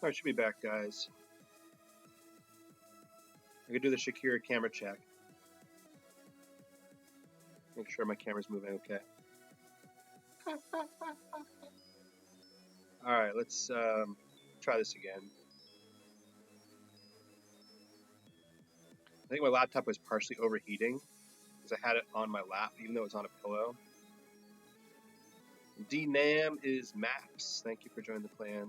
I should be back, guys. I can do the Shakira camera check. Make sure my camera's moving okay. All right, let's try this again. I think my laptop was partially overheating because I had it on my lap, even though it was on a pillow. DNAM is Maps. Thank you for joining the clan.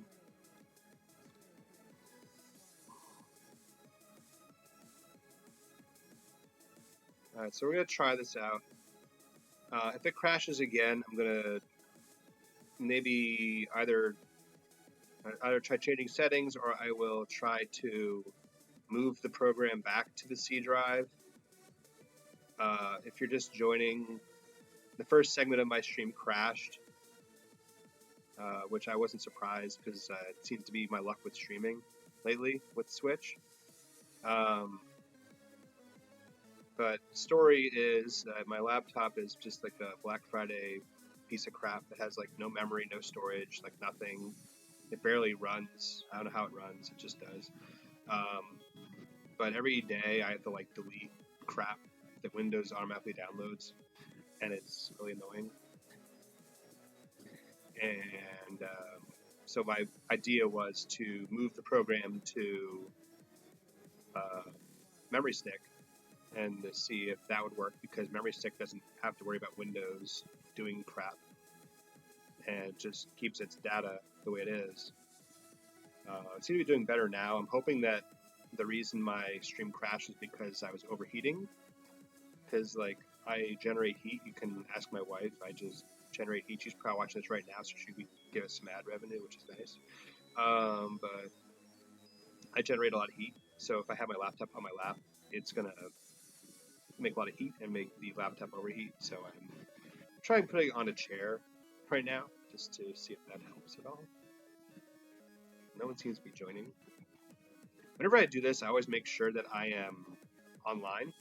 All right, so we're gonna try this out. If it crashes again, I'm gonna maybe either try changing settings, or I will try to move the program back to the C drive. If you're just joining, the first segment of my stream crashed, which I wasn't surprised because it seems to be my luck with streaming lately with Switch. But story is that my laptop is just like a Black Friday piece of crap that has like no memory, no storage, like nothing. It barely runs. I don't know how it runs. It just does. But every day I have to like delete crap that Windows automatically downloads, and it's really annoying. And so my idea was to move the program to memory stick and to see if that would work, because memory stick doesn't have to worry about Windows doing crap and just keeps its data the way it is. It seems to be doing better now. I'm hoping that the reason my stream crashed is because I was overheating, because like I generate heat. You can ask my wife. I just generate heat. She's probably watching this right now, so she would give us some ad revenue, which is nice. But I generate a lot of heat, so if I have my laptop on my lap, it's gonna make a lot of heat and make the laptop overheat. So I'm trying putting it on a chair right now just to see if that helps at all. No one seems to be joining. Whenever I do this, I always make sure that I am online.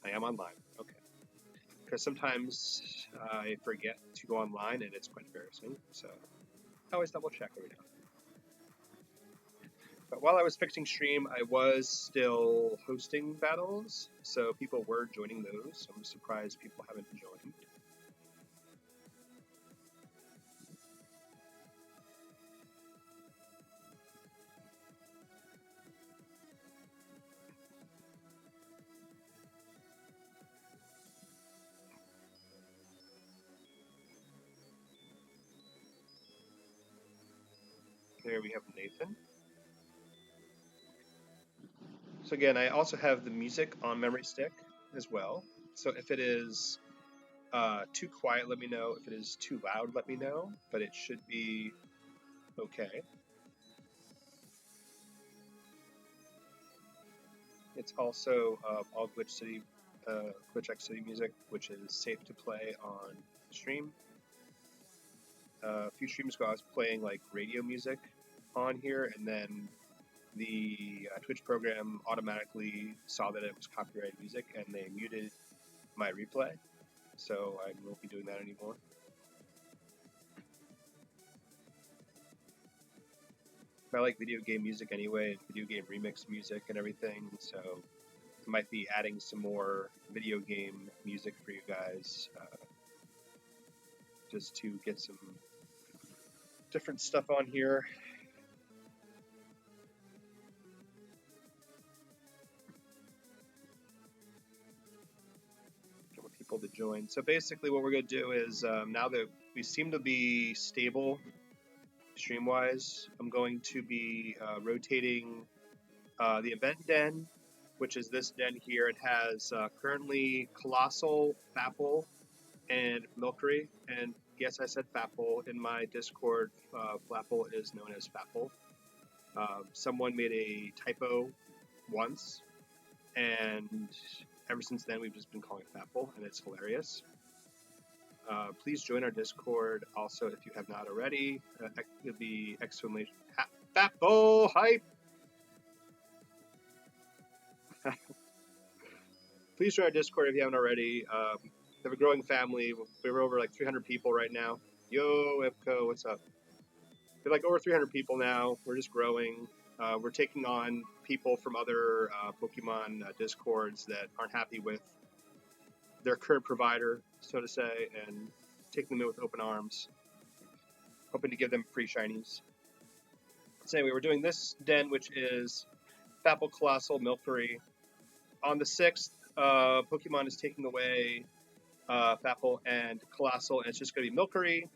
I am online. Okay. Because sometimes I forget to go online and it's quite embarrassing. So I always double check every now and then. But while I was fixing stream, I was still hosting battles. So people were joining those. I'm surprised people haven't joined. There we have Nathan. So again, I also have the music on memory stick as well. So if it is too quiet, let me know. If it is too loud, let me know. But it should be okay. It's also all Glitch X City music, which is safe to play on stream. A few streams ago, I was playing like radio music on here, and then the Twitch program automatically saw that it was copyrighted music, and they muted my replay. So I won't be doing that anymore. I like video game music anyway, video game remix music and everything, so I might be adding some more video game music for you guys, just to get some different stuff on here. Get more people to join. So basically what we're going to do is, now that we seem to be stable stream-wise, I'm going to be rotating the event den, which is this den here. It has currently Colossal, Fapple, and Milkery. And yes, I said Fapple. In my Discord, Flapple is known as Fapple. Someone made a typo once, and ever since then we've just been calling it Fapple, and it's hilarious. Please join our Discord also if you have not already. It'll be exclamation Fapple hype. Please join our Discord if you haven't already. We have a growing family. We're over like 300 people right now. Yo, Epco, what's up? We're like over 300 people now. We're just growing. We're taking on people from other Pokemon discords that aren't happy with their current provider, so to say, and taking them in with open arms, hoping to give them free shinies. So anyway, we're doing this den, which is Fapple, Colossal, Milcery. On the 6th, Pokemon is taking away Fapple and Colossal, and it's just going to be Milcery.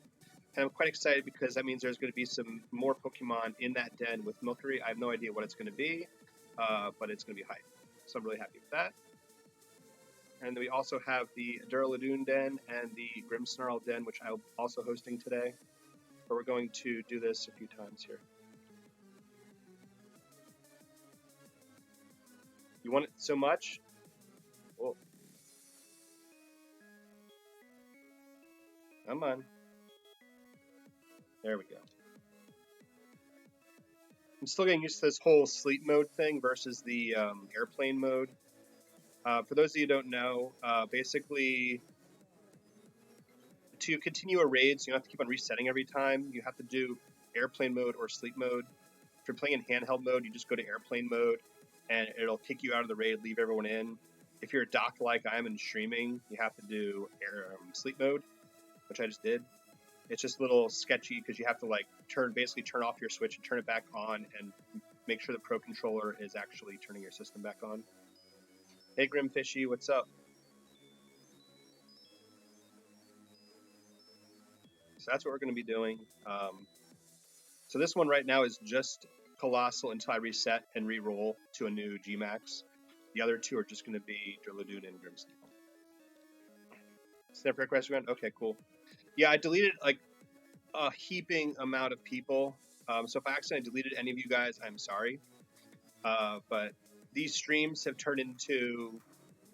And I'm quite excited because that means there's going to be some more Pokemon in that den with Milcery. I have no idea what it's going to be, but it's going to be hype. So I'm really happy with that. And then we also have the Duraludon den and the Grimmsnarl den, which I'm also hosting today. But we're going to do this a few times here. You want it so much? Whoa. Come on. There we go. I'm still getting used to this whole sleep mode thing versus the airplane mode. For those of you who don't know, basically, to continue a raid, so you don't have to keep on resetting every time, you have to do airplane mode or sleep mode. If you're playing in handheld mode, you just go to airplane mode, and it'll kick you out of the raid, leave everyone in. If you're docked like I am in streaming, you have to do sleep mode, which I just did. It's just a little sketchy because you have to like basically turn off your Switch and turn it back on and make sure the Pro Controller is actually turning your system back on. Hey Grimfishy, what's up? So that's what we're going to be doing. So this one right now is just Colossal until I reset and re-roll to a new G-Max. The other two are just going to be Duraludon and Grimmsnarl. Snap request again? Okay, cool. Yeah, I deleted like a heaping amount of people. So if I accidentally deleted any of you guys, I'm sorry. But these streams have turned into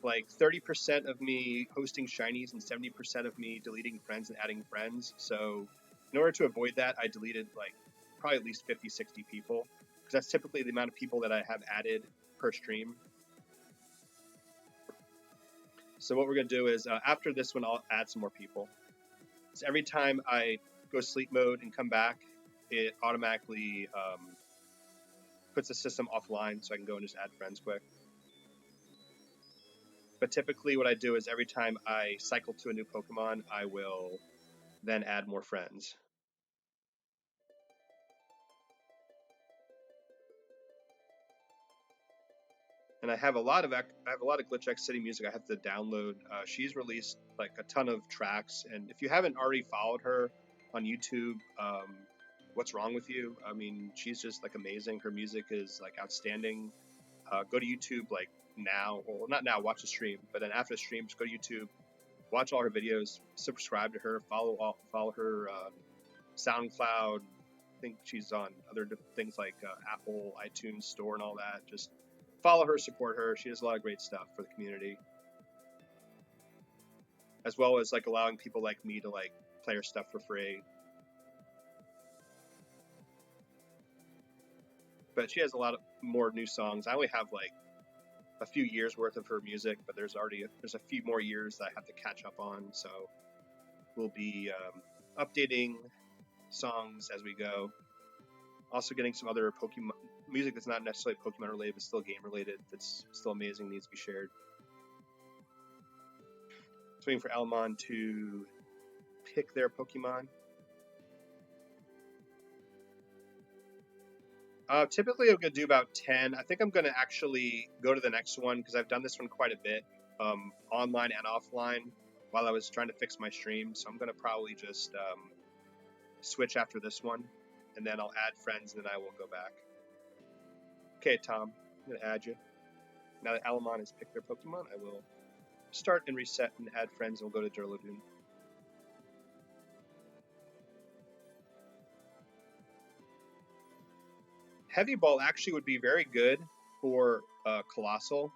like 30% of me hosting shinies and 70% of me deleting friends and adding friends. So in order to avoid that, I deleted like probably at least 50, 60 people because that's typically the amount of people that I have added per stream. So what we're going to do is after this one, I'll add some more people. So every time I go sleep mode and come back, it automatically puts the system offline so I can go and just add friends quick. But typically what I do is every time I cycle to a new Pokemon, I will then add more friends. And I have a lot of Glitch X City music I have to download. She's released like a ton of tracks, and if you haven't already followed her on YouTube, what's wrong with you? I mean, she's just like amazing. Her music is like outstanding. Go to YouTube like now, or not now, watch the stream, but then after the stream, just go to YouTube, watch all her videos, subscribe to her, follow her SoundCloud. I think she's on other things like Apple, iTunes Store, and all that. Just follow her, support her. She does a lot of great stuff for the community, as well as like allowing people like me to like play her stuff for free. But she has a lot of more new songs. I only have like a few years worth of her music, but there's a few more years that I have to catch up on. So we'll be updating songs as we go. Also getting some other Pokemon music that's not necessarily Pokemon related, but still game related. That's still amazing. Needs to be shared. Just waiting for Almond to pick their Pokemon. Typically, I'm going to do about 10. I think I'm going to actually go to the next one because I've done this one quite a bit, online and offline, while I was trying to fix my stream. So I'm going to probably just switch after this one, and then I'll add friends, and then I will go back. Okay, Tom, I'm going to add you. Now that Alamon has picked their Pokemon, I will start and reset and add friends, and we'll go to Duraludon. Heavy Ball actually would be very good for Colossal,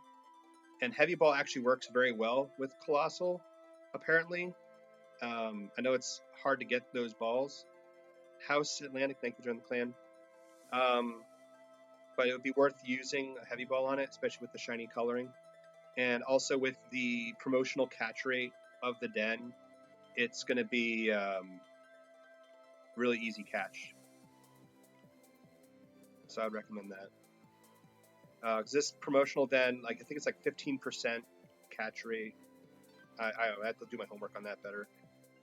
and Heavy Ball actually works very well with Colossal, apparently. I know it's hard to get those balls. House Atlantic, thank you for joining the clan. But it would be worth using a Heavy Ball on it, especially with the shiny coloring. And also with the promotional catch rate of the den, it's going to be really easy catch. So I'd recommend that. Because this promotional den, like I think it's like 15% catch rate. I have to do my homework on that better,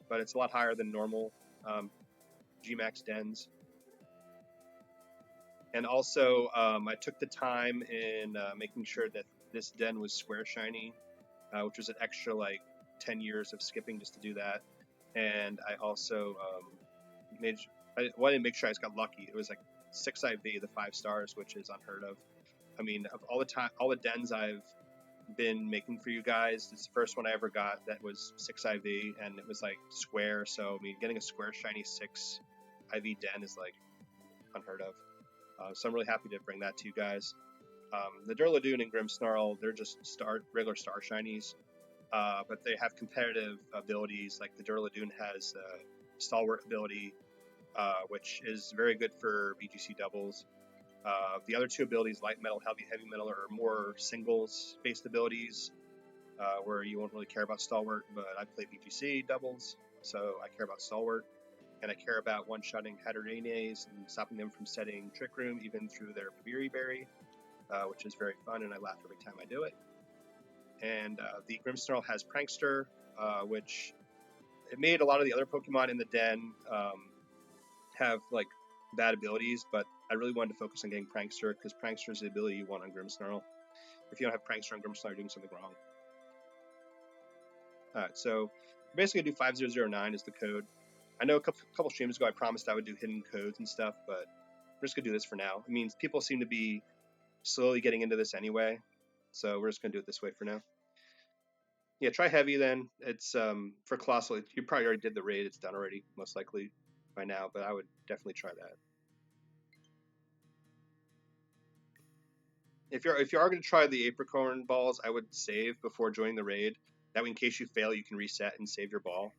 but it's a lot higher than normal Gmax dens. And also, I took the time in making sure that this den was square shiny, which was an extra like 10 years of skipping just to do that. And I also I wanted to make sure I just got lucky. It was like 6 IV, the 5 stars, which is unheard of. I mean, of all the dens I've been making for you guys, this is the first one I ever got that was 6 IV, and it was like square. So I mean, getting a square shiny 6 IV den is like unheard of. So I'm really happy to bring that to you guys. The Durladune and Grimmsnarl, they're just regular star shinies, but they have competitive abilities. Like the Durladune has Stalwart ability, which is very good for VGC doubles. The other two abilities, Light Metal, Heavy Metal, are more singles-based abilities, where you won't really care about Stalwart, but I play VGC doubles, so I care about Stalwart. And I care about one-shotting Hatterene and stopping them from setting Trick Room, even through their Babiri Berry, which is very fun, and I laugh every time I do it. And the Grimmsnarl has Prankster, which it made a lot of the other Pokemon in the den have like bad abilities, but I really wanted to focus on getting Prankster because Prankster is the ability you want on Grimmsnarl. If you don't have Prankster on Grimmsnarl, you're doing something wrong. Alright, so basically do 5009 is the code. I know a couple streams ago I promised I would do hidden codes and stuff, but we're just going to do this for now. It means people seem to be slowly getting into this anyway, so we're just going to do it this way for now. Yeah, try Heavy then. It's for Colossal. You probably already did the raid. It's done already, most likely by now, but I would definitely try that. If you are going to try the Apricorn balls, I would save before joining the raid. That way, in case you fail, you can reset and save your ball.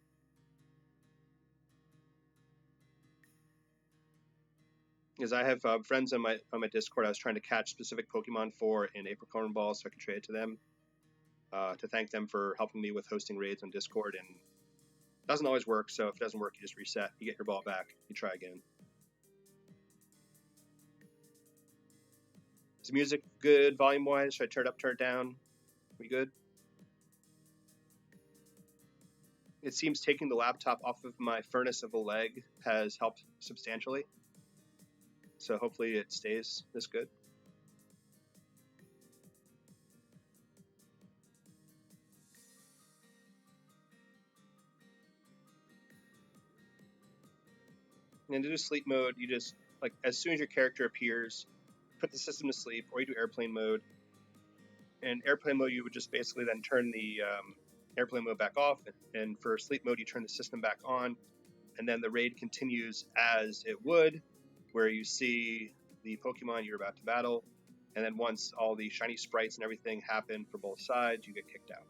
Because I have friends on my Discord I was trying to catch specific Pokemon for in Apricorn balls, so I can trade it to them. To thank them for helping me with hosting raids on Discord, and it doesn't always work, so if it doesn't work, you just reset, you get your ball back, you try again. Is the music good volume-wise? Should I turn it up, turn it down? We good? It seems taking the laptop off of my furnace of a leg has helped substantially, so hopefully it stays this good. And to do sleep mode, you just, like, as soon as your character appears, put the system to sleep, or you do airplane mode. And airplane mode, you would just basically then turn the airplane mode back off, and for sleep mode, you turn the system back on, and then the raid continues as it would, where you see the Pokemon you're about to battle, and then once all the shiny sprites and everything happen for both sides, you get kicked out.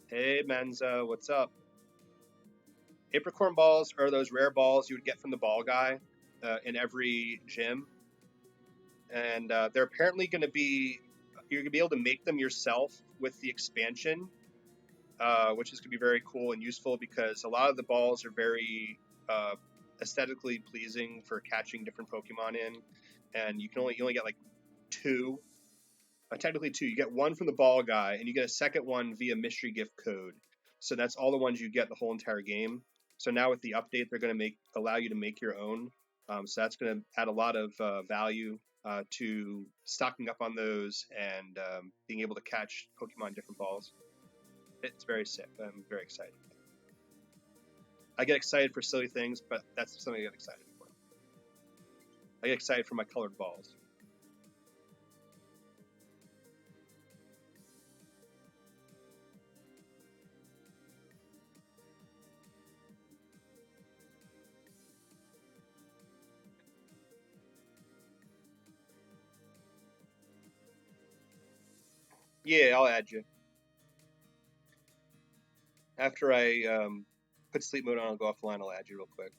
Hey, Menza, what's up? Apricorn balls are those rare balls you would get from the ball guy in every gym. And they're apparently going to be, you're going to be able to make them yourself with the expansion, which is going to be very cool and useful because a lot of the balls are very aesthetically pleasing for catching different Pokemon in. And you only get like 2. Technically 2. You get 1 from the ball guy, and you get a second one via mystery gift code. So that's all the ones you get the whole entire game. So now with the update, they're going to allow you to make your own. So that's going to add a lot of value to stocking up on those and being able to catch Pokemon in different balls. It's very sick. I'm very excited. I get excited for silly things, but that's something I get excited for. I get excited for my colored balls. Yeah, I'll add you. After I put sleep mode on, I'll go offline, I'll add you real quick.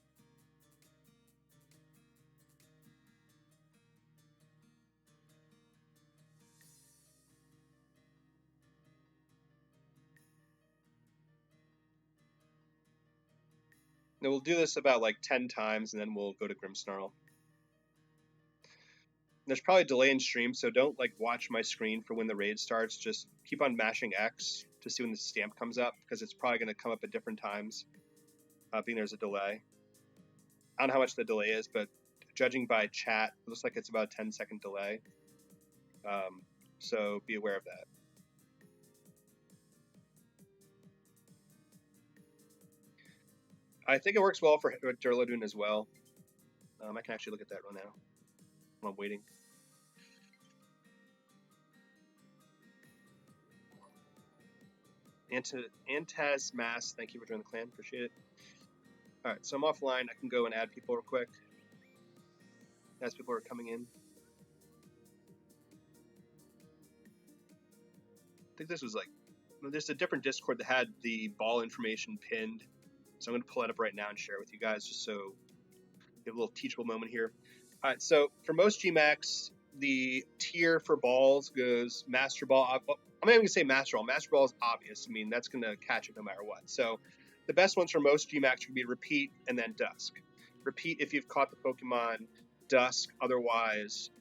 Now we'll do this about like 10 times, and then we'll go to Grimmsnarl. There's probably a delay in stream, so don't like watch my screen for when the raid starts. Just keep on mashing X to see when the stamp comes up, because it's probably going to come up at different times, being there's a delay. I don't know how much the delay is, but judging by chat, it looks like it's about a 10-second delay. So be aware of that. I think it works well for Durlodune as well. I can actually look at that right now while I'm waiting. Antaz Mass, thank you for joining the clan. Appreciate it. All right, so I'm offline. I can go and add people real quick as people are coming in. I think this was like, there's a different Discord that had the ball information pinned. So I'm going to pull it up right now and share it with you guys just so you have a little teachable moment here. All right, so for most GMAX, the tier for balls goes Master Ball. I'm not even going to say Master Ball. Master Ball is obvious. I mean, that's going to catch it no matter what. So the best ones for most GMAX would be Repeat and then Dusk. Repeat if you've caught the Pokemon, Dusk otherwise,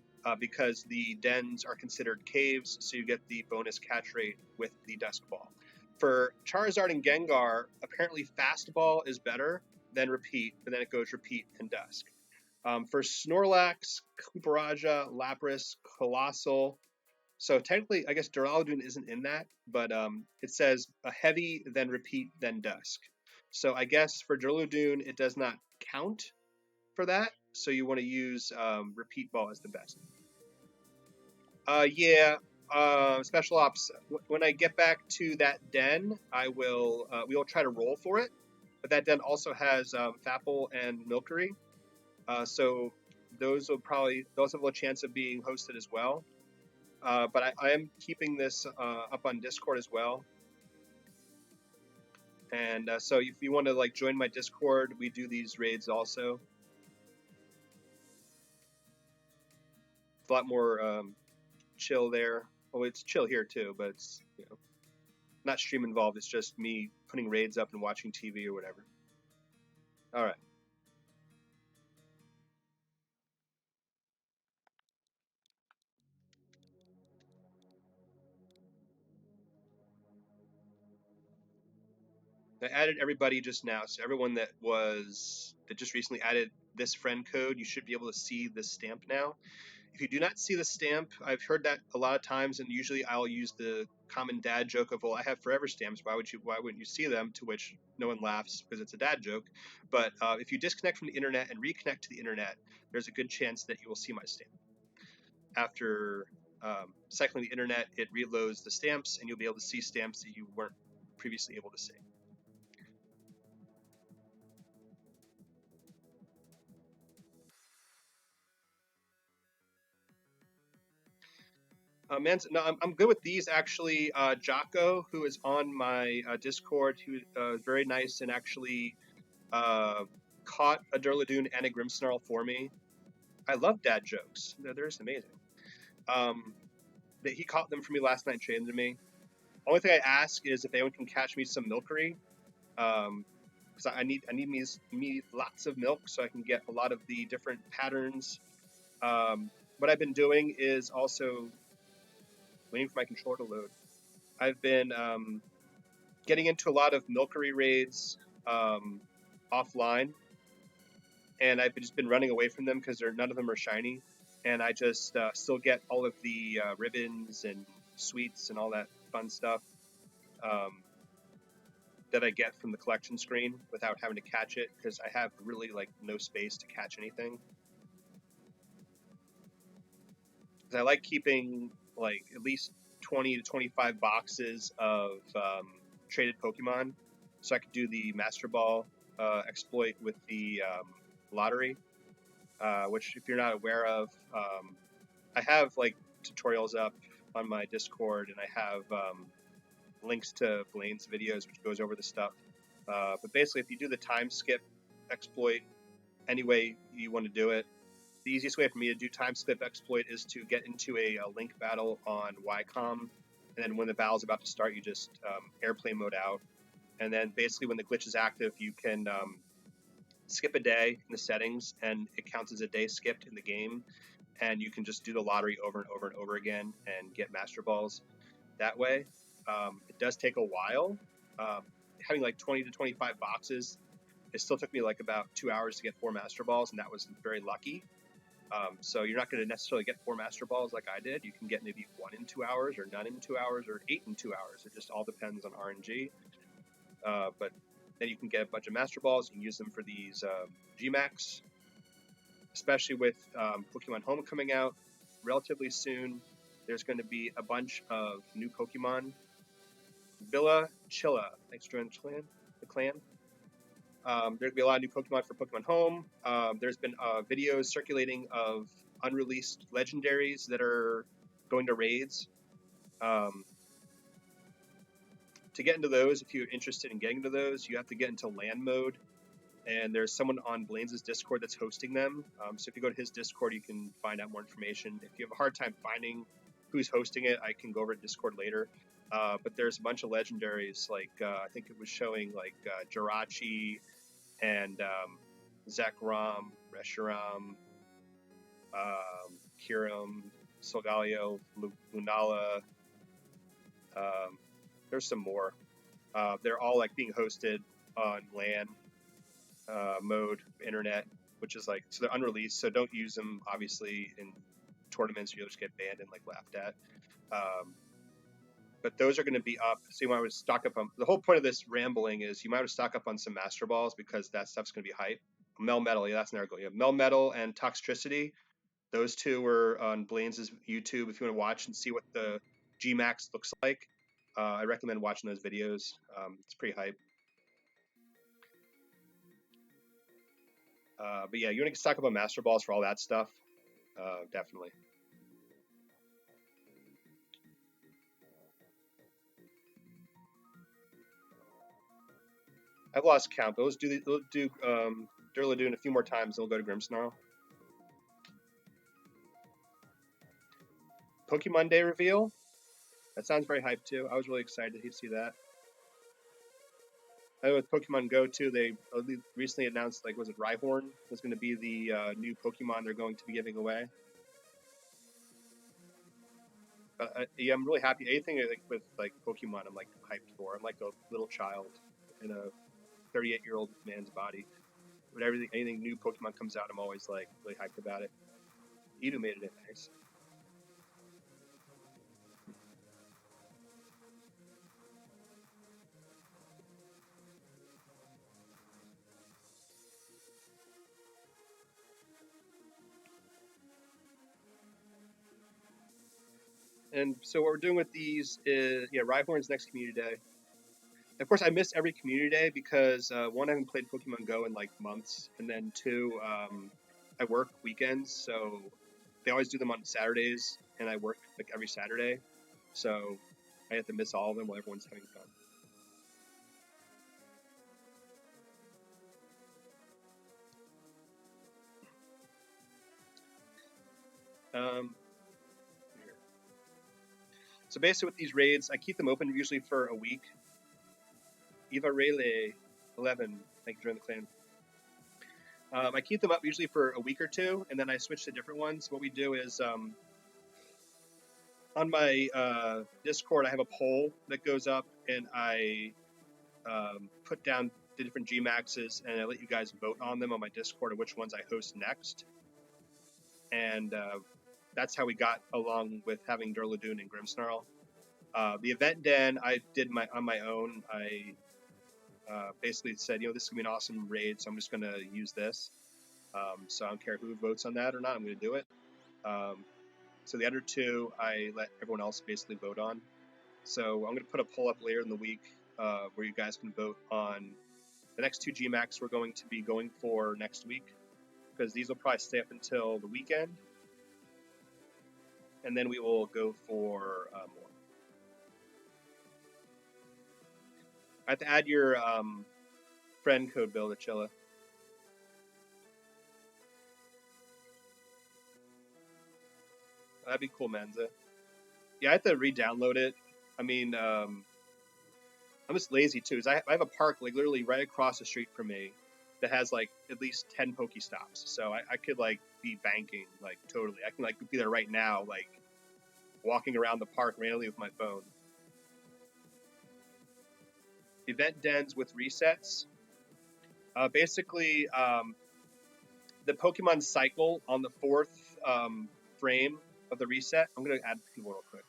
because the dens are considered caves, so you get the bonus catch rate with the Dusk Ball. For Charizard and Gengar, apparently Fast Ball is better than Repeat, but then it goes Repeat and Dusk. For Snorlax, Copperajah, Lapras, Colossal, so technically, I guess Duraludon isn't in that, but it says a heavy, then Repeat, then Dusk. So I guess for Duraludon, it does not count for that, so you want to use Repeat Ball as the best. Special Ops. When I get back to that den, we will try to roll for it, but that den also has Thapple and Milcery. So those have a little chance of being hosted as well. But I am keeping this up on Discord as well. And so if you want to like join my Discord, we do these raids also. It's a lot more chill there. Well, it's chill here too, but it's not stream involved. It's just me putting raids up and watching TV or whatever. All right. I added everybody just now, so everyone that just recently added this friend code, you should be able to see this stamp now. If you do not see the stamp, I've heard that a lot of times, and usually I'll use the common dad joke of, well, I have forever stamps, why wouldn't you see them? To which no one laughs because it's a dad joke. But if you disconnect from the internet and reconnect to the internet, there's a good chance that you will see my stamp. After cycling the internet, it reloads the stamps, and you'll be able to see stamps that you weren't previously able to see. I'm good with these actually. Jocko, who is on my Discord, who is very nice and actually caught a Duraludon and a Grimmsnarl for me. I love dad jokes. They're just amazing. He caught them for me last night and traded them to me. Only thing I ask is if anyone can catch me some Milcery, because I need me lots of milk so I can get a lot of the different patterns. What I've been doing is also waiting for my controller to load. I've been getting into a lot of Milcery raids offline, and I've just been running away from them because none of them are shiny, and I just still get all of the ribbons and sweets and all that fun stuff that I get from the collection screen without having to catch it, because I have really like no space to catch anything. Because I like keeping like at least 20 to 25 boxes of traded Pokemon, so I could do the Master Ball exploit with the lottery, which if you're not aware of, I have like tutorials up on my Discord, and I have links to Blaine's videos, which goes over the stuff. But basically, if you do the time skip exploit any way you want to do it, the easiest way for me to do time skip exploit is to get into a link battle on YCOM, and then when the battle's about to start, you just airplane mode out, and then basically when the glitch is active, you can skip a day in the settings, and it counts as a day skipped in the game, and you can just do the lottery over and over and over again and get Master Balls that way. It does take a while. Um, Having like 20 to 25 boxes, it still took me like about 2 hours to get 4 Master Balls, and that was very lucky. So you're not going to necessarily get 4 Master Balls like I did. You can get maybe 1 in 2 hours, or none in 2 hours, or 8 in 2 hours. It just all depends on RNG. But then you can get a bunch of Master Balls. You can use them for these Gmax, especially with Pokemon Home coming out relatively soon. There's going to be a bunch of new Pokemon. Villa Chilla, thanks for joining the clan. There's going to be a lot of new Pokemon for Pokemon Home. There's been videos circulating of unreleased legendaries that are going to raids. To get into those, if you're interested in getting into those, you have to get into land mode. And there's someone on Blaine's Discord that's hosting them. So if you go to his Discord, you can find out more information. If you have a hard time finding who's hosting it, I can go over to Discord later. But there's a bunch of legendaries, like I think it was showing like Jirachi and Zekrom, Reshiram, Kyurem, Solgaleo, Lunala. There's some more. They're all like being hosted on LAN mode, internet, which is like, so they're unreleased, so don't use them obviously in tournaments. You'll just get banned and like laughed at. But those are going to be up, so you might want to stock up on. The whole point of this rambling is you might want to stock up on some Master Balls, because that stuff's going to be hype. Melmetal, yeah, that's another goal. Yeah, Melmetal and Toxtricity, those two were on Blaine's YouTube. If you want to watch and see what the Gmax looks like, I recommend watching those videos. It's pretty hype. But yeah, you want to stock up on Master Balls for all that stuff. Definitely. I've lost count, but let's do Durladune a few more times, and we'll go to Grimmsnarl. Pokemon Day reveal. That sounds very hyped too. I was really excited to see that. I know with Pokemon Go too, they recently announced, like, was it Rhyhorn was going to be the new Pokemon they're going to be giving away. But yeah, I'm really happy. Anything like with like Pokemon, I'm like hyped for. I'm like a little child in a 38-year-old man's body. But anything new Pokemon comes out, I'm always like really hyped about it. Edu made it in nice. And so what we're doing with these is, yeah, Rhyhorn's next community day. Of course, I miss every community day because one, I haven't played Pokemon Go in like months, and then two, I work weekends, so they always do them on Saturdays, and I work like every Saturday, so I have to miss all of them while everyone's having fun. So basically with these raids, I keep them open usually for a week. Eva Rayleigh, 11, thank you for joining the clan. I keep them up usually for a week or two, and then I switch to different ones. What we do is, on my Discord, I have a poll that goes up, and I put down the different Gmaxes, and I let you guys vote on them on my Discord of which ones I host next. And that's how we got along with having Durladune and Grimmsnarl. The event den I did on my own. I basically said, this is going to be an awesome raid, so I'm just going to use this. So I don't care who votes on that or not, I'm going to do it. So the other two, I let everyone else basically vote on. So I'm going to put a poll up later in the week where you guys can vote on the next two Gmax we're going to be going for next week, because these will probably stay up until the weekend. And then we will go for more. I have to add your friend code, Bill, to Chilla. That'd be cool, Manza. Yeah, I have to re-download it. I mean, I'm just lazy too. I have a park like literally right across the street from me, that has like at least 10 Pokestops. So I could like be banking like totally. I can like be there right now, like walking around the park randomly with my phone. Event dens with resets. Basically, the Pokemon cycle on the fourth frame of the reset. I'm going to add people real quick.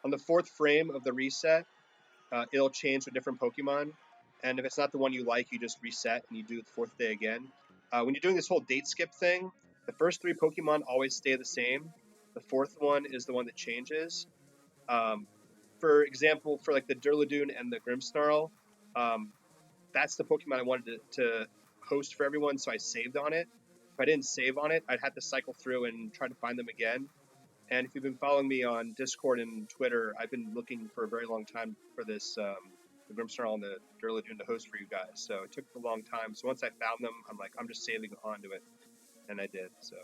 On the fourth frame of the reset, it'll change to a different Pokemon. And if it's not the one you like, you just reset and you do the fourth day again. When you're doing this whole date skip thing, the first 3 Pokemon always stay the same. The fourth one is the one that changes. For example, for like the Durladune and the Grimmsnarl, that's the Pokemon I wanted to host for everyone, so I saved on it. If I didn't save on it, I'd have to cycle through and try to find them again. And if you've been following me on Discord and Twitter, I've been looking for a very long time for this, the Grimmsnarl and the Durladune to host for you guys. So it took a long time. So once I found them, I'm like, I'm just saving onto it. And I did. So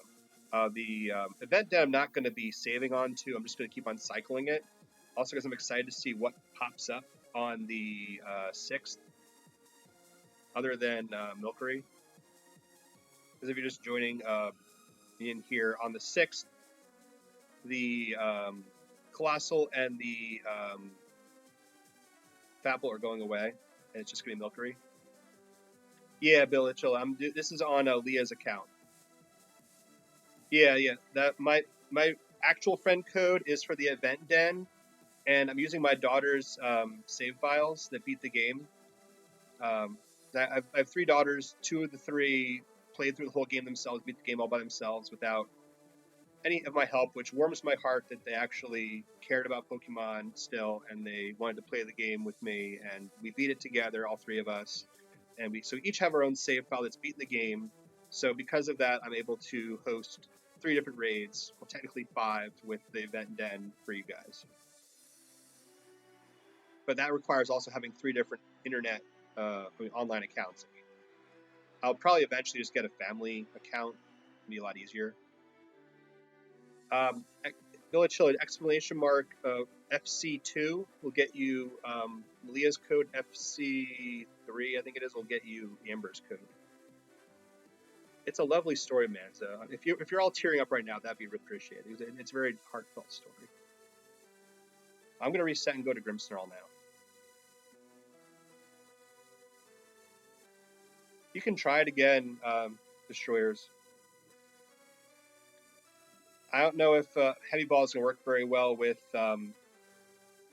the event that I'm not going to be saving onto, I'm just going to keep on cycling it. Also because I'm excited to see what pops up on the 6th, other than Milcery. Because if you're just joining in here on the 6th, the Colossal and the Fapple are going away, and it's just going to be Milcery. Yeah, Bill Itchell, this is on Leah's account. Yeah. That my actual friend code is for the event den, and I'm using my daughter's save files that beat the game. I have 3 daughters. 2 of the 3 played through the whole game themselves, beat the game all by themselves without any of my help, which warms my heart that they actually cared about Pokemon still, and they wanted to play the game with me, and we beat it together, all 3 of us, and we each have our own save file that's beaten the game. So because of that, I'm able to host 3 different raids, well, technically 5 with the event den for you guys. But that requires also having 3 different internet online accounts. I'll probably eventually just get a family account. It'll be a lot easier. Village Hill exclamation mark FC2 will get you Leah's code. FC3, I think it is, will get you Amber's code. It's a lovely story, man. So if you're all tearing up right now, that'd be appreciated. It's a very heartfelt story. I'm gonna reset and go to Grimmsnarl now. You can try it again, Destroyers. I don't know if Heavy Ball is going to work very well with the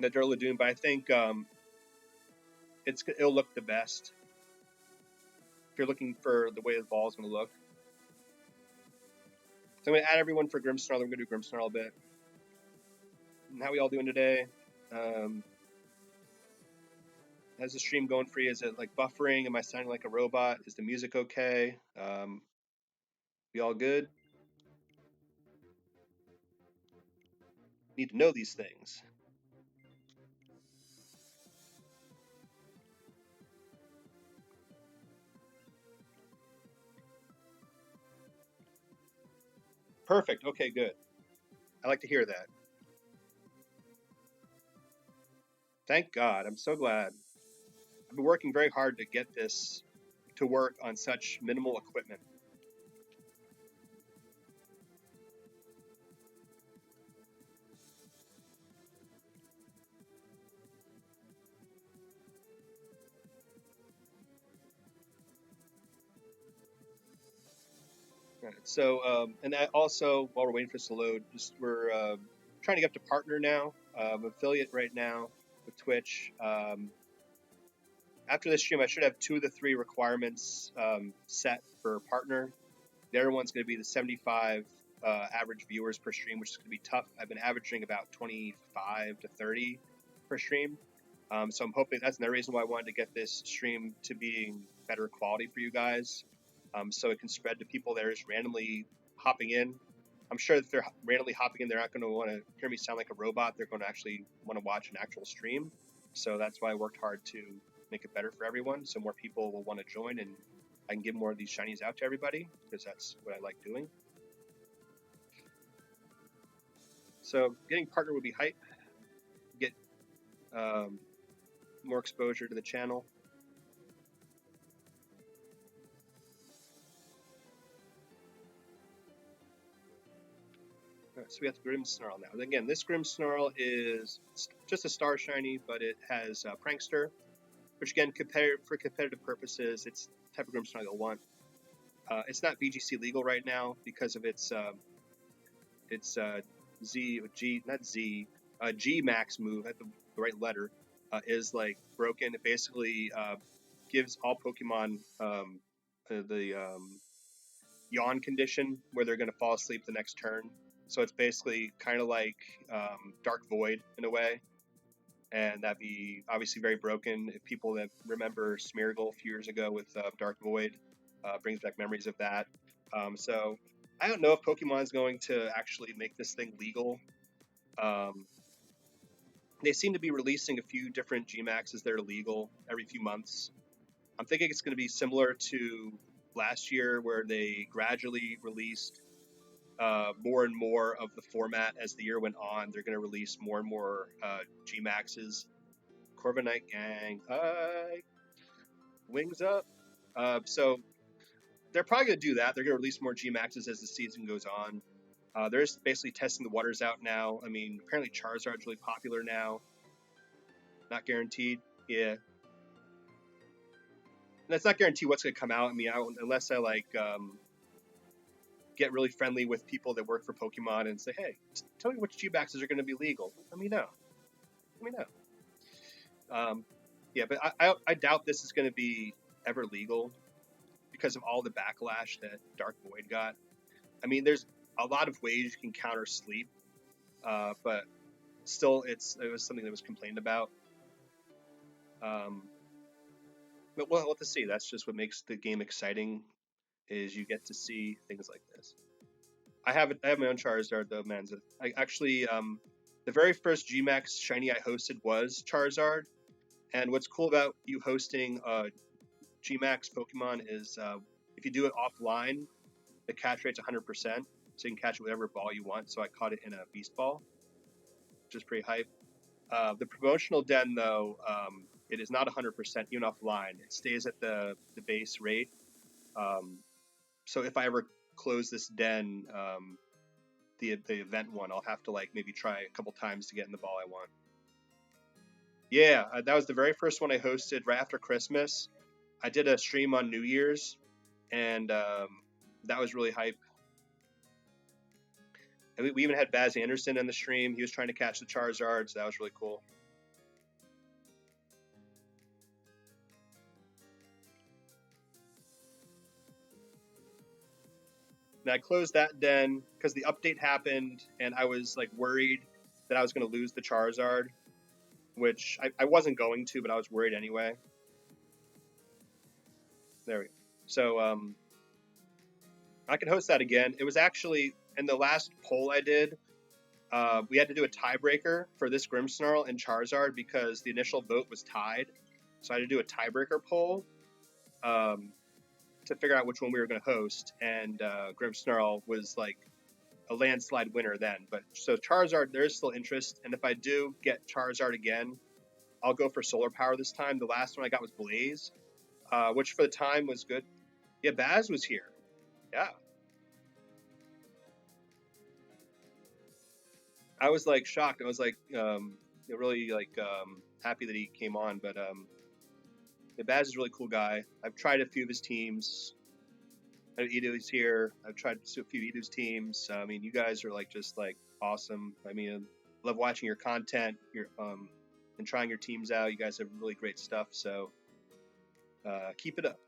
Durladune, but I think it'll look the best if you're looking for the way the ball is going to look. So I'm going to add everyone for Grimmsnarl. We're going to do Grimmsnarl a bit. And how we all doing today? How's the stream going for you? Is it like buffering? Am I sounding like a robot? Is the music okay? We all good? Need to know these things. Perfect. Okay, good. I like to hear that. Thank God. I'm so glad. I've been working very hard to get this to work on such minimal equipment. Right. So, and that also, while we're waiting for this to load, we're trying to get up to partner now. Affiliate right now with Twitch. After this stream, I should have 2 of the 3 requirements set for partner. The other one's going to be the 75 average viewers per stream, which is going to be tough. I've been averaging about 25 to 30 per stream. So I'm hoping that's another reason why I wanted to get this stream to being better quality for you guys. So it can spread to people that are just randomly hopping in. I'm sure if they're randomly hopping in, they're not going to want to hear me sound like a robot. They're going to actually want to watch an actual stream. So that's why I worked hard to make it better for everyone, so more people will want to join, and I can give more of these shinies out to everybody, because that's what I like doing. So getting partner would be hype. Get more exposure to the channel. Alright, so we have the Grimmsnarl now. And again, this Grimmsnarl is just a star shiny, but it has Prankster, which again, for competitive purposes, it's the type of Grimmsnarl you'll want. It's not VGC legal right now because of its G max move at the right letter is like broken. It basically gives all Pokemon the yawn condition where they're going to fall asleep the next turn. So it's basically kind of like Dark Void in a way. And that'd be obviously very broken. If people that remember Smeargle a few years ago with Dark Void, brings back memories of that. So I don't know if Pokemon is going to actually make this thing legal. They seem to be releasing a few different Gmaxes that are legal every few months. I'm thinking it's going to be similar to last year where they gradually released more and more of the format as the year went on. They're going to release more and more Gmaxes. Corviknight Gang, hi, wings up. So they're probably going to do that. They're going to release more Gmaxes as the season goes on. They're just basically testing the waters out now. I mean, apparently Charizard's really popular now. Not guaranteed. Yeah. And that's not guaranteed what's going to come out. I mean, unless I get really friendly with people that work for Pokemon and say, hey, tell me which G-Maxes are going to be legal. Let me know. Yeah, but I doubt this is going to be ever legal because of all the backlash that Dark Void got. I mean, there's a lot of ways you can counter sleep, but still, it was something that was complained about. But we'll have to see. That's just what makes the game exciting, is you get to see things like this. I have my own Charizard though, man. I actually, the very first Gmax shiny I hosted was Charizard, and what's cool about you hosting Gmax Pokemon is if you do it offline, the catch rate's 100%, so you can catch whatever ball you want. So I caught it in a Beast Ball, which is pretty hype. The promotional den, though, it is not 100% even offline. It stays at the base rate. So if I ever close this den, the event one, I'll have to maybe try a couple times to get in the ball I want. Yeah, that was the very first one I hosted right after Christmas. I did a stream on New Year's, and that was really hype. And we even had Baz Anderson in the stream. He was trying to catch the Charizard, so that was really cool. And I closed that den because the update happened, and I was worried that I was going to lose the Charizard, which I wasn't going to, but I was worried anyway. There we go. So I can host that again. It was actually in the last poll I did. We had to do a tiebreaker for this Grimmsnarl and Charizard because the initial vote was tied. So I had to do a tiebreaker poll to figure out which one we were going to host. And Grimmsnarl was a landslide winner then. But so Charizard, there is still interest. And if I do get Charizard again, I'll go for Solar Power this time. The last one I got was Blaze, which for the time was good. Yeah, Baz was here. Yeah. I was shocked. I was really happy that he came on. But Baz is a really cool guy. I've tried a few of his teams. Edo's here. I've tried a few Edo's teams. I mean, you guys are just awesome. I mean, I love watching your content, and trying your teams out. You guys have really great stuff. So keep it up.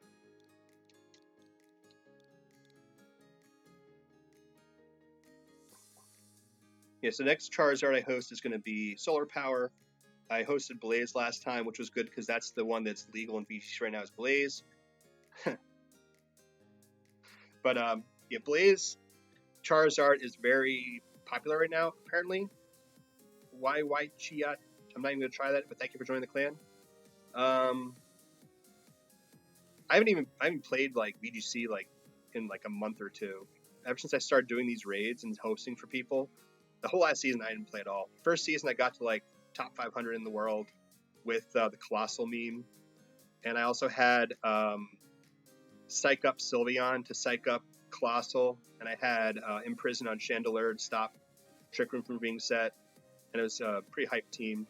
Yeah, so next Charizard I host is going to be Solar Power. I hosted Blaze last time, which was good because that's the one that's legal in VGC right now is Blaze. But yeah, Blaze Charizard is very popular right now, apparently. Why Chiat? I'm not even going to try that, but thank you for joining the clan. I haven't played VGC in a month or two. Ever since I started doing these raids and hosting for people, the whole last season I didn't play at all. First season I got to top 500 in the world with the Colossal meme, and I also had psych up Sylveon to psych up Colossal, and I had Imprison on Chandelure to stop Trick Room from being set, and it was a pretty hyped team.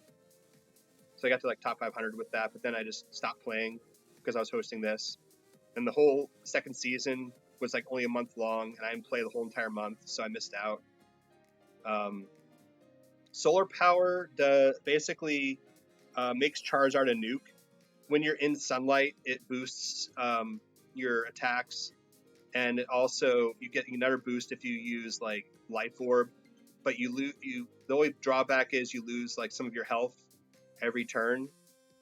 So I got to like top 500 with that, but then I just stopped playing because I was hosting this. And the whole second season was like only a month long, and I didn't play the whole entire month, so I missed out. Solar Power basically makes Charizard a nuke. When you're in sunlight, it boosts your attacks, and it also you get another boost if you use like Life Orb. But the only drawback is you lose like some of your health every turn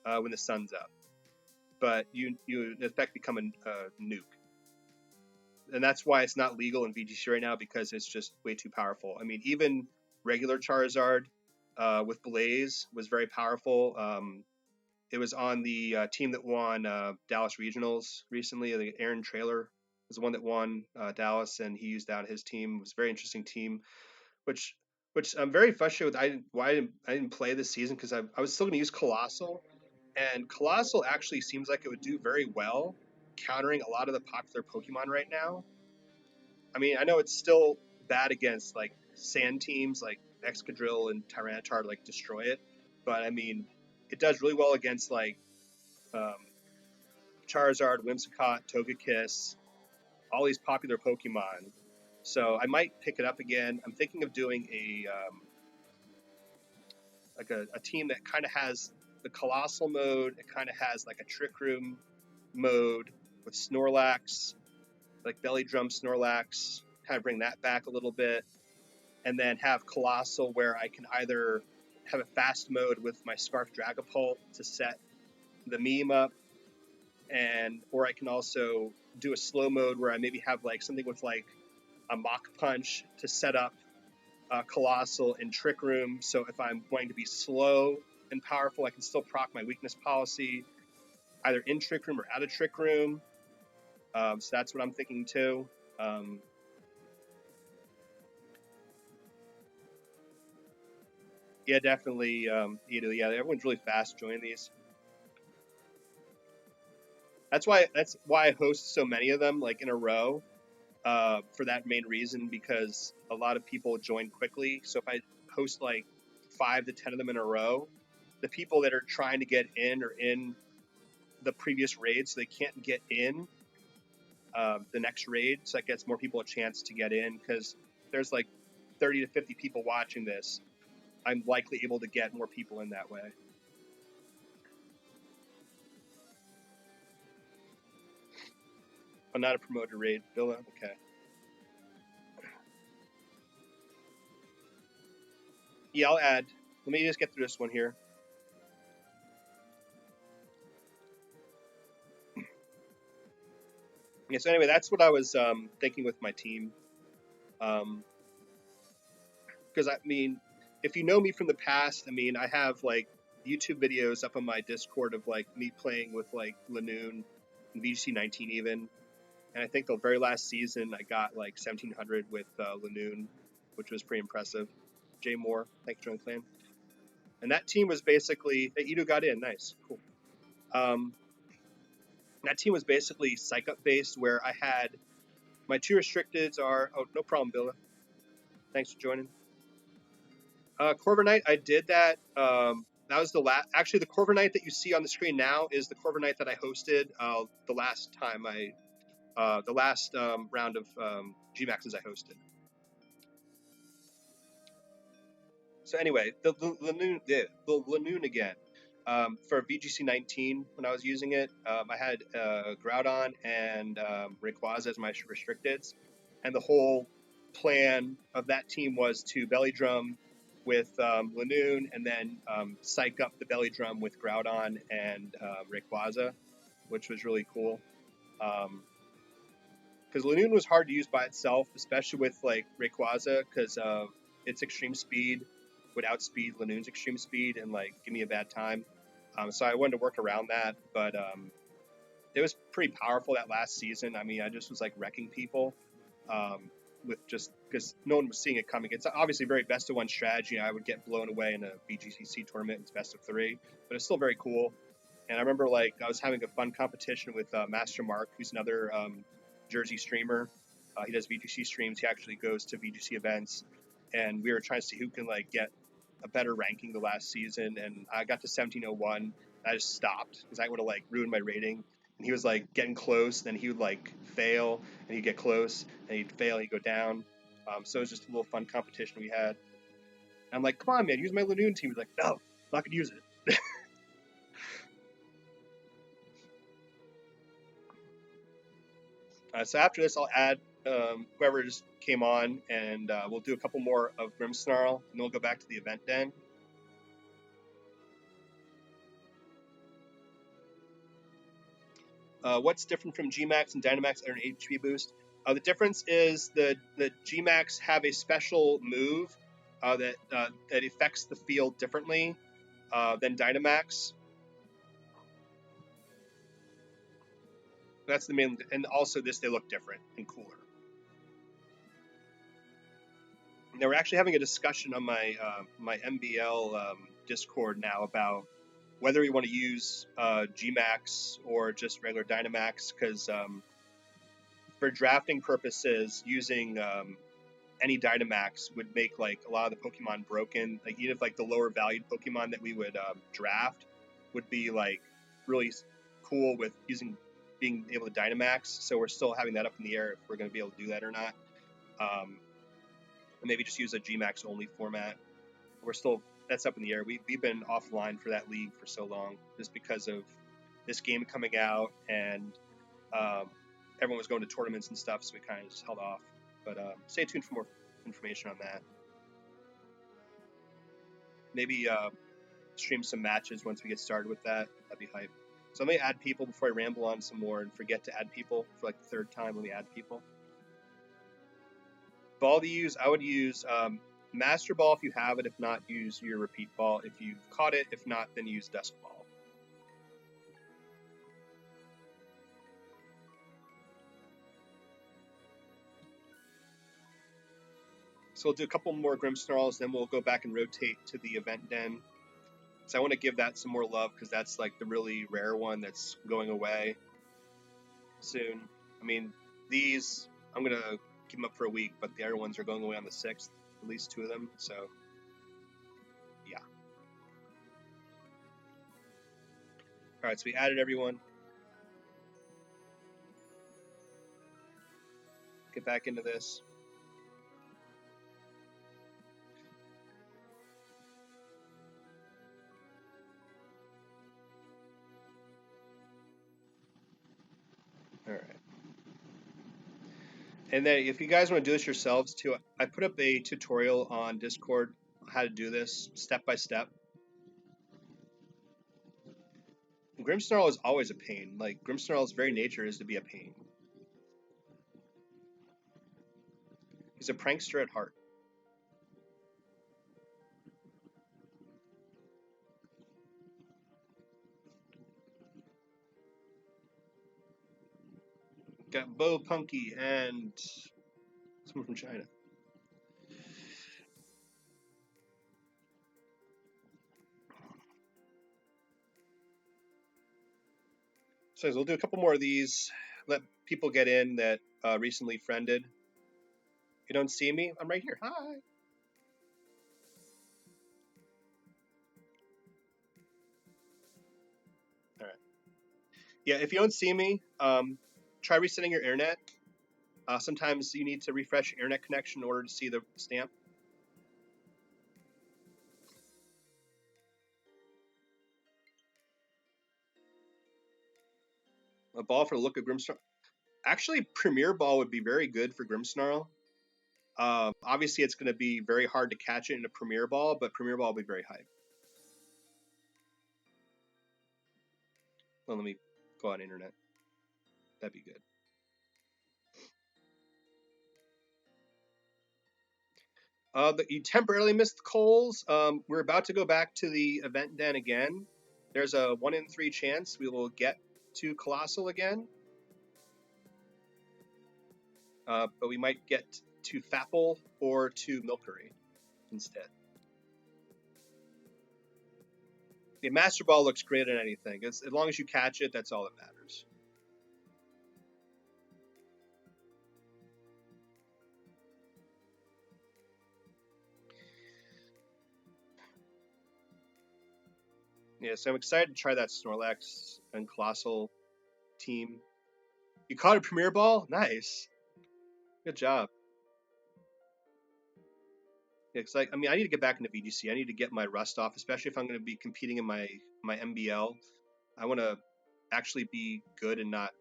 when the sun's up. But you in effect become a nuke. And that's why it's not legal in VGC right now, because it's just way too powerful. I mean, even regular Charizard with Blaze was very powerful. It was on the team that won Dallas Regionals recently. Aaron Traylor was the one that won Dallas, and he used that on his team. It was a very interesting team, which I'm very frustrated with. I didn't play this season because I was still going to use Colossal, and Colossal actually seems like it would do very well countering a lot of the popular Pokemon right now. I mean, I know it's still bad against like sand teams like Excadrill and Tyranitar to like destroy it, but I mean, it does really well against like Charizard, Whimsicott, Togekiss, all these popular Pokemon. So I might pick it up again. I'm thinking of doing a team that kind of has the Colossal mode. It kind of has like a Trick Room mode with Snorlax, like Belly Drum Snorlax, kind of bring that back a little bit, and then have Colossal where I can either have a fast mode with my Scarf Dragapult to set the meme up, or I can also do a slow mode where I maybe have like something with like a Mach Punch to set up Colossal in Trick Room. So if I'm wanting to be slow and powerful, I can still proc my weakness policy either in Trick Room or out of Trick Room. So that's what I'm thinking too. Yeah, definitely. Yeah, everyone's really fast joining these. That's why I host so many of them like in a row. For that main reason, because a lot of people join quickly. So if I host like 5 to 10 of them in a row, the people that are trying to get in are in the previous raid, so they can't get in the next raid. So that gets more people a chance to get in, because there's like 30 to 50 people watching this. I'm likely able to get more people in that way. I'm not a promoted raid, Villa. Okay. Yeah, I'll add. Let me just get through this one here. Yeah, so anyway, that's what I was thinking with my team. Because I mean, if you know me from the past, I mean, I have like YouTube videos up on my Discord of like me playing with like Lanoon and VGC 19 even. And I think the very last season I got like 1700 with Lanoon, which was pretty impressive. Jay Moore, thanks for joining the clan. And that team was basically, that Ito got in, nice, cool. That team was basically psych up based, where I had my 2 restricteds are, oh, no problem, Bill. Thanks for joining. Corviknight, I did that. That was the last. Actually, the Corviknight that you see on the screen now is the Corviknight that I hosted the last time the last round of Gmaxes I hosted. So anyway, the Lanoon again. For VGC 19, when I was using it, I had Groudon and Rayquaza as my restricteds, and the whole plan of that team was to belly drum with Lanoon, and then psych up the belly drum with Groudon and Rayquaza, which was really cool. Because Lanoon was hard to use by itself, especially with like Rayquaza, because its extreme speed would outspeed Lanoon's extreme speed and like give me a bad time. So I wanted to work around that, but it was pretty powerful that last season. I mean, I just was like wrecking people with just because no one was seeing it coming. It's obviously very best of 1 strategy. I would get blown away in a BGCC tournament. It's best of 3, but it's still very cool. And I remember like I was having a fun competition with Master Mark, who's another Jersey streamer. He does VGC streams. He actually goes to VGC events. and we were trying to see who can like get a better ranking the last season, and I got to 1701, and I just stopped because I would have like ruined my rating. And he was like getting close, then he would like fail, and he'd get close, and he'd fail, and he'd go down. So it was just a little fun competition we had. And I'm like, come on, man, use my Lanoon team. He's like, no, I'm not gonna use it. So after this, I'll add whoever just came on, and we'll do a couple more of Grimmsnarl, and then we'll go back to the event den. What's different from Gmax and Dynamax and an HP boost? The difference is the Gmax have a special move that affects the field differently than Dynamax. That's the main, and also they look different and cooler. Now we're actually having a discussion on my my MBL Discord now about whether we want to use Gmax or just regular Dynamax, because for drafting purposes, using any Dynamax would make like a lot of the Pokemon broken. Like even if like the lower valued Pokemon that we would draft would be like really cool with being able to Dynamax. So we're still having that up in the air if we're going to be able to do that or not. And maybe just use a Gmax only format. That's up in the air. We've been offline for that league for so long just because of this game coming out, and everyone was going to tournaments and stuff, so we kind of just held off. But stay tuned for more information on that. Maybe stream some matches once we get started with that. That'd be hype. So let me add people before I ramble on some more and forget to add people for like the third time. Let me add people. Ball to use, I would use Master Ball if you have it. If not, use your Repeat Ball if you've caught it. If not, then use Dusk Ball. So we'll do a couple more Grimmsnarls, then we'll go back and rotate to the event den. So I want to give that some more love because that's like the really rare one that's going away soon. I mean, these, I'm going to keep them up for a week, but the other ones are going away on the 6th, at least 2 of them. So, yeah. All right, so we added everyone. Get back into this. All right. And then if you guys want to do this yourselves too, I put up a tutorial on Discord on how to do this step by step. Grimmsnarl is always a pain. Like, Grimmsnarl's very nature is to be a pain. He's a prankster at heart. Got Bo Punky and someone from China. So we'll do a couple more of these. Let people get in that recently friended. You don't see me? I'm right here. Hi. All right. Yeah, if you don't see me, try resetting your internet. Sometimes you need to refresh your internet connection in order to see the stamp. A ball for the look of Grimmsnarl. Actually, Premier Ball would be very good for Grimmsnarl. Obviously, it's going to be very hard to catch it in a Premier Ball, but Premier Ball will be very high. Well, let me go on internet. That'd be good. You temporarily missed Coles. We're about to go back to the event den again. There's a 1 in 3 chance we will get to Colossal again. But we might get to Fapple or to Milcery instead. The Master Ball looks great at anything. As long as you catch it, that's all that matters. Yeah, so I'm excited to try that Snorlax and Colossal team. You caught a Premier Ball? Nice. Good job. Yeah, cause I mean, I need to get back into VGC. I need to get my rust off, especially if I'm going to be competing in my MBL. I want to actually be good and not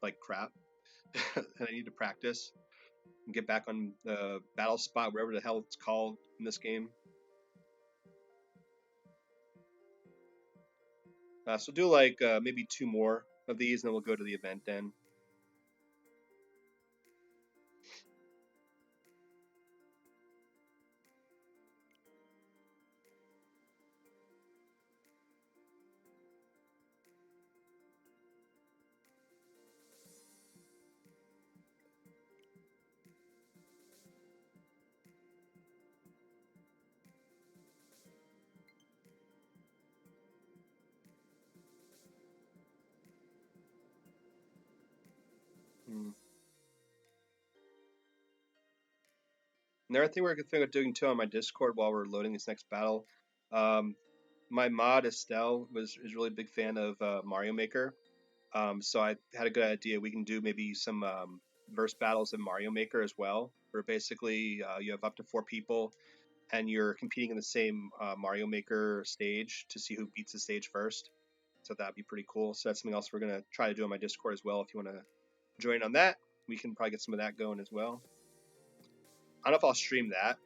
like crap. And I need to practice and get back on the battle spot, wherever the hell it's called in this game. So do like maybe 2 more of these, and then we'll go to the event then. Hmm. Another thing we're thinking of doing too on my Discord while we're loading this next battle, um, my mod Estelle is really a big fan of Mario Maker. So I had a good idea. We can do maybe some verse battles in Mario Maker as well, where basically you have up to 4 people and you're competing in the same Mario Maker stage to see who beats the stage first. So that'd be pretty cool. So that's something else we're gonna try to do on my Discord as well. If you want to join on that, we can probably get some of that going as well. I don't know if I'll stream that.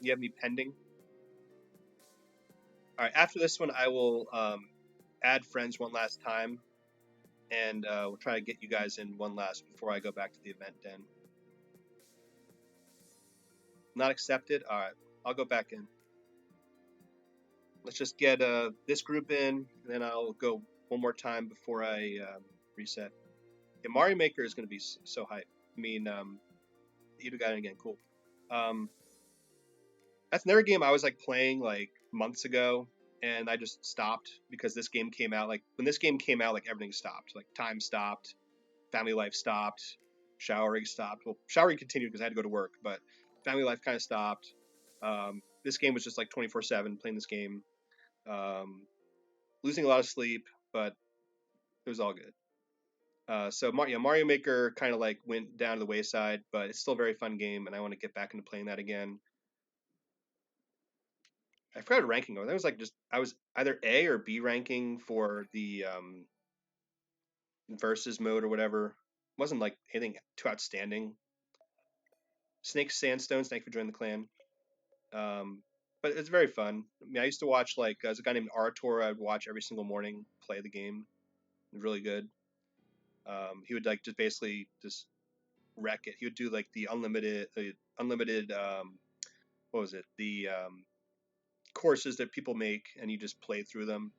You have me pending. All right. After this one, I will add friends one last time, and we'll try to get you guys in one last before I go back to the event den. Not accepted. All right. I'll go back in. Let's just get this group in, and then I'll go one more time before I reset. Yeah, Mario Maker is going to be so hype. I mean, you got it again. Cool. That's another game I was like playing like months ago, and I just stopped because this game came out. Like when this game came out, like everything stopped. Like time stopped, family life stopped, showering stopped. Well, showering continued because I had to go to work, but family life kind of stopped. This game was just like 24/7 playing this game, um, losing a lot of sleep, but it was all good. So Mario Maker kind of like went down to the wayside, but it's still a very fun game, and I want to get back into playing that again. I forgot ranking. That was like just I was either A or B ranking for the versus mode or whatever. It wasn't like anything too outstanding. Snake Sandstone, thank you for joining the clan. But it's very fun. I mean, I used to watch like there's a guy named Artor. I'd watch every single morning play the game. Really good. He would like just basically just wreck it. He would do like the unlimited what was it? The courses that people make, and you just play through them.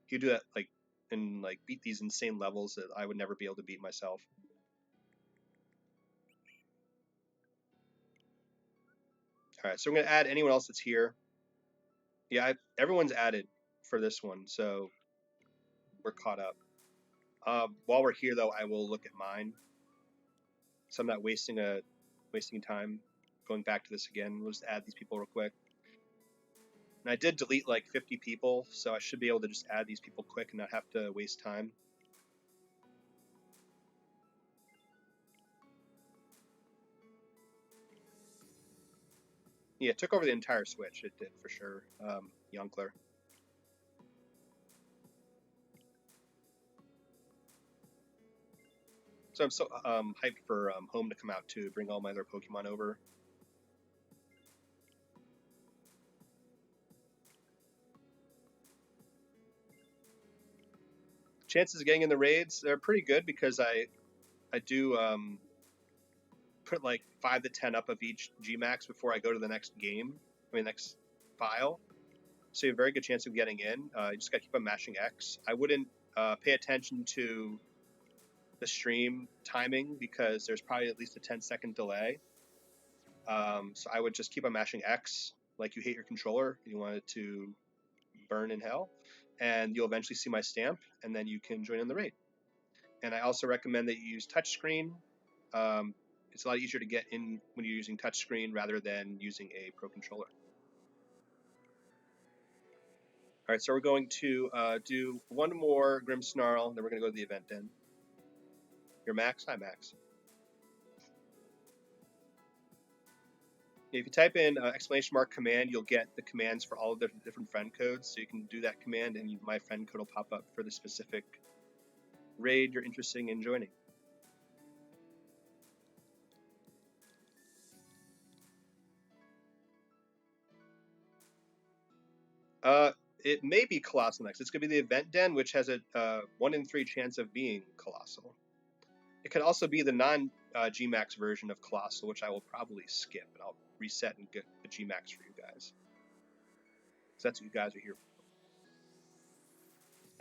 He'd do that like and like beat these insane levels that I would never be able to beat myself. All right, so I'm gonna add anyone else that's here. Yeah, everyone's added for this one, so we're caught up. While we're here, though, I will look at mine, so I'm not wasting time going back to this again. We'll just add these people real quick. And I did delete like 50 people, so I should be able to just add these people quick and not have to waste time. Yeah, it took over the entire Switch. It did for sure. Yonkler. So I'm so hyped for Home to come out too. Bring all my other Pokemon over. Chances of getting in the raids, they're pretty good because I do put like 5 to 10 up of each Gmax before I go to the next game. I mean next file. So you have a very good chance of getting in. You just got to keep on mashing X. I wouldn't pay attention to the stream timing because there's probably at least a 10-second delay. So I would just keep on mashing X like you hate your controller. You want it to burn in hell. And you'll eventually see my stamp, and then you can join in the raid. And I also recommend that you use touchscreen. It's a lot easier to get in when you're using touchscreen rather than using a Pro controller. All right, so we're going to do one more Grimmsnarl, then we're going to go to the event den. Your Max? Hi, Max. If you type in !command, you'll get the commands for all of the different friend codes. So you can do that command, and my friend code will pop up for the specific raid you're interested in joining. It may be Colossal next. It's going to be the event den, which has a 1 in 3 chance of being Colossal. It could also be the non-Gmax version of Colossal, which I will probably skip, and I'll reset and get the Gmax for you guys. So that's what you guys are here for.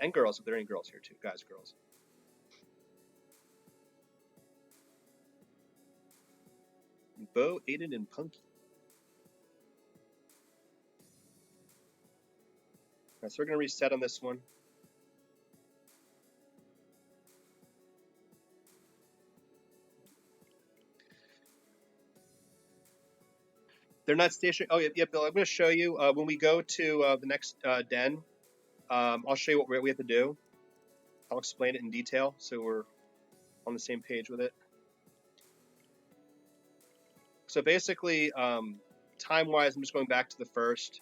And girls, if there are any girls here too. Guys, girls. Bo, Aiden, and Punky. All right, so we're going to reset on this one. They're not stationary. Oh, yeah, Bill, I'm going to show you when we go to the next den. I'll show you what we have to do. I'll explain it in detail so we're on the same page with it. So basically, time-wise, I'm just going back to the first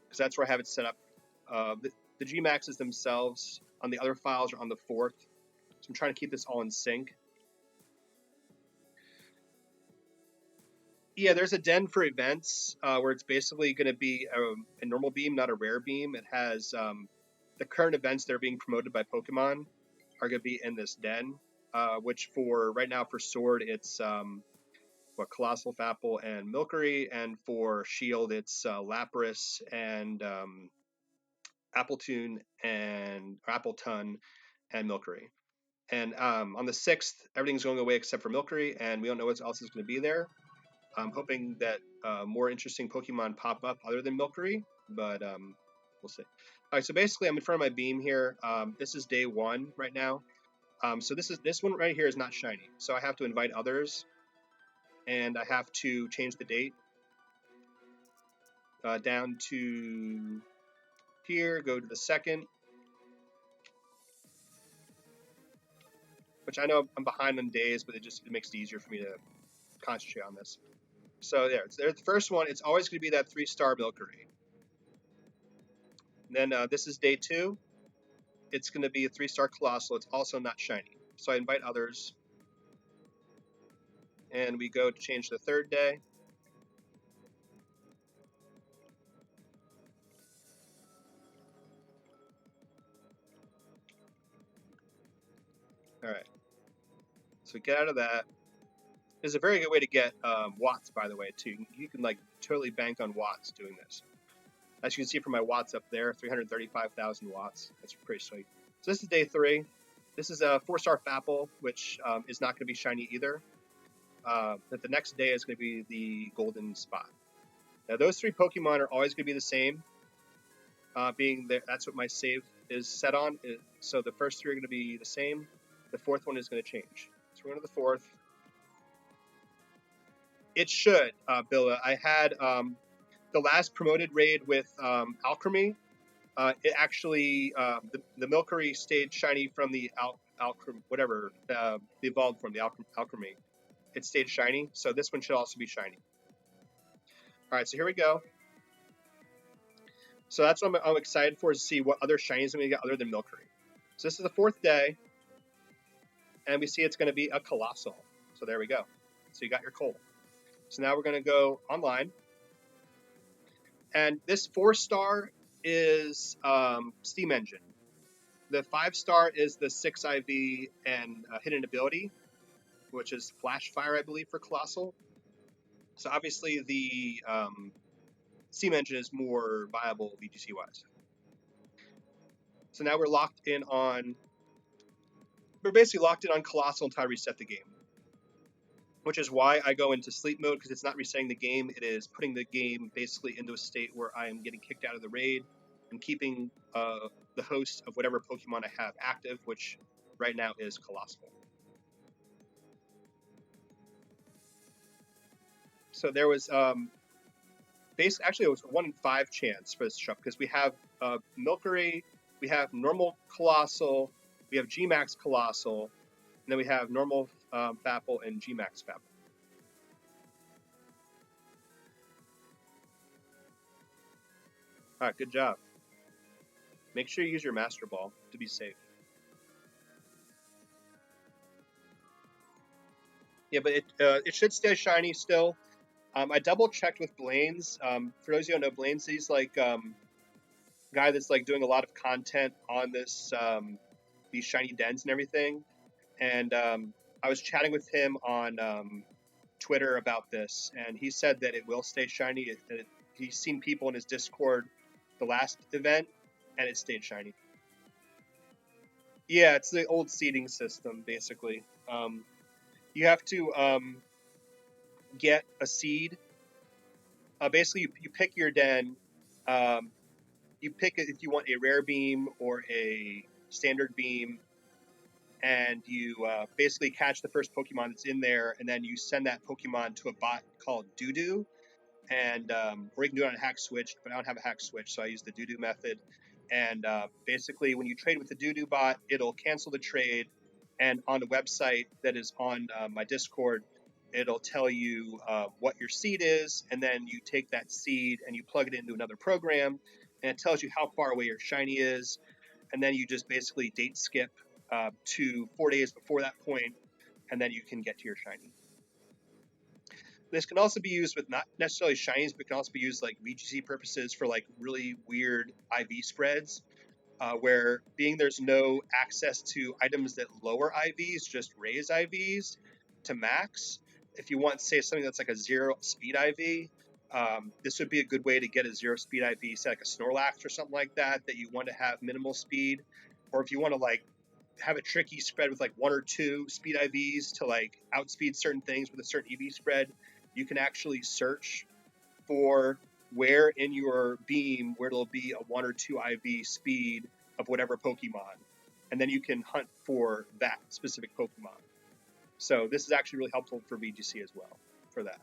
because that's where I have it set up. The Gmaxes themselves on the other files are on the 4th. So I'm trying to keep this all in sync. Yeah, there's a den for events where it's basically going to be a normal beam, not a rare beam. It has the current events that are being promoted by Pokemon are going to be in this den, which for right now for Sword, it's Colossal Fapple and Milcery, and for Shield, it's Lapras and Appletun and Milcery. And on the 6th, everything's going away except for Milcery, and we don't know what else is going to be there. I'm hoping that more interesting Pokemon pop up other than Milcery, but we'll see. All right, so basically, I'm in front of my beam here. This is day 1 right now. So this one right here is not shiny, so I have to invite others, and I have to change the date down to here. Go to the 2nd, which I know I'm behind on days, but it makes it easier for me to concentrate on this. So there's the first one. It's always going to be that 3-star Milcery. Then this is day 2. It's going to be a 3-star Colossal. It's also not shiny. So I invite others. And we go to change the 3rd day. All right. So get out of that. This is a very good way to get watts, by the way, too. You can like totally bank on watts doing this. As you can see from my watts up there, 335,000 watts. That's pretty sweet. So this is day 3. This is a 4-star Fapple, which is not going to be shiny either. But the next day is going to be the Golden Spot. Now those 3 Pokemon are always going to be the same, being there. That's what my save is set on. So the first 3 are going to be the same. The 4th one is going to change. So we're going to the 4th. It should, Billa. I had the last promoted raid with Alchemy. It actually, the Milcery stayed shiny from the whatever, the evolved from the Alchemy. It stayed shiny, so this one should also be shiny. All right, so here we go. So that's what I'm excited for, is to see what other shinies I'm going to get other than Milcery. So this is the 4th day, and we see it's going to be a Colossal. So there we go. So you got your Coal. So now we're going to go online. And this 4-star is Steam Engine. The 5-star is the 6 IV and Hidden Ability, which is Flash Fire, I believe, for Colossal. So obviously the Steam Engine is more viable VGC-wise. So now we're basically locked in on Colossal until I reset the game. Which is why I go into sleep mode, because it's not resetting the game. It is putting the game basically into a state where I am getting kicked out of the raid and keeping the host of whatever Pokemon I have active, which right now is Colossal. So there was basically, actually, it was a 1 in 5 chance for this shop because we have Milcery, we have normal Colossal, we have Gmax Colossal, and then we have normal Fapple and Gmax Fapple. All right, good job. Make sure you use your Master Ball to be safe. Yeah, but it should stay shiny still. I double checked with Blaine's. For those of you who don't know, Blaine's, he's like guy that's like doing a lot of content on this these shiny dens and everything. And I was chatting with him on Twitter about this, and he said that it will stay shiny. He's seen people in his Discord the last event, and it stayed shiny. Yeah, it's the old seeding system basically. You have to get a seed. Basically, you pick your den. Um, you pick it if you want a rare beam or a standard beam, and you basically catch the first Pokemon that's in there, and then you send that Pokemon to a bot called Doodoo, and or you can do it on a hack switch, but I don't have a hack switch, so I use the Doodoo method. And basically, when you trade with the Doodoo bot, it'll cancel the trade, and on the website that is on my Discord, it'll tell you what your seed is, and then you take that seed and you plug it into another program, and it tells you how far away your shiny is, and then you just basically date skip to 4 days before that point, and then you can get to your shiny. This can also be used with not necessarily shinies, but can also be used like VGC purposes for like really weird IV spreads, where being there's no access to items that lower IVs, just raise IVs to max. If you want, say, something that's like a 0 speed IV, this would be a good way to get a 0 speed IV, say like a Snorlax or something like that you want to have minimal speed. Or if you want to like have a tricky spread with like 1 or 2 speed IVs to like outspeed certain things with a certain EV spread, you can actually search for where in your beam where there'll be a 1 or 2 IV speed of whatever Pokemon, and then you can hunt for that specific Pokemon. So this is actually really helpful for VGC as well for that.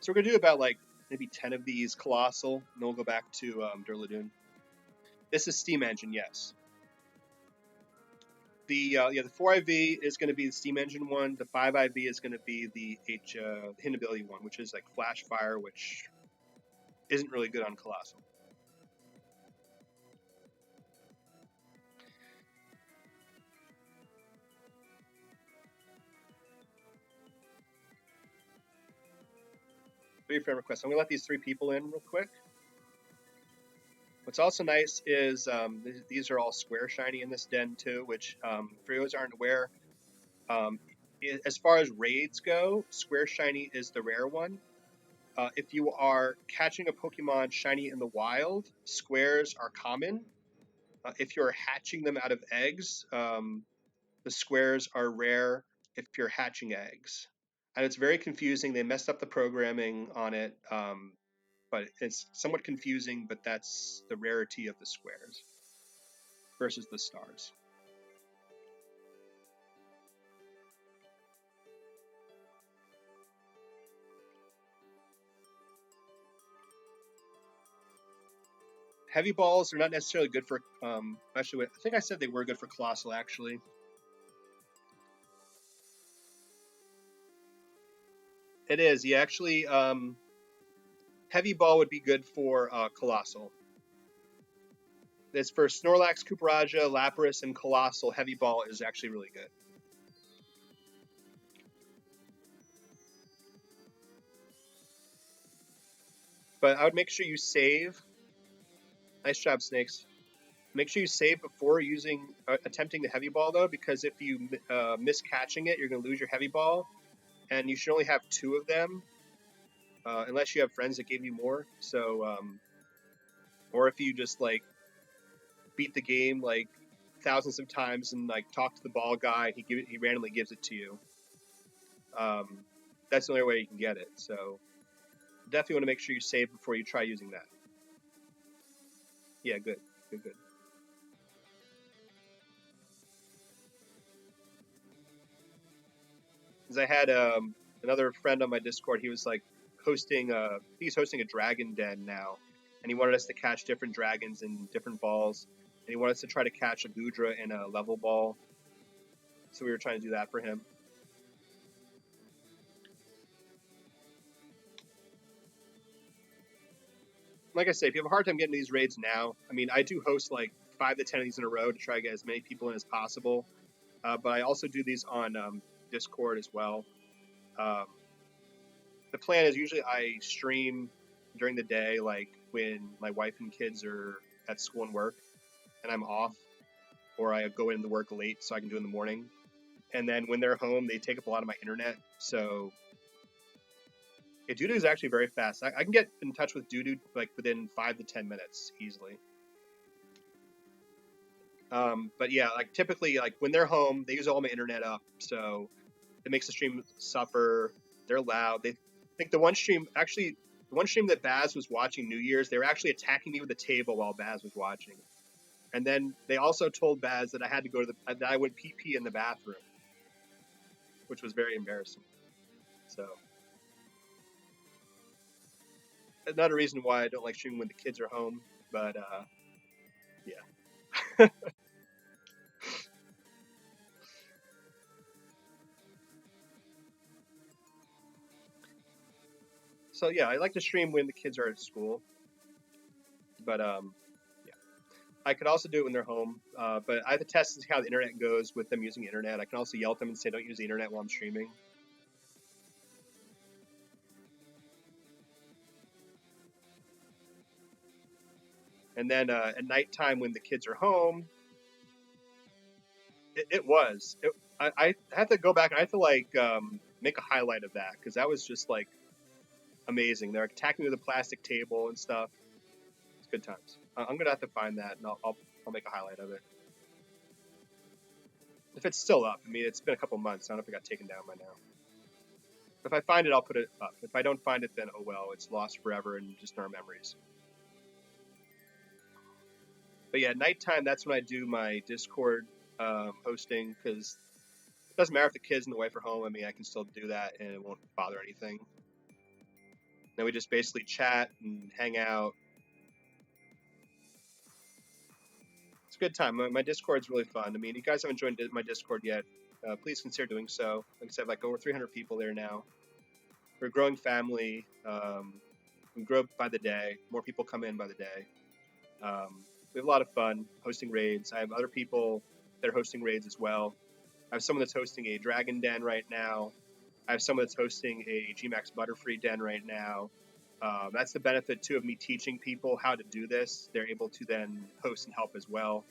So we're gonna do about like maybe 10 of these Colossal, and then we'll go back to Durladune. This is Steam Engine, yes. The 4 IV is going to be the Steam Engine one. The 5 IV is going to be the Hidden Ability one, which is like Flash Fire, which isn't really good on Colossal. Three friend requests. I'm going to let these 3 people in real quick. What's also nice is these are all square shiny in this den too, which for those aren't aware, as far as raids go, square shiny is the rare one. If you are catching a Pokemon shiny in the wild, squares are common. If you're hatching them out of eggs, the squares are rare if you're hatching eggs. And it's very confusing. They messed up the programming on it, but it's somewhat confusing, but that's the rarity of the squares versus the stars. Heavy balls are not necessarily good for, actually, I think I said they were good for Colossal, actually. It is. You actually, Heavy ball would be good for Colossal. It's for Snorlax, Cooperage, Lapras, and Colossal. Heavy ball is actually really good. But I would make sure you save. Nice job, Snakes. Make sure you save before attempting the heavy ball though, because if you miss catching it, you're going to lose your heavy ball, and you should only have 2 of them, unless you have friends that gave you more. So, or if you just like beat the game like thousands of times and like talk to the ball guy, he randomly gives it to you. That's the only way you can get it. So definitely want to make sure you save before you try using that. Yeah, good. because I had another friend on my Discord. He was like he's hosting a dragon den now, and he wanted us to catch different dragons in different balls, and he wanted us to try to catch a Gudra in a level ball. So we were trying to do that for him. Like I say, if you have a hard time getting these raids now, I mean, I do host like 5 to 10 of these in a row to try to get as many people in as possible. But I also do these on Discord as well. The plan is usually I stream during the day, like when my wife and kids are at school and work, and I'm off, or I go into work late so I can do it in the morning. And then when they're home, they take up a lot of my internet. So yeah, Dudu is actually very fast. I can get in touch with Dudu like within 5 to 10 minutes easily. But yeah, like typically, like when they're home, they use all my internet up, so it makes the stream suffer. They're loud. They think the one stream that Baz was watching New Year's, they were actually attacking me with a table while Baz was watching. And then they also told Baz that I had to go to that I would pee in the bathroom, which was very embarrassing. So another reason why I don't like streaming when the kids are home. But yeah. So yeah, I like to stream when the kids are at school. But yeah, I could also do it when they're home. But I have to test to see how the internet goes with them using the internet. I can also yell at them and say don't use the internet while I'm streaming. And then at nighttime when the kids are home, it was. I have to go back. I have to like make a highlight of that because that was just like amazing. They're attacking me with a plastic table and stuff. It's good times. I'm gonna have to find that and I'll make a highlight of it. If it's still up, I mean, it's been a couple months. I don't know if it got taken down by now. If I find it, I'll put it up. If I don't find it, then oh well, it's lost forever and just in our memories. But yeah, nighttime, that's when I do my Discord hosting because it doesn't matter if the kids and the wife are home. I mean, I can still do that and it won't bother anything. Then we just basically chat and hang out. It's a good time. My Discord's really fun. I mean, if you guys haven't joined my Discord yet, please consider doing so. Like I said, like over 300 people there now. We're a growing family. We grow by the day. More people come in by the day. We have a lot of fun hosting raids. I have other people that are hosting raids as well. I have someone that's hosting a Dragon Den right now. I have someone that's hosting a Gmax Butterfree Den right now. That's the benefit too of me teaching people how to do this. They're able to then host and help as well.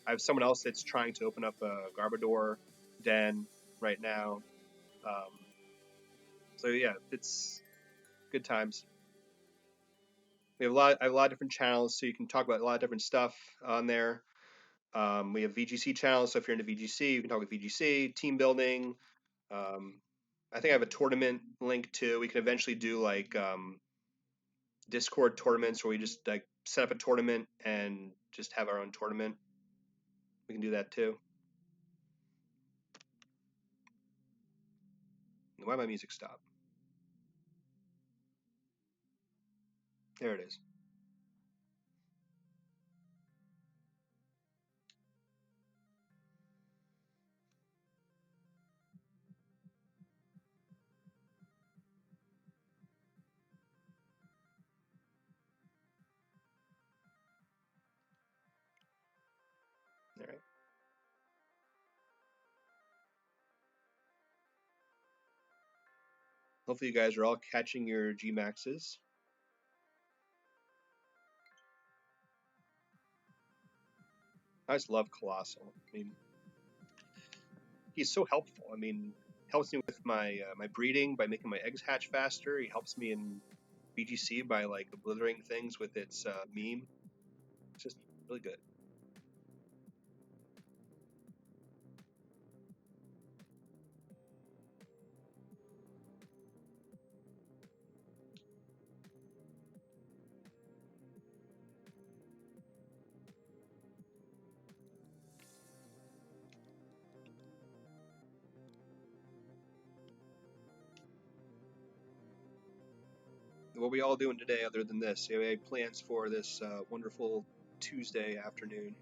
I have someone else that's trying to open up a Garbodor Den right now. Um, so yeah, it's good times. I have a lot of different channels, so you can talk about a lot of different stuff on there. We have VGC channels, so if you're into VGC, you can talk with VGC, team building. I think I have a tournament link too. We can eventually do like Discord tournaments where we just like set up a tournament and just have our own tournament. We can do that too. Why my music stop? There it is. All right. Hopefully you guys are all catching your G Maxes. I just love Colossal. I mean, he's so helpful. I mean, helps me with my my breeding by making my eggs hatch faster. He helps me in VGC by like obliterating things with its meme. It's just really good. what are we all doing today other than this? Do you have any plans for this wonderful Tuesday afternoon?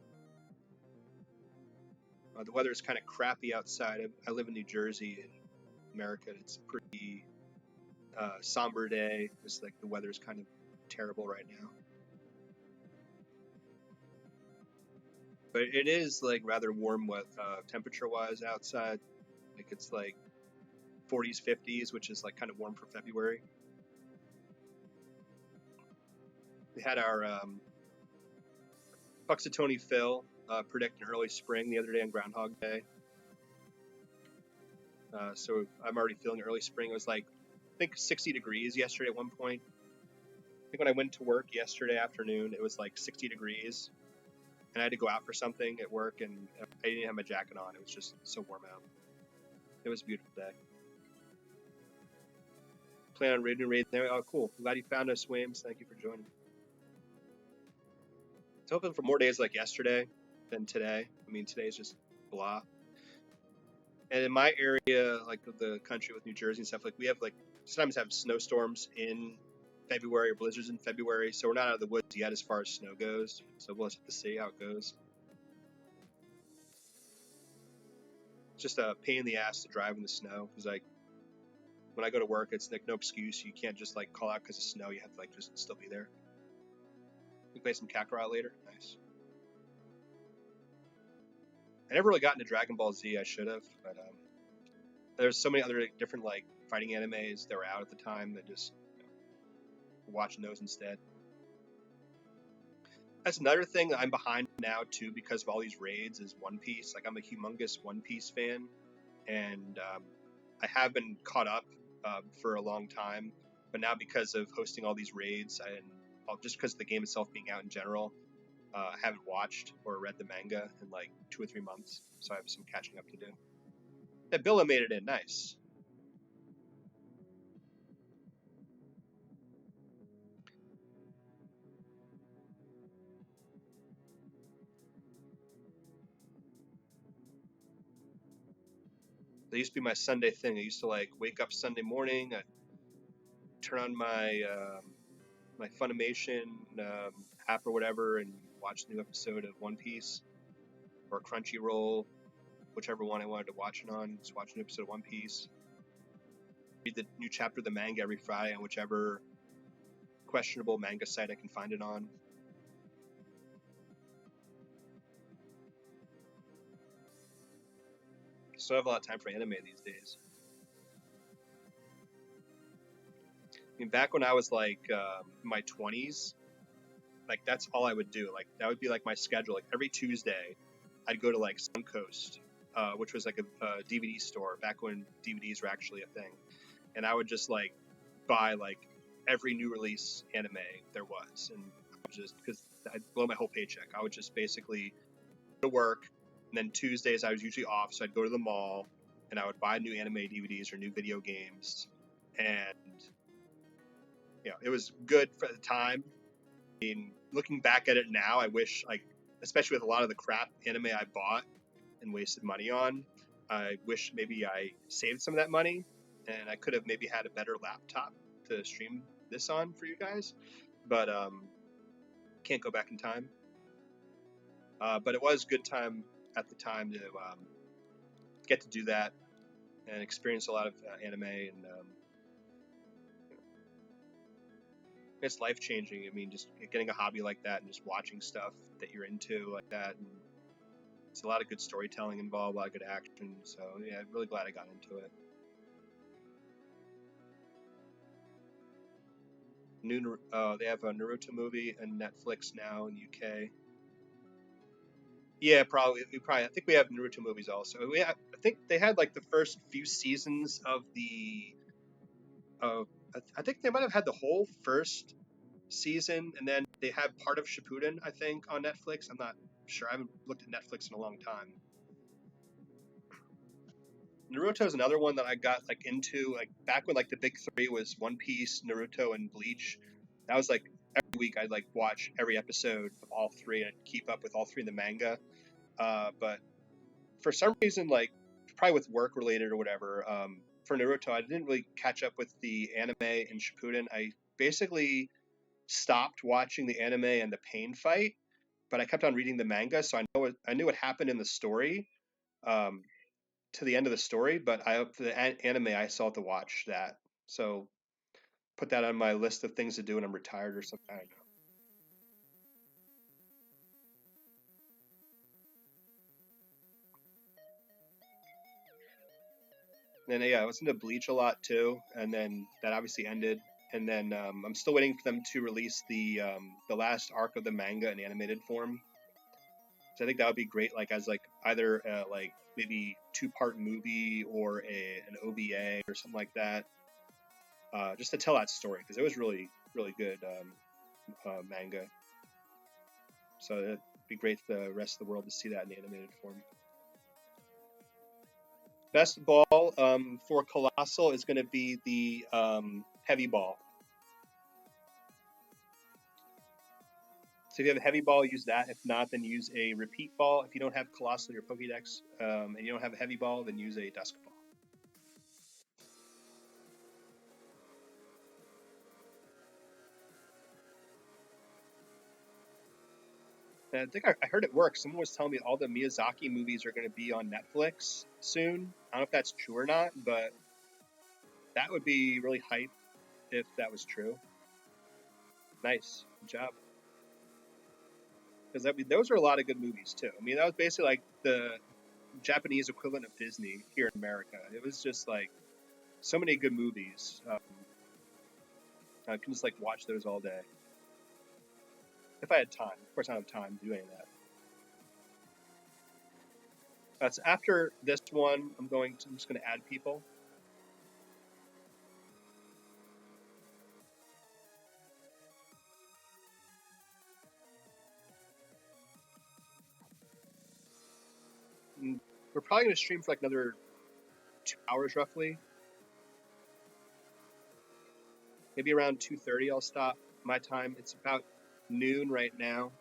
The weather is kind of crappy outside. I live in New Jersey in America. And it's a pretty somber day. It's like the weather is kind of terrible right now. But it is like rather warm with temperature-wise outside. Like it's like 40s, 50s, which is like kind of warm for February. We had our Puxatony Phil predict an early spring the other day on Groundhog Day. So I'm already feeling early spring. It was like, I think 60 degrees yesterday at one point. I think when I went to work yesterday afternoon, it was like 60 degrees. And I had to go out for something at work, and I didn't have my jacket on. It was just so warm out. It was a beautiful day. Plan on raiding there. Oh, cool. Glad you found us, Wames. Thank you for joining. It's hoping for more days like yesterday than today. I mean, today's just blah. And in my area, like the country with New Jersey and stuff, like we have like sometimes have snowstorms in February or blizzards in February. So we're not out of the woods yet as far as snow goes. So we'll have to see how it goes. It's just a pain in the ass to drive in the snow because like when I go to work, it's like no excuse. You can't just like call out because of snow. You have to like just still be there. We play some Kakarot later. Nice. I never really got into Dragon Ball Z. I should have, but there's so many other different like fighting animes that were out at the time that just watching those instead. That's another thing that I'm behind now too because of all these raids is One Piece. Like I'm a humongous One Piece fan, and I have been caught up for a long time, but now because of hosting all these raids and just because of the game itself being out in general, I haven't watched or read the manga in like 2 or 3 months, so I have some catching up to do. Yeah, Billa made it in. Nice. That used to be my Sunday thing. I used to like wake up Sunday morning, I'd turn on my my Funimation app or whatever, and watch a new episode of One Piece or Crunchyroll, whichever one I wanted to watch it on. Just watch an episode of One Piece. Read the new chapter of the manga every Friday on whichever questionable manga site I can find it on. So I have a lot of time for anime these days. I mean, back when I was like in my 20s, like that's all I would do. Like that would be like my schedule. Like every Tuesday, I'd go to like Suncoast, which was like a DVD store back when DVDs were actually a thing, and I would just like buy like every new release anime there was, and just because I'd blow my whole paycheck, I would just basically go to work, and then Tuesdays I was usually off, so I'd go to the mall, and I would buy new anime DVDs or new video games, and you know, it was good for the time. I mean, looking back at it now, I wish, like, especially with a lot of the crap anime I bought and wasted money on, I wish maybe I saved some of that money and I could have maybe had a better laptop to stream this on for you guys. But can't go back in time. But it was good time at the time to get to do that and experience a lot of anime, and it's life changing. I mean, just getting a hobby like that and just watching stuff that you're into like that, and it's a lot of good storytelling involved, a lot of good action. So yeah, I'm really glad I got into it. They have a Naruto movie and Netflix now in the UK. Yeah, probably. I think we have Naruto movies also. I think they had like the first few seasons of the. I think they might have had the whole first season, and then they have part of Shippuden, I think, on Netflix. I'm not sure. I haven't looked at Netflix in a long time. Naruto is another one that I got like into like back when like the big three was One Piece, Naruto, and Bleach. That was like every week I'd like watch every episode of all three and keep up with all three in the manga. But for some reason, like probably with work related or whatever, for Naruto, I didn't really catch up with the anime in Shippuden. I basically stopped watching the anime and the pain fight, but I kept on reading the manga, so I knew what happened in the story, um, to the end of the story. But for the anime, I still have to watch that. So put that on my list of things to do when I'm retired or something. I don't know. And then yeah, I listened to Bleach a lot too, and then that obviously ended. And then I'm still waiting for them to release the last arc of the manga in animated form. So I think that would be great, like as like either like maybe 2-part movie or an OVA or something like that, just to tell that story because it was really really good manga. So it'd be great for the rest of the world to see that in animated form. Best ball for Colossal is going to be the heavy ball. So if you have a heavy ball, use that. If not, then use a repeat ball. If you don't have Colossal in your Pokédex and you don't have a heavy ball, then use a Dusk ball. And I think I heard it works. Someone was telling me all the Miyazaki movies are going to be on Netflix soon. I don't know if that's true or not, but that would be really hype if that was true. Nice. Good job. Because those are a lot of good movies, too. I mean, that was basically like the Japanese equivalent of Disney here in America. It was just like so many good movies. I can just like watch those all day. If I had time. Of course, I don't have time to do any of that. That's after this one. I'm just going to add people. And we're probably going to stream for like another 2 hours roughly. Maybe around 2:30 I'll stop my time. It's about noon right now.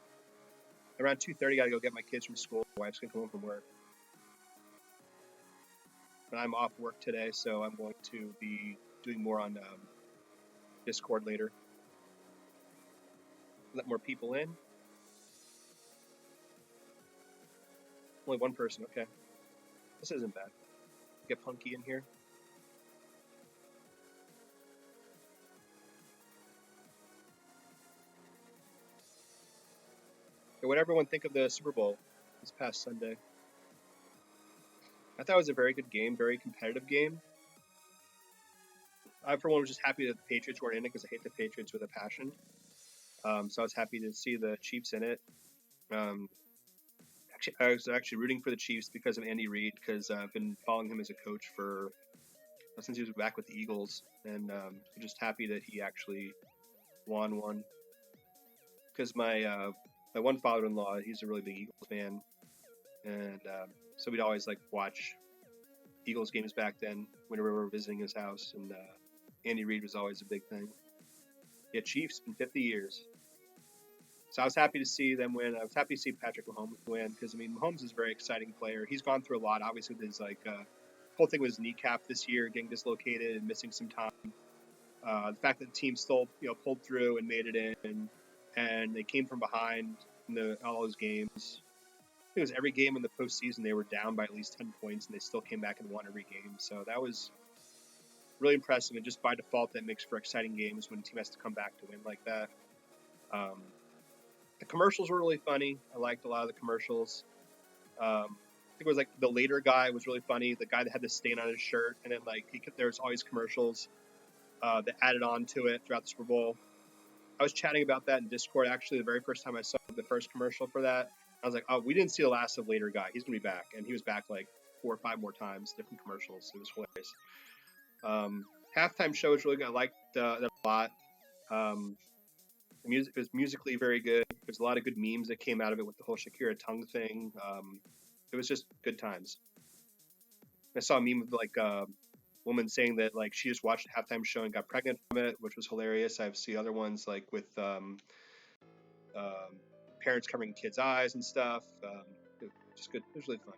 Around 2:30 I gotta go get my kids from school. My wife's gonna come home from work. But I'm off work today, so I'm going to be doing more on Discord later. Let more people in. Only one person, okay. This isn't bad. Get Punky in here. So what did everyone think of the Super Bowl this past Sunday? I thought it was a very good game, very competitive game. I, for one, was just happy that the Patriots weren't in it because I hate the Patriots with a passion. So I was happy to see the Chiefs in it. Actually, I was actually rooting for the Chiefs because of Andy Reid because I've been following him as a coach for since he was back with the Eagles, and I'm just happy that he actually won one. Because my one father-in-law, he's a really big Eagles fan, and so we'd always like watch Eagles games back then whenever we were visiting his house, and Andy Reid was always a big thing. Yeah, Chiefs in 50 years. So I was happy to see them win. I was happy to see Patrick Mahomes win because I mean Mahomes is a very exciting player. He's gone through a lot. Obviously, with his like whole thing with his kneecap this year, getting dislocated and missing some time. The fact that the team still pulled through and made it in, and they came from behind in all those games. I think it was every game in the postseason they were down by at least 10 points, and they still came back and won every game. So that was really impressive. And just by default, that makes for exciting games when a team has to come back to win like that. Um, the commercials were really funny. I liked a lot of the commercials. I think it was like the later guy was really funny. The guy that had the stain on his shirt, and then like there was all these commercials that added on to it throughout the Super Bowl. I was chatting about that in Discord actually the very first time I saw the first commercial for that. I was like, oh, we didn't see the last of later guy. He's gonna be back, and he was back like 4 or 5 more times, different commercials. It was hilarious. Halftime show was really good. I liked that a lot. The music was musically very good. There's a lot of good memes that came out of it with the whole Shakira tongue thing. It was just good times. I saw a meme of like a woman saying that like she just watched the halftime show and got pregnant from it, which was hilarious. I've seen other ones like with um, parents covering kids' eyes and stuff. It was just good. It was really fun.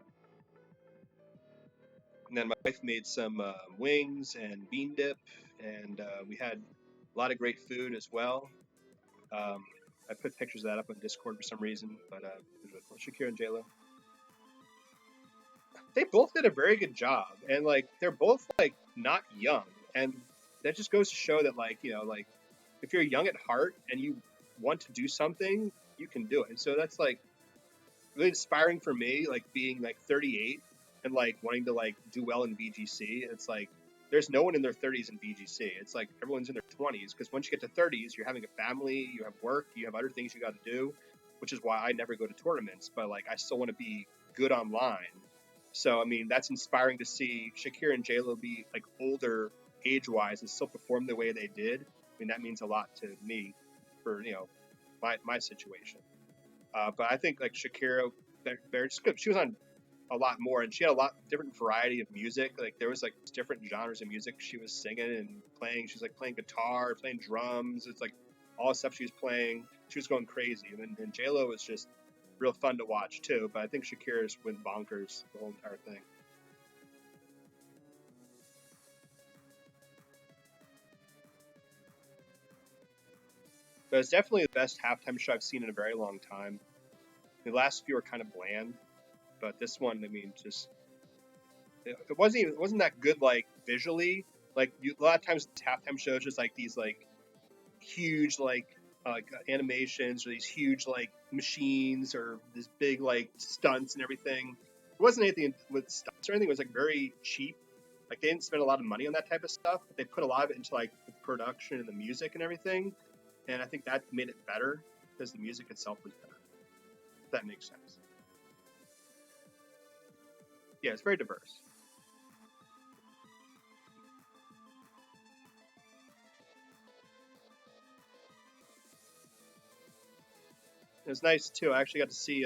And then my wife made some wings and bean dip, and we had A lot of great food as well. Um, I put pictures of that up on Discord for some reason, but Shakira and J Lo, they both did a very good job, and like they're both like not young, and that just goes to show that like like if you're young at heart and you want to do something, you can do it. And so that's like really inspiring for me, like being like 38 and like wanting to like do well in VGC. It's like there's no one in their 30s in VGC. It's like everyone's in their 20s because once you get to 30s, you're having a family, you have work, you have other things you got to do, which is why I never go to tournaments. But like I still want to be good online. So I mean that's inspiring to see Shakira and J Lo be like older age wise and still perform the way they did. I mean that means a lot to me for my situation. But I think like Shakira, they're just good. She was on a lot more, and she had a lot different variety of music. Like there was like different genres of music she was singing and playing. She was like playing guitar, playing drums. It's like all the stuff she was playing. She was going crazy, and J Lo was just real fun to watch too. But I think Shakira just went bonkers the whole entire thing. But it's definitely the best halftime show I've seen in a very long time. The last few are kind of bland, but this one, I mean, just it wasn't that good like visually. Like a lot of times halftime shows just like these like huge animations or these huge like machines or this big like stunts and everything. It wasn't anything with stunts or anything. It was like very cheap. Like they didn't spend a lot of money on that type of stuff. But they put a lot of it into like the production and the music and everything. And I think that made it better because the music itself was better. If that makes sense. Yeah, it's very diverse. It was nice too. I actually got to see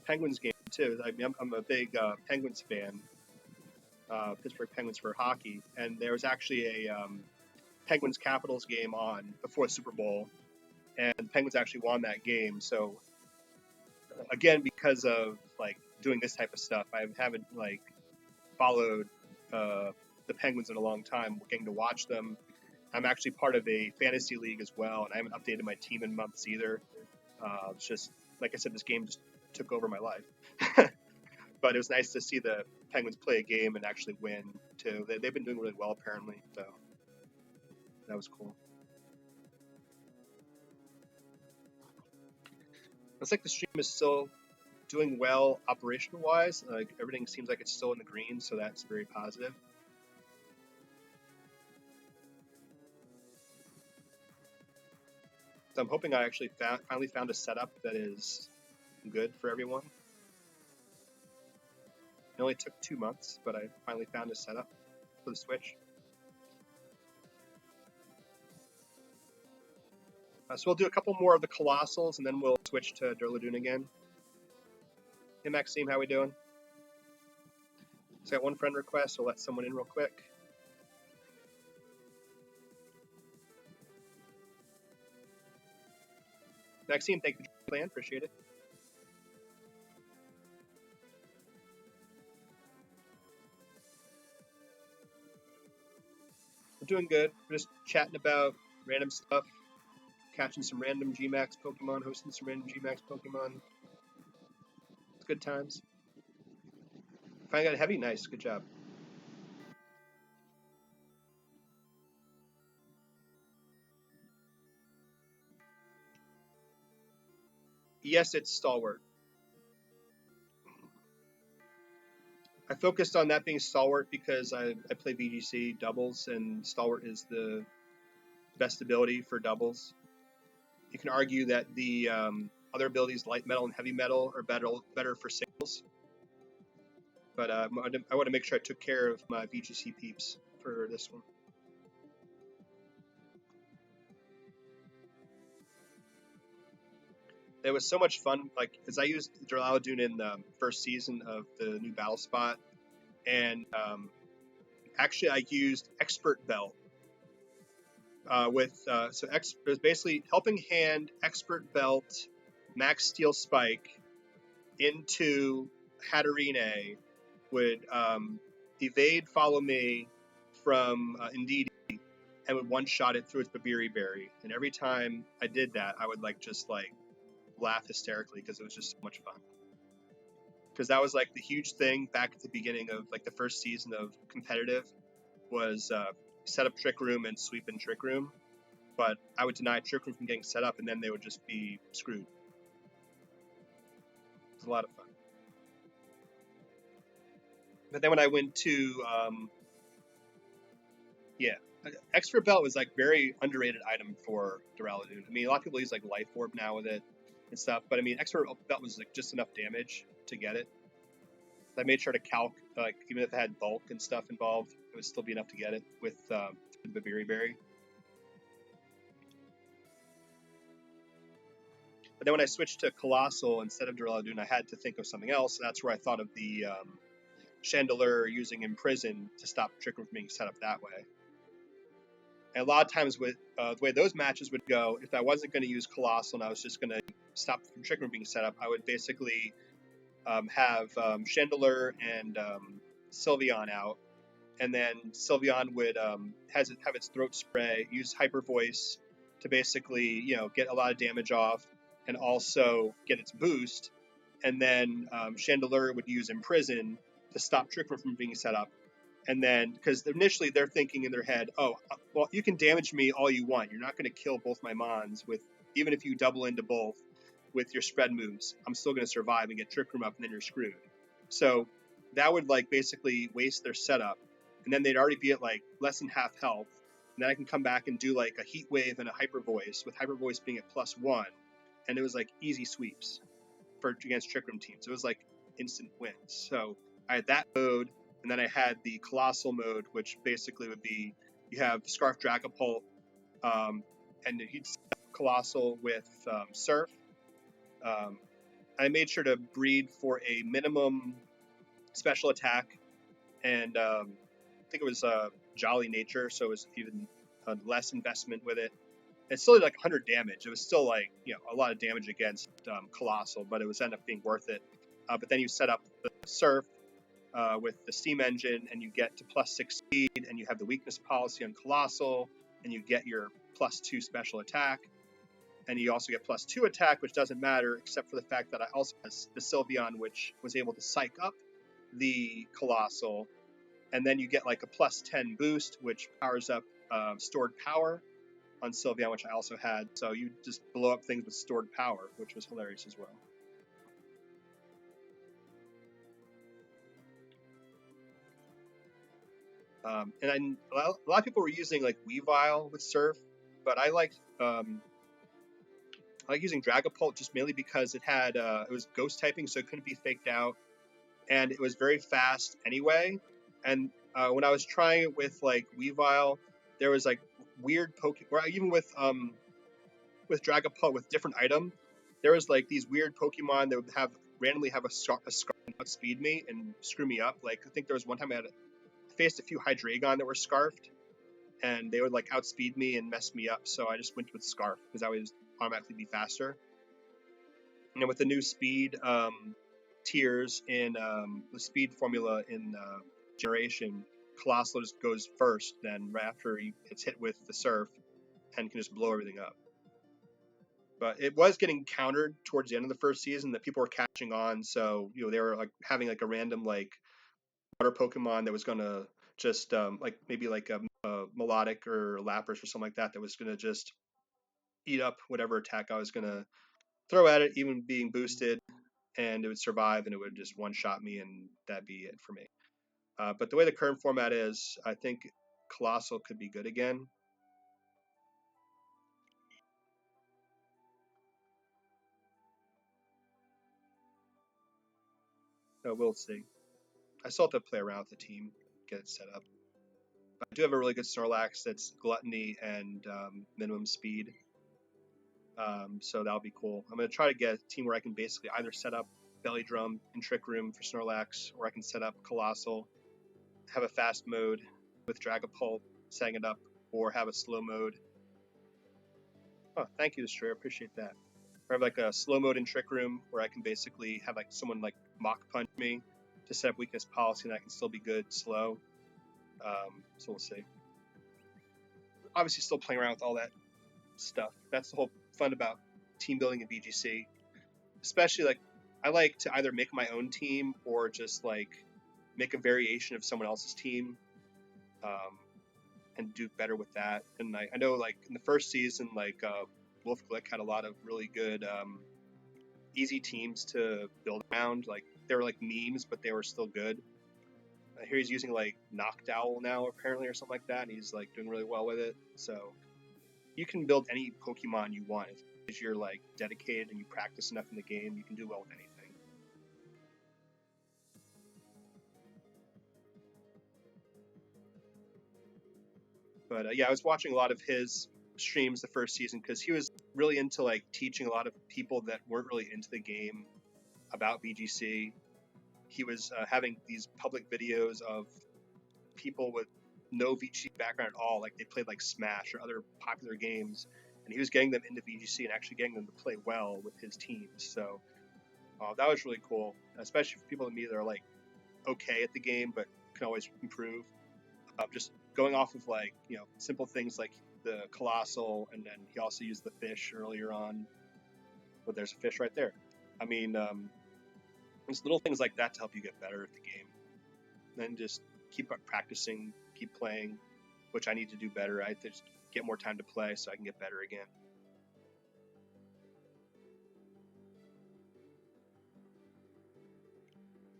Penguins game too. I mean, I'm a big Penguins fan, Pittsburgh Penguins for hockey, and there was actually a Penguins Capitals game on before the Super Bowl, and the Penguins actually won that game. So again, because of like doing this type of stuff, I haven't like followed uh, the Penguins in a long time, getting to watch them. I'm actually part of a fantasy league as well, and I haven't updated my team in months either. It's just like I said, this game just took over my life. But it was nice to see the Penguins play a game and actually win too. They've been doing really well apparently, so that was cool. Looks like the stream is still doing well operation wise. Like everything seems like it's still in the green, so that's very positive. So I'm hoping I actually finally found a setup that is good for everyone. It only took 2 months, but I finally found a setup for the Switch. So we'll do a couple more of the Colossals, and then we'll switch to Durladune again. Hey Maxime, how we doing? So I got one friend request, so I'll let someone in real quick. Maxime, thank you for playing. Appreciate it. We're doing good. We're just chatting about random stuff, catching some random Gmax Pokemon, hosting some random Gmax Pokemon. It's good times. Finally got a heavy. Nice. Good job. Yes, it's Stalwart. I focused on that being Stalwart because I play VGC doubles, and Stalwart is the best ability for doubles. You can argue that the other abilities, light metal and heavy metal, are better for singles. But I want to make sure I took care of my VGC peeps for this one. It was so much fun. Like, as I used Duraludon in the first season of the new Battle Spot, and actually I used Expert Belt it was basically helping hand Expert Belt Max Steel Spike into Hatterene would evade follow me from Indeedee and would one-shot it through its Babiri Berry. And every time I did that, I would just laugh hysterically because it was just so much fun. Because that was like the huge thing back at the beginning of like the first season of competitive was set up Trick Room and sweep in Trick Room. But I would deny Trick Room from getting set up, and then they would just be screwed. It was a lot of fun. But then when I went to Expert Belt was like very underrated item for Duraludon. I mean, a lot of people use like Life Orb now with it and stuff, but I mean, Expert Belt was like just enough damage to get it. I made sure to calc, like even if it had bulk and stuff involved, it would still be enough to get it with the Babiri Berry. But then when I switched to Colossal instead of Duraludon, I had to think of something else. And that's where I thought of the Chandelure using Imprison to stop Trick Room from being set up that way. And a lot of times with the way those matches would go, if I wasn't going to use Colossal and I was just going to stop from Trick Room being set up, I would basically have Chandelure and Sylveon out. And then Sylveon would have its throat spray, use Hyper Voice to basically, get a lot of damage off and also get its boost. And then Chandelure would use Imprison to stop Trick Room from being set up. And then, because initially they're thinking in their head, oh, well, you can damage me all you want. You're not going to kill both my Mons even if you double into both with your spread moves. I'm still going to survive and get Trick Room up, and then you're screwed. So that would basically waste their setup. And then they'd already be at less than half health. And then I can come back and do a Heat Wave and a Hyper Voice, with Hyper Voice being at +1. And it was easy sweeps against Trick Room teams. It was instant wins. So I had that mode, and then I had the Colossal mode, which basically would be you have Scarf Dragapult, and you'd Colossal with Surf. I made sure to breed for a minimum special attack, and I think it was Jolly Nature, so it was even less investment with it. It still did 100 damage. It was still a lot of damage against Colossal, but it was ended up being worth it. But then you set up the Surf with the Steam Engine, and you get to +6 speed, and you have the weakness policy on Colossal, and you get your +2 special attack, and you also get +2 attack, which doesn't matter except for the fact that I also have the Sylveon, which was able to psych up the Colossal, and then you get a +10 boost, which powers up stored power on Sylveon, which I also had. So you just blow up things with stored power, which was hilarious as well. And a lot of people were using Weavile with Surf, but I like using Dragapult just mainly because it had it was ghost typing, so it couldn't be faked out, and it was very fast anyway. And when I was trying it with Weavile, there was weird Pokemon, even with Dragapult with different item, there was these weird Pokemon that would randomly have a Scarf outspeed me and screw me up. I think there was one time I faced a few Hydreigon that were scarfed, and they would outspeed me and mess me up. So I just went with Scarf because I would automatically be faster. And with the new speed tiers in the speed formula in Generation, Colossal just goes first. Then right after it's hit with the Surf, and can just blow everything up. But it was getting countered towards the end of the first season that people were catching on. So they were having a random water Pokemon that was gonna just maybe a Melodic or Lapras or something like that was gonna just eat up whatever attack I was gonna throw at it, even being boosted, and it would survive, and it would just one-shot me, and that'd be it for me. But the way the current format is, I think Colossal could be good again. We'll see. I still have to play around with the team, get it set up. But I do have a really good Snorlax that's Gluttony and minimum speed. So that'll be cool. I'm going to try to get a team where I can basically either set up Belly Drum and Trick Room for Snorlax, or I can set up Colossal, have a fast mode with Dragapult, setting it up, or have a slow mode. Oh, thank you, Destroyer. I appreciate that. Or have a slow mode in Trick Room where I can basically have someone Mach Punch me to set up weakness policy, and I can still be good slow. So we'll see. obviously still playing around with all that stuff. That's the whole fun about team building in VGC. Especially like I like to either make my own team or just like make a variation of someone else's team, and do better with that. And I know like in the first season, like Wolf Glick had a lot of really good easy teams to build around. Like they were like memes, but they were still good. I hear he's using like Noctowl now apparently or something like that, and he's like doing really well with it. So you can build any Pokemon you want if you're like dedicated and you practice enough in the game. You can do well with anything. But yeah, I was watching a lot of his streams the first season because he was really into like teaching a lot of people that weren't really into the game about VGC. He was having these public videos of people with no VGC background at all, like they played like Smash or other popular games, and he was getting them into VGC and actually getting them to play well with his teams. So that was really cool, especially for people like me that are like okay at the game but can always improve. Just going off of like simple things like the Colossal, and then he also used the fish earlier on. But there's a fish right there. I mean, there's little things like that to help you get better at the game. Then just keep practicing, keep playing, which I need to do better. I have to just get more time to play so I can get better again.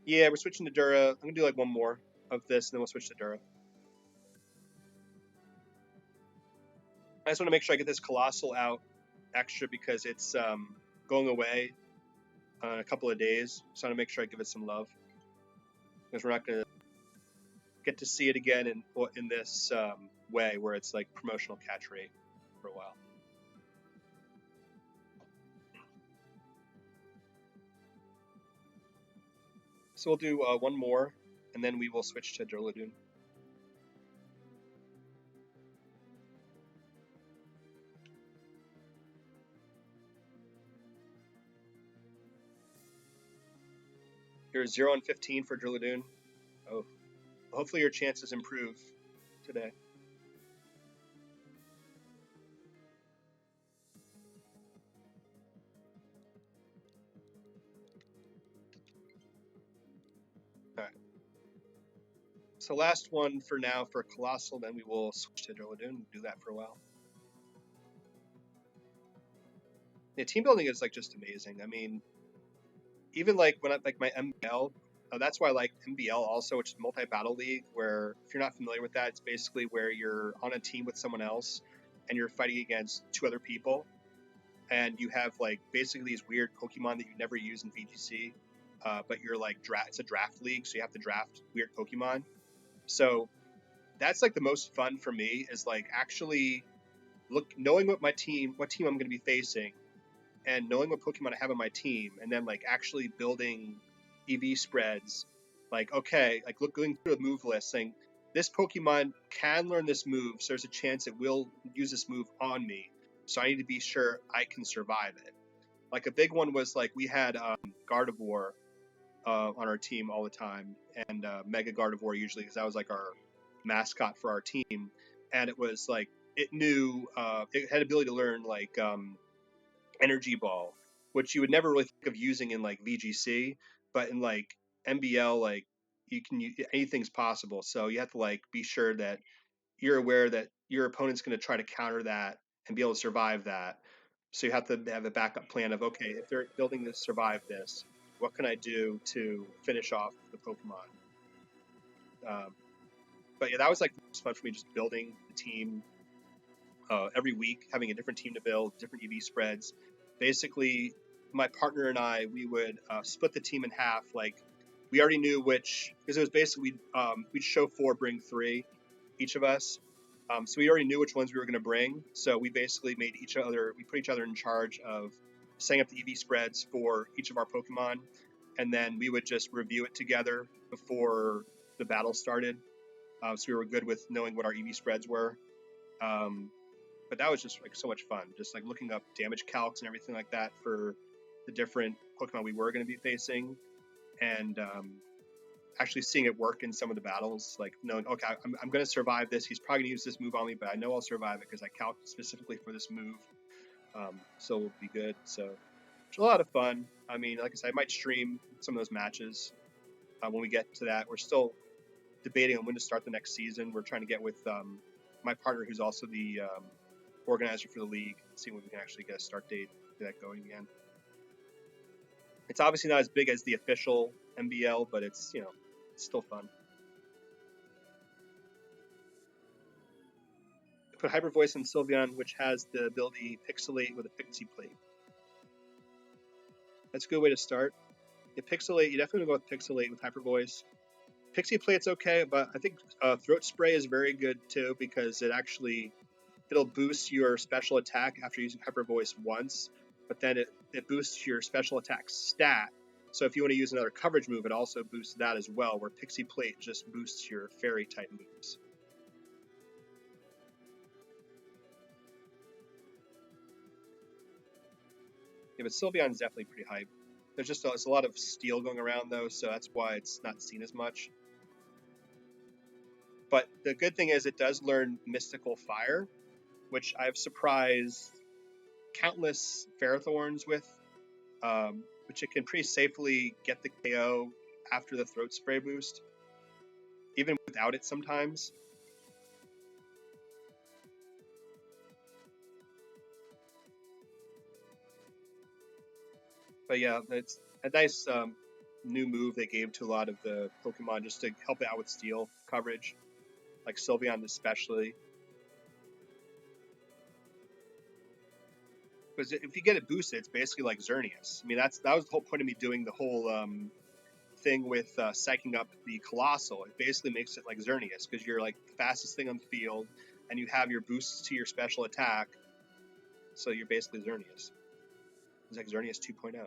Yeah, we're switching to Dura. I'm gonna do like one more of this, and then we'll switch to Dura. I just want to make sure I get this Colossal out extra because it's going away in a couple of days. So I want to make sure I give it some love because we're not going to get to see it again in this way where it's like promotional catch rate for a while. So we'll do one more, and then we will switch to Durladune. You're 0 and 15 for Durladune. Oh, hopefully your chances improve today. All right. So last one for now for Colossal, then we will switch to Durladune and do that for a while. Yeah, team building is like just amazing. I mean, even like when I like my MBL, that's why I like MBL also, which is multi-battle league, where if you're not familiar with that, it's basically where you're on a team with someone else and you're fighting against two other people, and you have like basically these weird Pokemon that you never use in VGC, but you're like it's a draft league, so you have to draft weird Pokemon. So that's like the most fun for me is like actually knowing what team I'm going to be facing, and knowing what Pokemon I have on my team, and then like actually building EV spreads. Like okay, like going through a move list, saying this Pokemon can learn this move, so there's a chance it will use this move on me. So I need to be sure I can survive it. Like a big one was like we had Gardevoir on our team all the time, and Mega Gardevoir usually, because that was like our mascot for our team, and it was like it knew it had ability to learn like Energy Ball, which you would never really think of using in like VGC, but in like MBL, like you can anything's possible. So you have to like be sure that you're aware that your opponent's going to try to counter that and be able to survive that. So you have to have a backup plan of okay, if they're building to survive this, what can I do to finish off the Pokemon? But yeah, that was like fun for me, just building the team every week, having a different team to build, different EV spreads. Basically, my partner and I, we would split the team in half. Like, we already knew which, because it was basically we'd show 4, bring 3, each of us. So we already knew which ones we were going to bring. So we basically we put each other in charge of setting up the EV spreads for each of our Pokemon, and then we would just review it together before the battle started. So we were good with knowing what our EV spreads were. But that was just like so much fun, just like looking up damage calcs and everything like that for the different Pokemon we were going to be facing, and actually seeing it work in some of the battles, like knowing, okay, I'm going to survive this. He's probably going to use this move on me, but I know I'll survive it because I calculated specifically for this move. So it'll be good. So it's a lot of fun. I mean, like I said, I might stream some of those matches when we get to that. We're still debating on when to start the next season. We're trying to get with my partner, who's also the organizer for the league, see when we can actually get a start date to that going again. It's obviously not as big as the official MBL, but it's, you know, it's still fun. Put Hyper Voice on Sylveon, which has the ability Pixelate with a Pixie Plate. That's a good way to start. You Pixelate, you definitely go with Pixelate with Hyper Voice. Pixie Plate's okay, but I think Throat Spray is very good too, because it'll boost your special attack after using Hyper Voice once, but then it boosts your special attack stat. So if you want to use another coverage move, it also boosts that as well, where Pixie Plate just boosts your Fairy type moves. Yeah, but Sylveon's definitely pretty hype. There's a lot of steel going around though, so that's why it's not seen as much. But the good thing is it does learn Mystical Fire, which I've surprised countless Ferrothorns with, which it can pretty safely get the KO after the Throat Spray boost, even without it sometimes. But yeah, it's a nice new move they gave to a lot of the Pokemon just to help it out with steel coverage, like Sylveon especially. Because if you get it boosted, it's basically like Xerneas. I mean, that was the whole point of me doing the whole thing with psyching up the Colossal. It basically makes it like Xerneas, because you're like the fastest thing on the field, and you have your boosts to your special attack, so you're basically Xerneas. It's like Xerneas 2.0.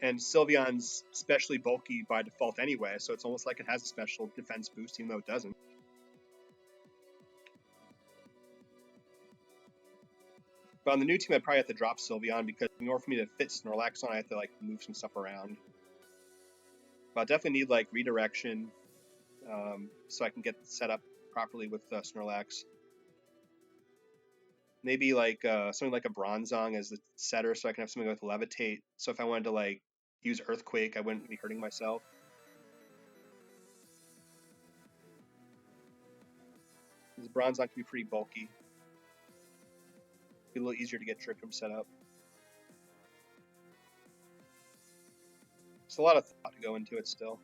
And Sylveon's especially bulky by default anyway, so it's almost like it has a special defense boost, even though it doesn't. But on the new team, I'd probably have to drop Sylveon, because in order for me to fit Snorlax on, I have to like move some stuff around. But I definitely need like redirection, so I can get set up properly with Snorlax. Maybe like something like a Bronzong as the setter, so I can have something with Levitate. So if I wanted to like use Earthquake, I wouldn't be hurting myself. Because Bronzong can be pretty bulky. Be a little easier to get Trick Room set up. It's a lot of thought to go into it still.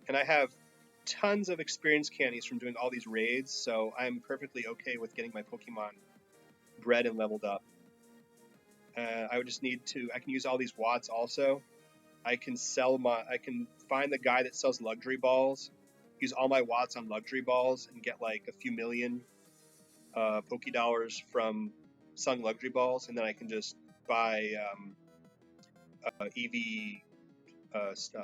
And I have tons of experience candies from doing all these raids, so I'm perfectly okay with getting my Pokemon bred and leveled up. I would just need to, I can use all these watts also. I can find the guy that sells luxury balls, use all my watts on luxury balls, and get like a few million Pokédollars from selling luxury balls, and then I can just buy EV,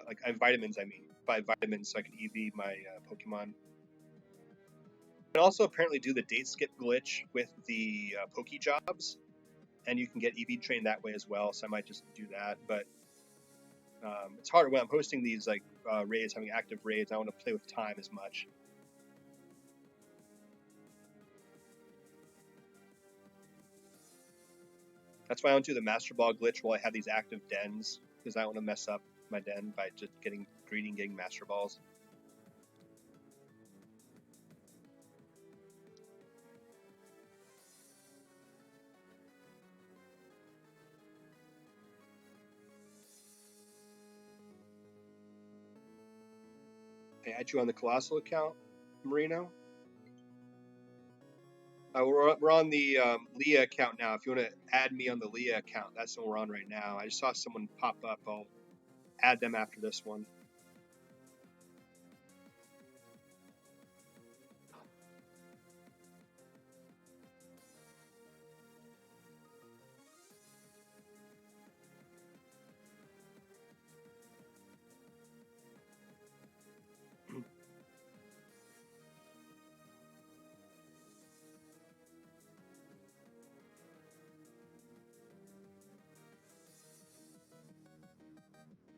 like vitamins, buy vitamins so I can EV my Pokemon. You can also apparently do the date skip glitch with the Pokejobs, and you can get EV trained that way as well, so I might just do that. But it's harder when I'm hosting these like raids, having active raids. I want to play with time as much. That's why I don't do the Master Ball glitch while I have these active dens, because I don't want to mess up my den by just getting greedy and getting Master Balls. I add you on the Colossal account, Marino. We're on the Leah account now. If you want to add me on the Leah account, that's the one we're on right now. I just saw someone pop up. I'll add them after this one.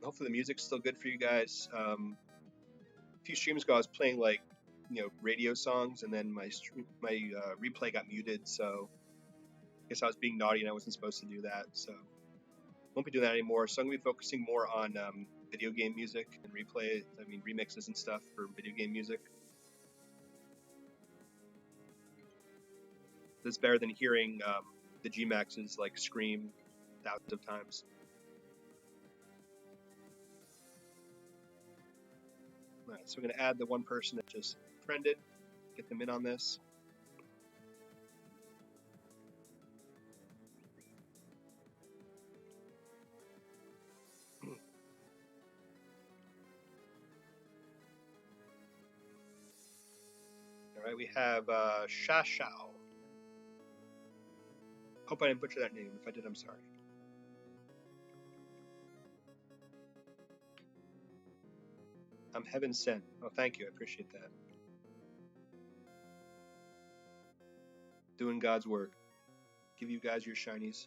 Hopefully the music's still good for you guys. A few streams ago, I was playing like, radio songs, and then my replay got muted. So I guess I was being naughty and I wasn't supposed to do that. So won't be doing that anymore. So I'm gonna be focusing more on video game music and remixes and stuff for video game music. That's better than hearing the G-Maxes like scream thousands of times. All right, so we're gonna add the one person that just friended, get them in on this. All right, we have Shashao. Hope I didn't butcher that name. If I did, I'm sorry. I'm heaven sent. Oh, thank you. I appreciate that. Doing God's work. Give you guys your shinies.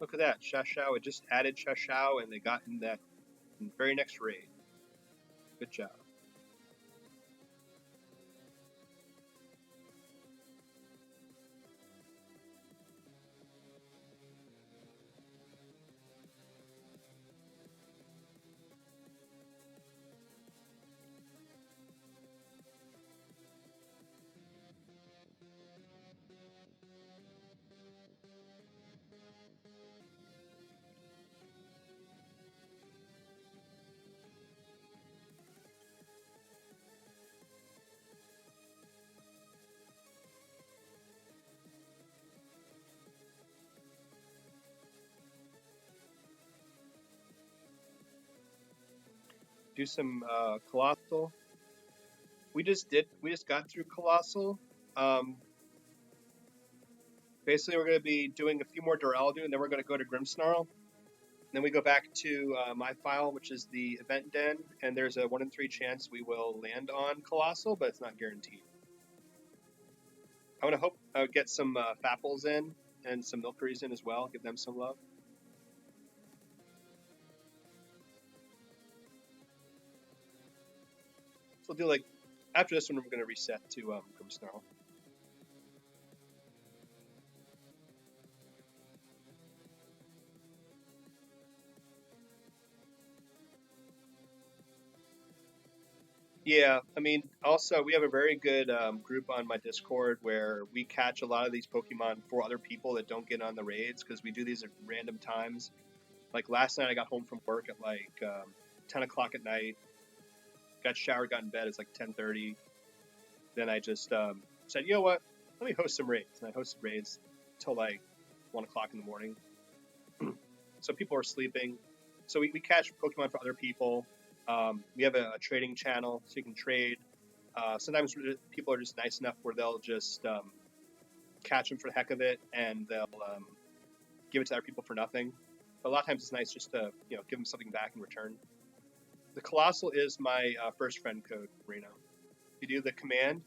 Look at that. Shashao. It just added Shashao, and they got in that very next raid. Good job. Do some Colossal. We just got through Colossal. Basically, we're going to be doing a few more Duraludon, and then we're going to go to Grimmsnarl. Then we go back to my file, which is the event den, and there's a 1 in 3 chance we will land on Colossal, but it's not guaranteed. I want to hope get some Fapples in and some Milceries in as well, give them some love. So we'll do like, after this one, we're going to reset to Grimmsnarl. Yeah, I mean, also we have a very good group on my Discord where we catch a lot of these Pokemon for other people that don't get on the raids because we do these at random times. Like last night, I got home from work at like 10 o'clock at night. Got showered, got in bed. It's like 10:30. Then I just said, you know what? Let me host some raids. And I hosted raids till like 1 o'clock in the morning. So people are sleeping. So we catch Pokemon for other people. We have a trading channel, so you can trade. Sometimes people are just nice enough where they'll just catch them for the heck of it, and they'll give it to other people for nothing. But a lot of times it's nice just to give them something back in return. The Colossal is my first friend code, Reno. If you do the command,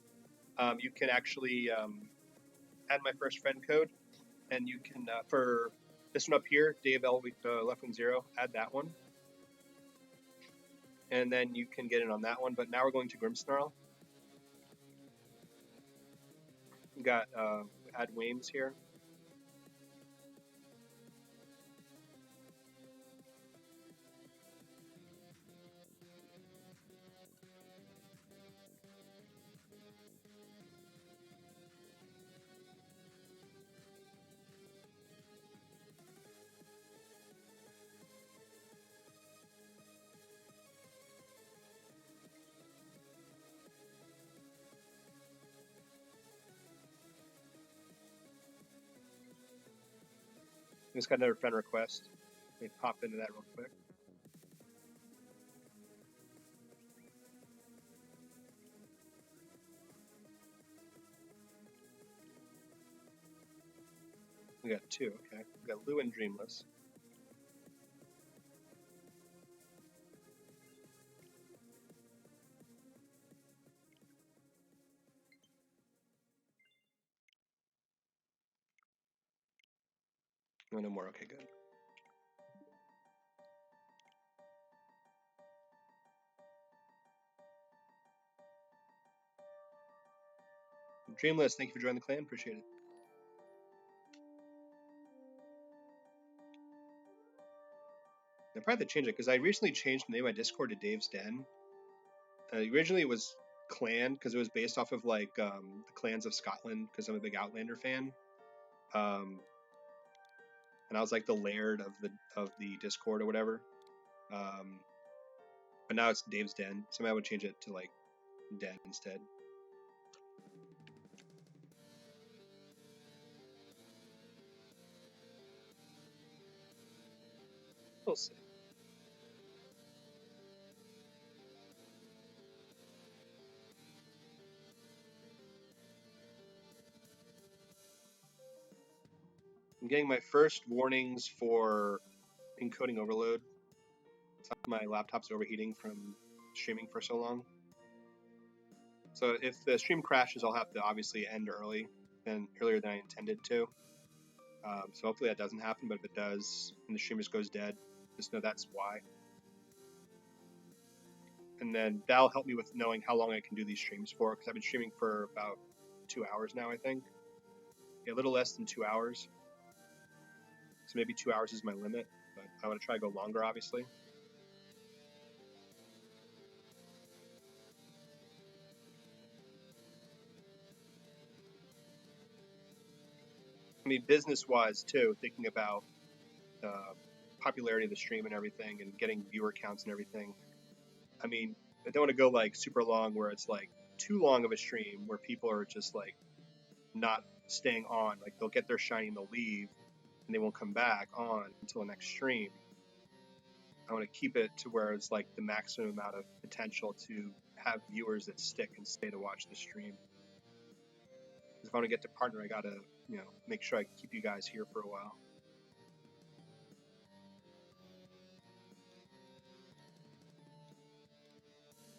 you can actually add my first friend code, and you can for this one up here, Dave L. Left Wing Zero, add that one. And then you can get in on that one. But now we're going to Grimmsnarl. We got add Wames here. just got another friend request. Let me pop into that real quick. We got two, okay. We got Lou and Dreamless. No more, okay, good. Dreamless, thank you for joining the clan, appreciate it. They'll probably change it, because I recently changed the name of my Discord to Dave's Den. Originally it was Clan, because it was based off of like the clans of Scotland, because I'm a big Outlander fan. And I was like the laird of the Discord or whatever. But now it's Dave's Den, so maybe I would change it to like Den instead. We'll see. I'm getting my first warnings for encoding overload. My laptop's overheating from streaming for so long. So if the stream crashes, I'll have to obviously end earlier than I intended to. So hopefully that doesn't happen, but if it does and the stream just goes dead, just know that's why. And then that'll help me with knowing how long I can do these streams for, because I've been streaming for about 2 hours now, I think. Yeah, a little less than 2 hours. So maybe 2 hours is my limit, but I want to try to go longer, obviously. I mean, business-wise too, thinking about the popularity of the stream and everything, and getting viewer counts and everything. I mean, I don't want to go like super long where it's like too long of a stream where people are just like not staying on. Like they'll get their shiny and they'll leave, and they won't come back on until the next stream. I want to keep it to where it's like the maximum amount of potential to have viewers that stick and stay to watch the stream. If I want to get to partner, I gotta, make sure I keep you guys here for a while.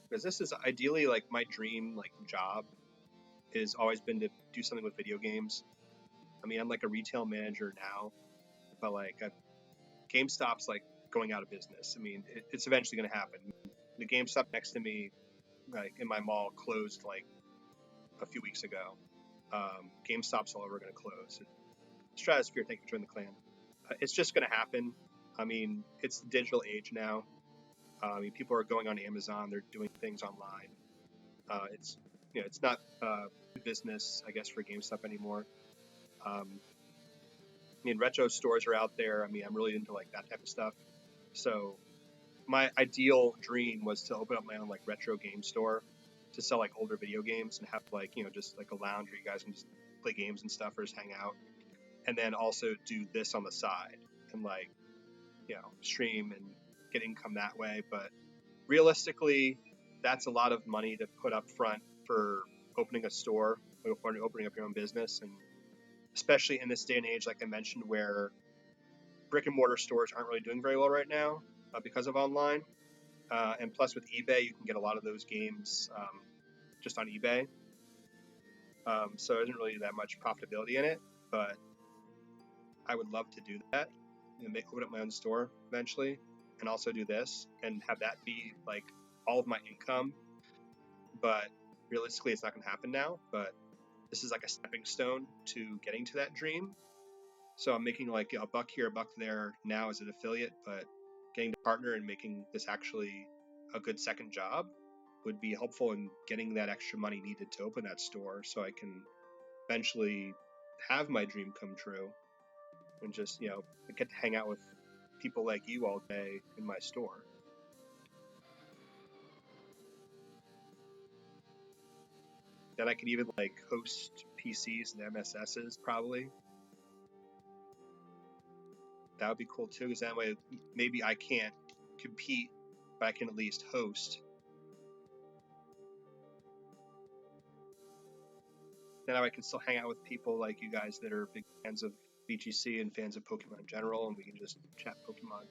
Because this is ideally like my dream job has always been to do something with video games. I mean, I'm like a retail manager now, but like GameStop's like going out of business. I mean, it's eventually going to happen. The GameStop next to me, like in my mall, closed like a few weeks ago. GameStop's all over going to close. Stratosphere, thank you for joining the clan. It's just going to happen. I mean, it's the digital age now. I mean, people are going on Amazon. They're doing things online. It's not business, I guess, for GameStop anymore. I mean, retro stores are out there. I mean, I'm really into like that type of stuff. So my ideal dream was to open up my own like retro game store to sell like older video games and have like, just like a lounge where you guys can just play games and stuff or just hang out. And then also do this on the side and like, stream and get income that way. But realistically, that's a lot of money to put up front for opening a store or opening up your own business. And especially in this day and age, like I mentioned, where brick and mortar stores aren't really doing very well right now because of online. And plus with eBay, you can get a lot of those games just on eBay. So there isn't really that much profitability in it, but I would love to do that and open up my own store eventually, and also do this and have that be like all of my income. But realistically, it's not going to happen now. But this is like a stepping stone to getting to that dream. So I'm making like a buck here, a buck there now as an affiliate, but getting to partner and making this actually a good second job would be helpful in getting that extra money needed to open that store, so I can eventually have my dream come true and just, get to hang out with people like you all day in my store. Then I could even like host PCs and MSSs probably. That would be cool too, because that way maybe I can't compete, but I can at least host. Then I can still hang out with people like you guys that are big fans of VGC and fans of Pokemon in general, and we can just chat Pokemon.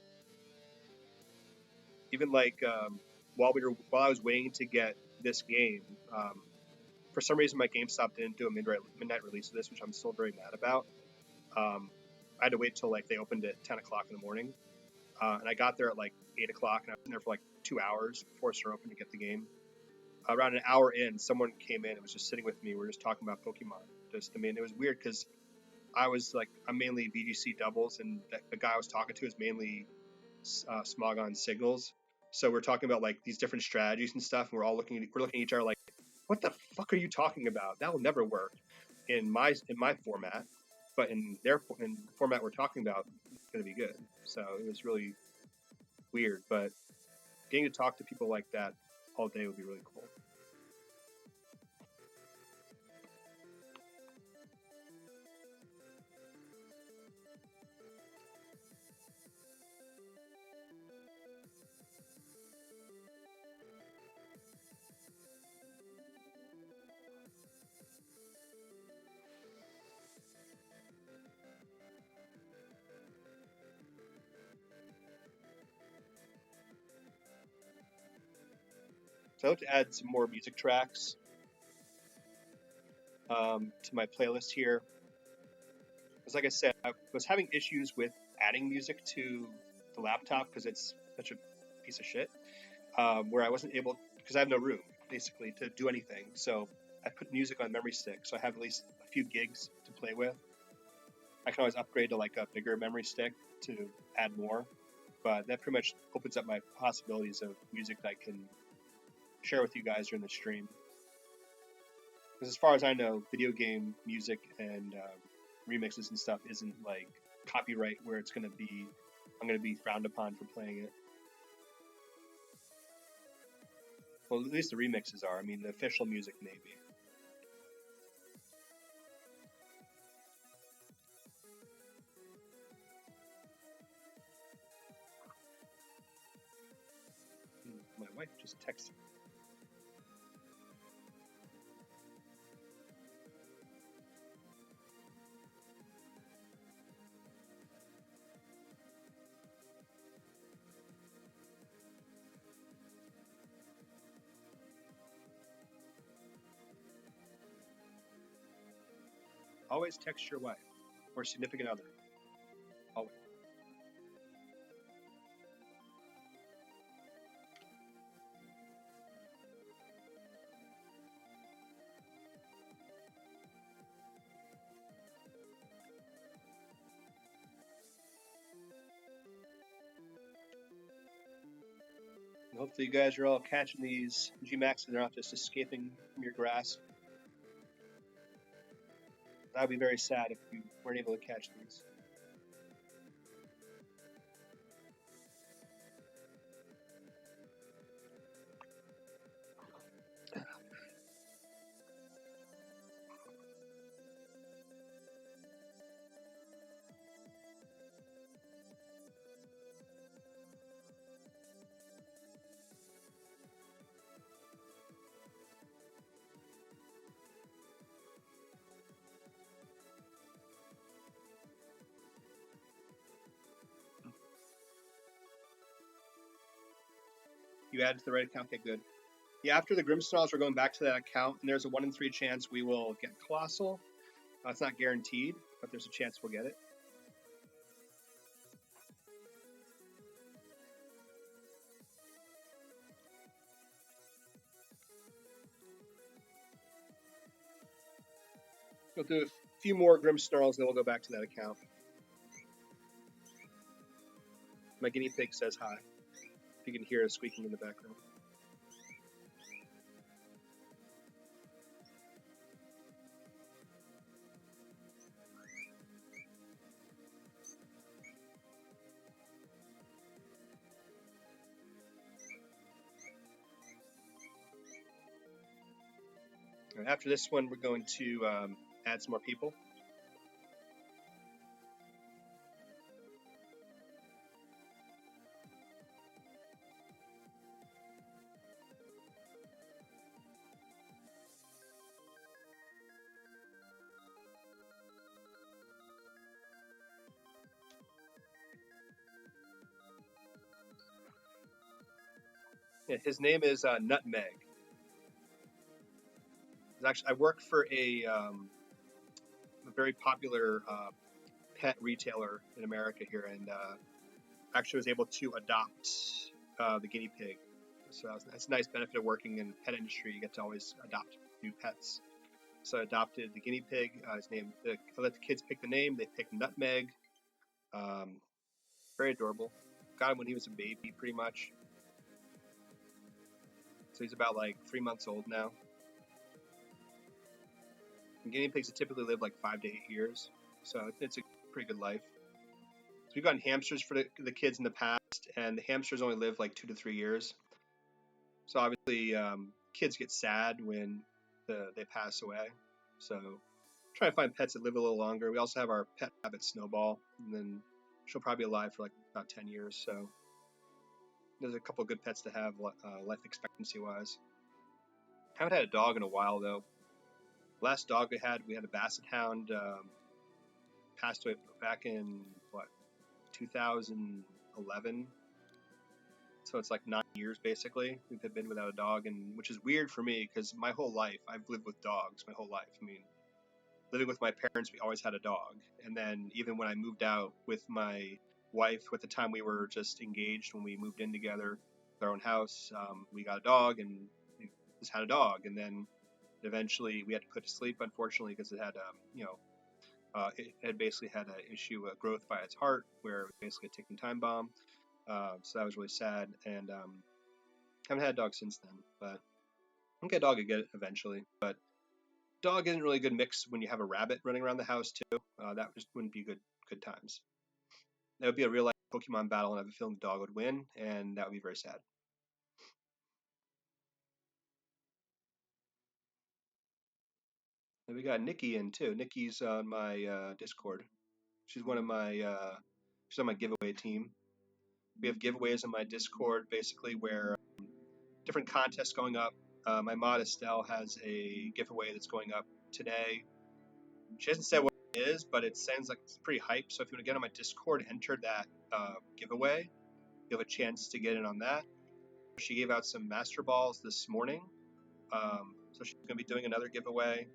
Even like while I was waiting to get this game, for some reason my GameStop didn't do a midnight release of this, which I'm still very mad about. I had to wait till like they opened at 10 o'clock in the morning, and I got there at like 8 o'clock, and I was in there for like 2 hours before it started open to get the game. Around an hour in, someone came in and was just sitting with me. We were just talking about Pokemon. It was weird because I'm mainly VGC doubles, and the guy I was talking to is mainly Smogon Signals. So we're talking about like these different strategies and stuff, and we're looking at each other like, "What the fuck are you talking about? That will never work in my format, but in the format we're talking about, it's going to be good." So it was really weird, but getting to talk to people like that all day would be really cool. So I hope to add some more music tracks to my playlist here. Because like I said, I was having issues with adding music to the laptop because it's such a piece of shit. Where I wasn't able, because I have no room basically to do anything. So I put music on memory stick, so I have at least a few gigs to play with. I can always upgrade to like a bigger memory stick to add more, but that pretty much opens up my possibilities of music that I can share with you guys during the stream. Because as far as I know, video game music and remixes and stuff isn't like copyright where I'm going to be frowned upon for playing it. Well, at least the remixes are. I mean, the official music maybe. My wife just texted me. Always text your wife or significant other. Always. And hopefully, you guys are all catching these Gmaxes. They're not just escaping from your grasp. I'd be very sad if you weren't able to catch these. You added to the right account. Okay, good. Yeah, after the Grimmsnarls, we're going back to that account, and there's a 1 in 3 chance we will get Colossal. It's not guaranteed, but there's a chance we'll get it. We'll do a few more Grimmsnarls, then we'll go back to that account. My guinea pig says hi. If you can hear it squeaking in the background. After this one, we're going to add some more people. Yeah, his name is Nutmeg. Actually, I work for a very popular pet retailer in America here, and actually was able to adopt the guinea pig. So that's a nice benefit of working in the pet industry. You get to always adopt new pets. So I adopted the guinea pig. His name. I let the kids pick the name. They picked Nutmeg. Um, Very adorable. Got him when he was a baby, pretty much. So he's about like 3 months old now. And guinea pigs typically live like 5 to 8 years, so it's a pretty good life. So we've gotten hamsters for the kids in the past, and the hamsters only live like 2 to 3 years. So obviously, kids get sad when they pass away. So try to find pets that live a little longer. We also have our pet rabbit Snowball, and then she'll probably be alive for like about 10 years. So there's a couple of good pets to have life expectancy wise. Haven't had a dog in a while though. Last dog we had a Basset Hound, passed away back in what 2011. So it's like 9 years basically we've been without a dog, and which is weird for me because my whole life I've lived with dogs my whole life. I mean, living with my parents, we always had a dog, and then even when I moved out with my wife, at the time we were just engaged, when we moved in together with our own house, we got a dog, and we just had a dog, and then eventually we had to put to sleep, unfortunately, because it had it had basically had an issue, a growth by its heart, where it was basically a ticking time bomb. So that was really sad, and haven't had a dog since then. But I'll get a dog again eventually. But dog isn't really a good mix when you have a rabbit running around the house too. That just wouldn't be good times. That would be a real life Pokemon battle, and I have a feeling the dog would win, and that would be very sad. And we got Nikki in too. Nikki's on my Discord. She's one of my she's on my giveaway team. We have giveaways on my Discord, basically where different contests going up. My mod Estelle has a giveaway that's going up today. She hasn't said what it is, but it sounds like it's pretty hype. So if you want to get on my Discord, enter that giveaway. You have a chance to get in on that. She gave out some Master Balls this morning, so she's going to be doing another giveaway.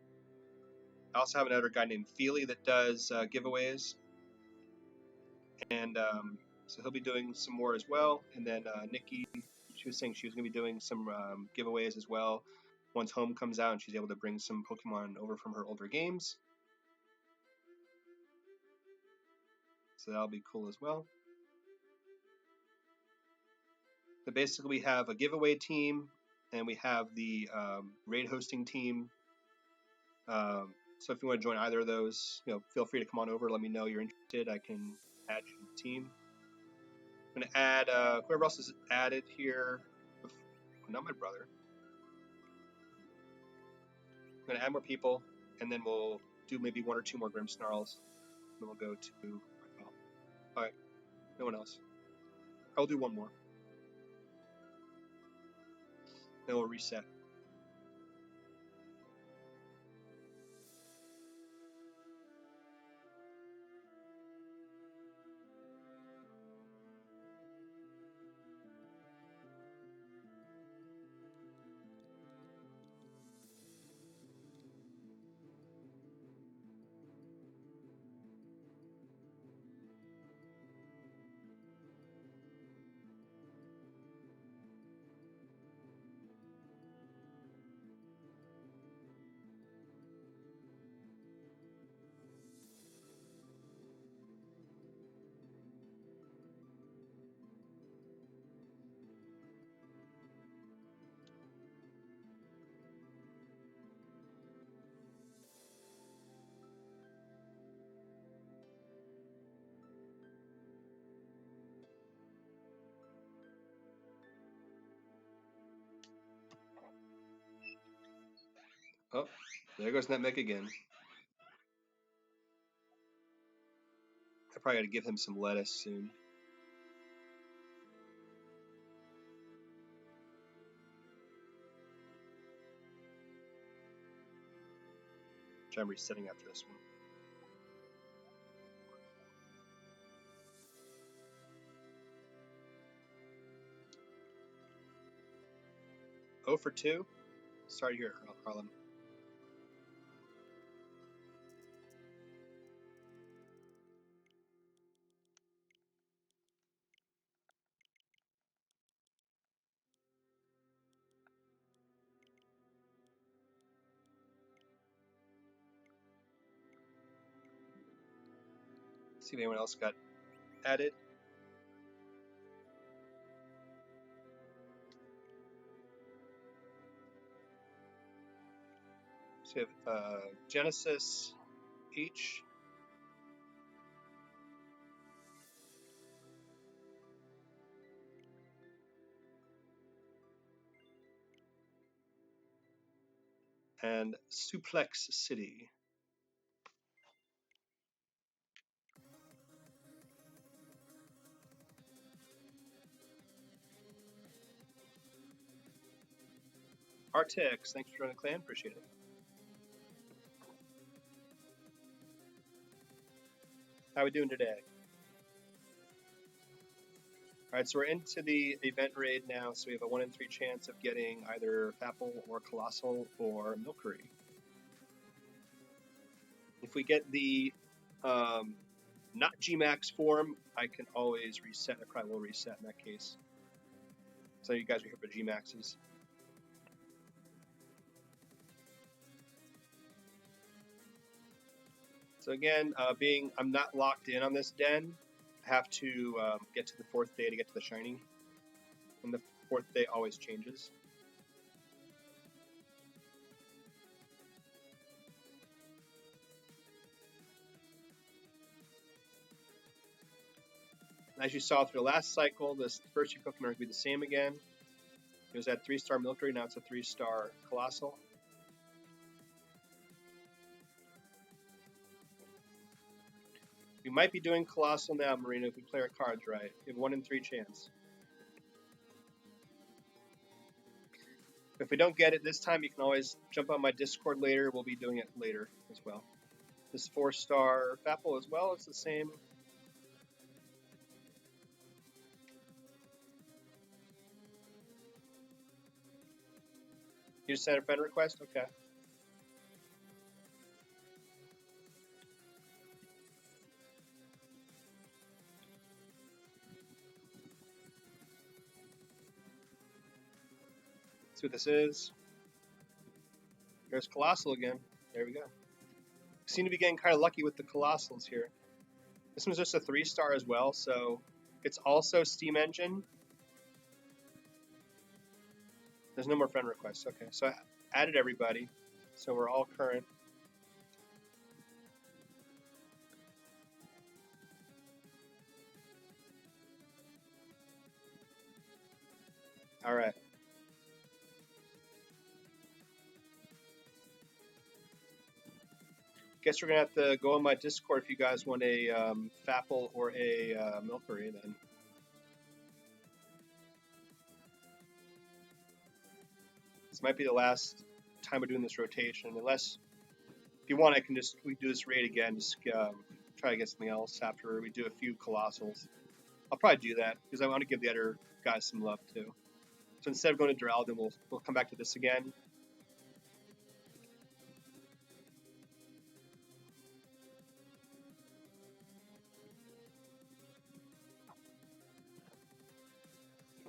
I also have another guy named Feely that does giveaways, and so he'll be doing some more as well. And then Nikki, she was saying she was going to be doing some giveaways as well once Home comes out and she's able to bring some Pokemon over from her older games. So that'll be cool as well. But basically, we have a giveaway team and we have the raid hosting team. So if you want to join either of those, feel free to come on over. Let me know you're interested. I can add you to the team. I'm going to add whoever else is added here. Not my brother. I'm going to add more people, and then we'll do maybe one or two more Grimmsnarls. Then we'll go to... all right, no one else. I'll do one more. Then we'll reset. Oh, there goes Netmec again. I probably got to give him some lettuce soon. Which I'm resetting after this one. 0 for 2. Sorry to hear, Harlan. See if anyone else got added. So we have Genesis H. And Suplex City. Artix, thanks for joining the clan, appreciate it. How are we doing today? Alright, so we're into the event raid now, so we have a 1 in 3 chance of getting either Fapple or Colossal or Milcery. If we get the not Gmax form, I can always reset. I probably will reset in that case. So you guys are here for Gmaxes. So again, I'm not locked in on this den. I have to get to the 4th day to get to the shiny. And the 4th day always changes. As you saw through the last cycle, this first few Pokemon are going to be the same again. It was that 3-star Milcery, now it's a 3-star Colossal. We might be doing Colossal now, Marina, if we play our cards right. We have 1 in 3 chance. If we don't get it this time, you can always jump on my Discord later. We'll be doing it later as well. This 4-star Fapple as well, it's the same. You just sent a friend request? Okay. See what this is. There's Colossal again. There we go. Seem to be getting kind of lucky with the Colossals here. This one's just a 3-star as well, so it's also Steam Engine. There's no more friend requests. Okay, so I added everybody, so we're all current. All right. Guess we're gonna have to go on my Discord if you guys want a Fapple or a Milcery then. This might be the last time we're doing this rotation, unless if you want, we do this raid again. Just try to get something else after we do a few Colossals. I'll probably do that because I want to give the other guys some love too. So instead of going to Duraludon, we'll come back to this again.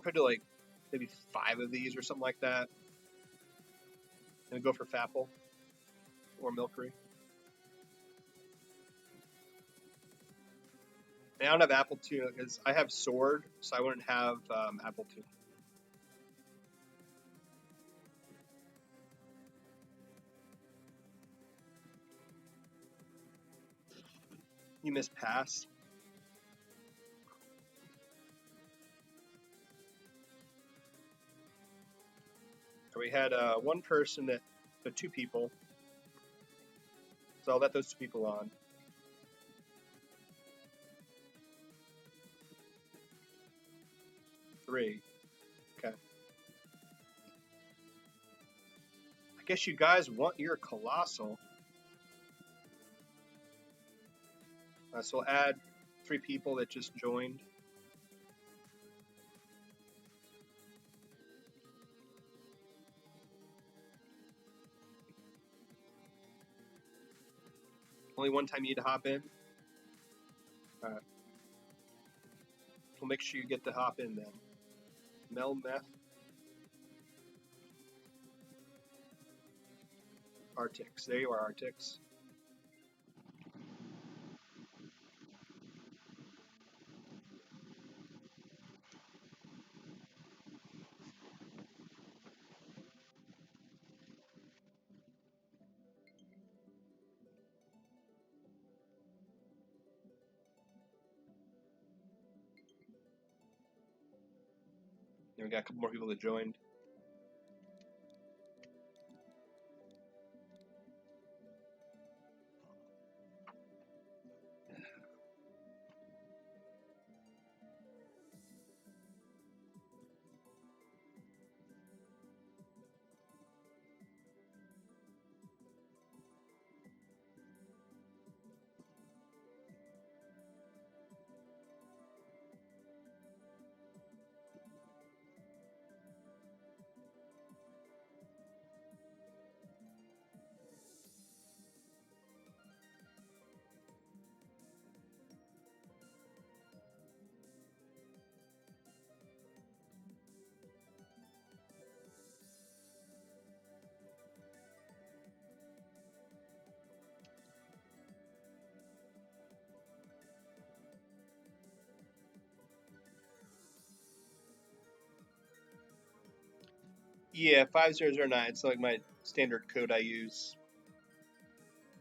Probably do like maybe 5 of these or something like that, and go for Fapple or Milcery. And I don't have Apple II because I have Sword, so I wouldn't have Apple II. You missed Pass. We had one person that, 2 people. So I'll let those 2 people on. Three. Okay. I guess you guys want your Colossal. So we'll add 3 people that just joined. Only one time you need to hop in? Alright. We'll make sure you get to hop in then. Melmeth. Artix. There you are, Artix. We got a couple more people that joined. Yeah, 5009. It's like my standard code I use.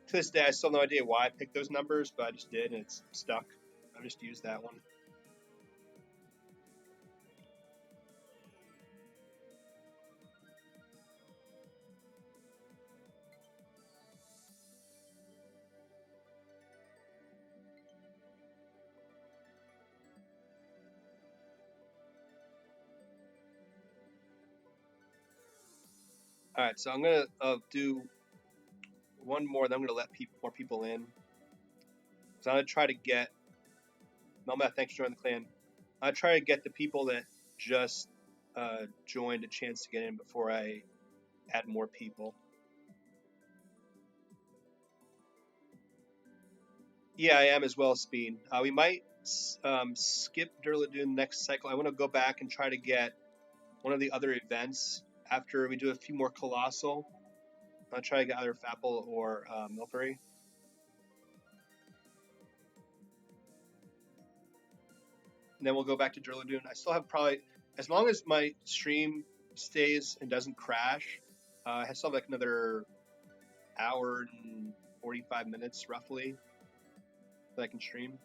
To this day, I still have no idea why I picked those numbers, but I just did, and it's stuck. I just used that one. All right, so I'm gonna do one more. Then I'm gonna let more people in. So I'm gonna try to get Melmath. Thanks for joining the clan. I try to get the people that just joined a chance to get in before I add more people. Yeah, I am as well, Speed. We might skip Durladune next cycle. I want to go back and try to get one of the other events after we do a few more Colossal. I'll try to get either Fapple or Milbury. And then we'll go back to Durladune. I still have probably, as long as my stream stays and doesn't crash, I still have like another hour and 45 minutes roughly that I can stream.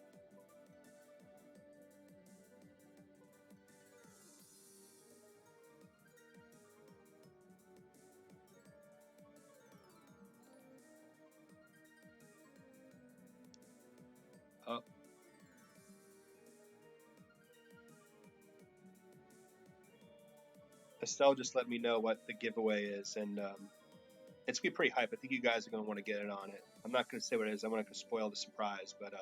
Estelle just let me know what the giveaway is, and it's gonna be pretty hype. I think you guys are gonna want to get in on it. I'm not gonna say what it is. I'm not gonna spoil the surprise, but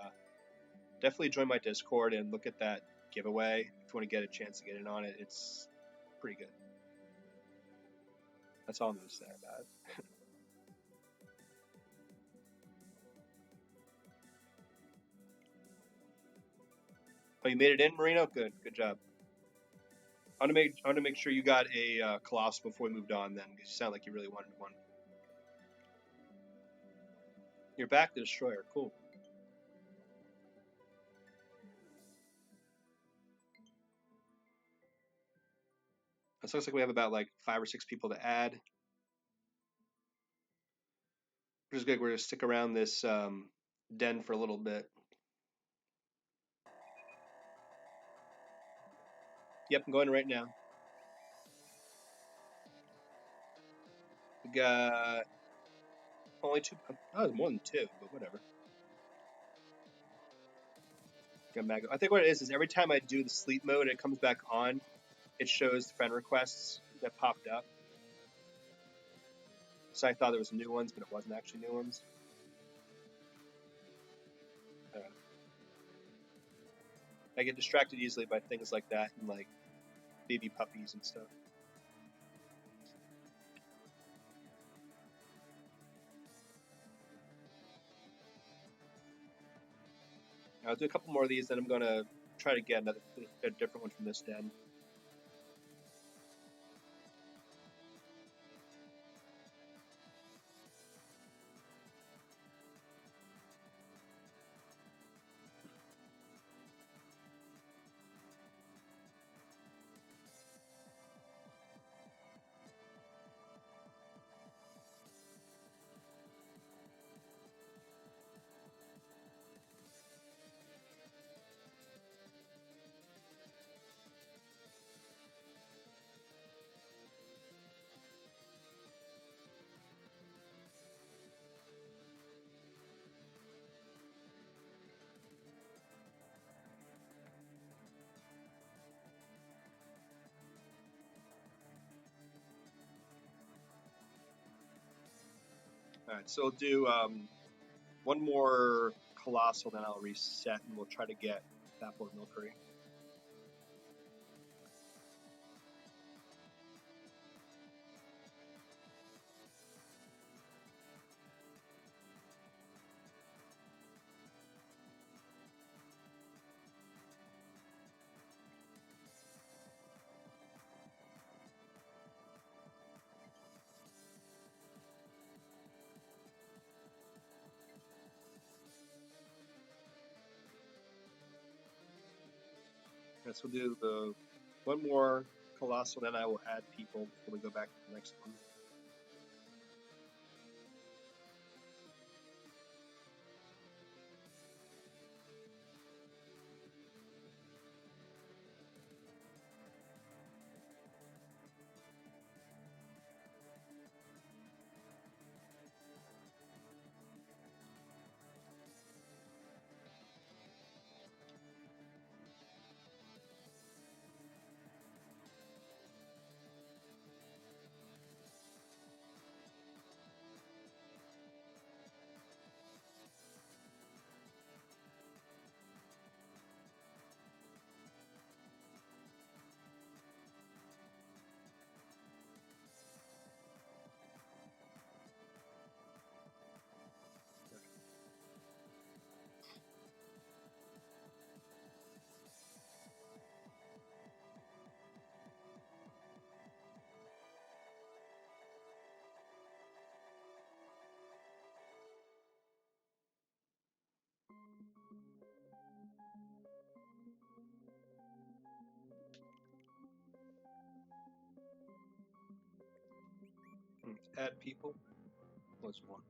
definitely join my Discord and look at that giveaway if you want to get a chance to get in on it. It's pretty good. That's all I'm gonna say about it. Oh, you made it in, Marino? Good job. I want to make sure you got a Colossal before we moved on. Then, because you sound like you really wanted one. You're back, the Destroyer. Cool. It looks like we have about like 5 or 6 people to add. Which is good. We're gonna stick around this den for a little bit. Yep, I'm going right now. We got only 2. Oh, more than 2, but whatever. I think what it is every time I do the sleep mode, it comes back on. It shows the friend requests that popped up. So I thought there was new ones, but it wasn't actually new ones. I get distracted easily by things like that and like baby puppies and stuff. I'll do a couple more of these, then I'm going to try to get a different one from this den. All right, so we'll do one more Colossal, then I'll reset, and we'll try to get Fapple and Milcery. Yes, we'll do the one more Colossal, then I will add people before we go back to the next one. Add people. Plus one.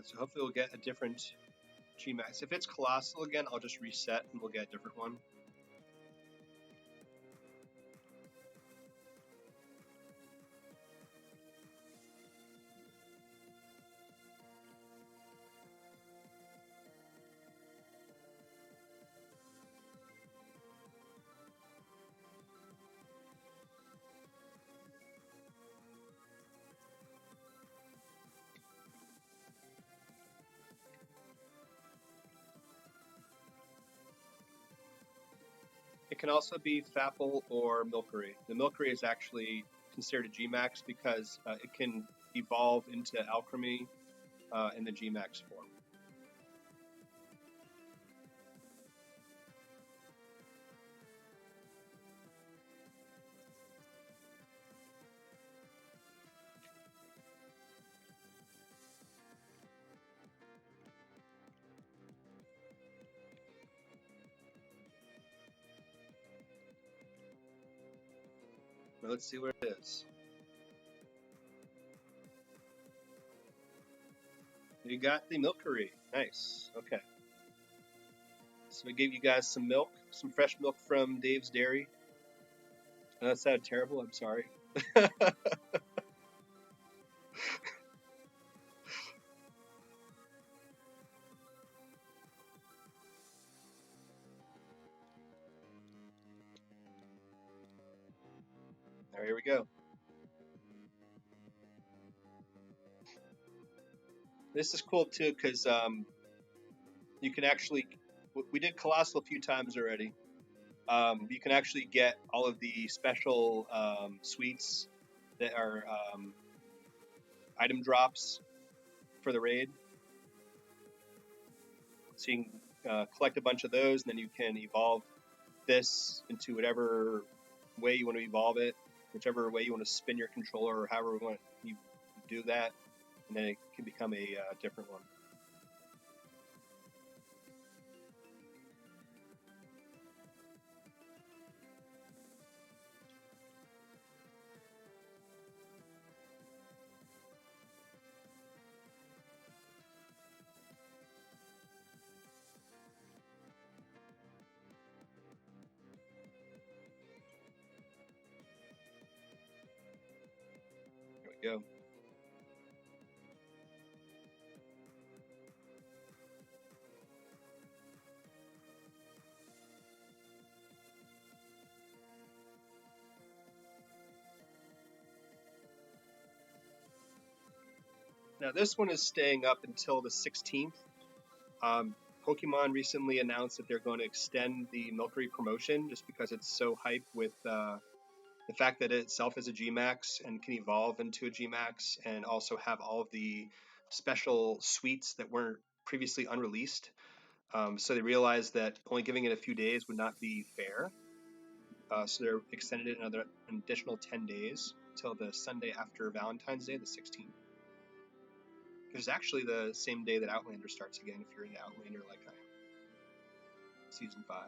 So hopefully we'll get a different Gmax. If it's Colossal again, I'll just reset and we'll get a different one. It can also be Fapple or Milcery. The Milcery is actually considered a Gmax because it can evolve into Alchemy in the Gmax form. Let's see what it is. You got the Milkery. Nice. Okay. So we gave you guys some milk, some fresh milk from Dave's Dairy. That sounded terrible. I'm sorry. There, here we go. This is cool too because you can actually. We did Colossal a few times already. You can actually get all of the special sweets that are item drops for the raid. So you can collect a bunch of those, and then you can evolve this into whatever way you want to evolve it, whichever way you want to spin your controller, or however you want you do that, and then it can become a different one. There we go. Now this one is staying up until the 16th. Pokemon recently announced that they're going to extend the Milcery promotion just because it's so hype with the fact that it itself is a Gmax and can evolve into a Gmax and also have all of the special suites that weren't previously unreleased. So they realized that only giving it a few days would not be fair. So they're extended it an additional 10 days until the Sunday after Valentine's Day, the 16th. Which is actually the same day that Outlander starts again if you're into Outlander like I am. Season 5.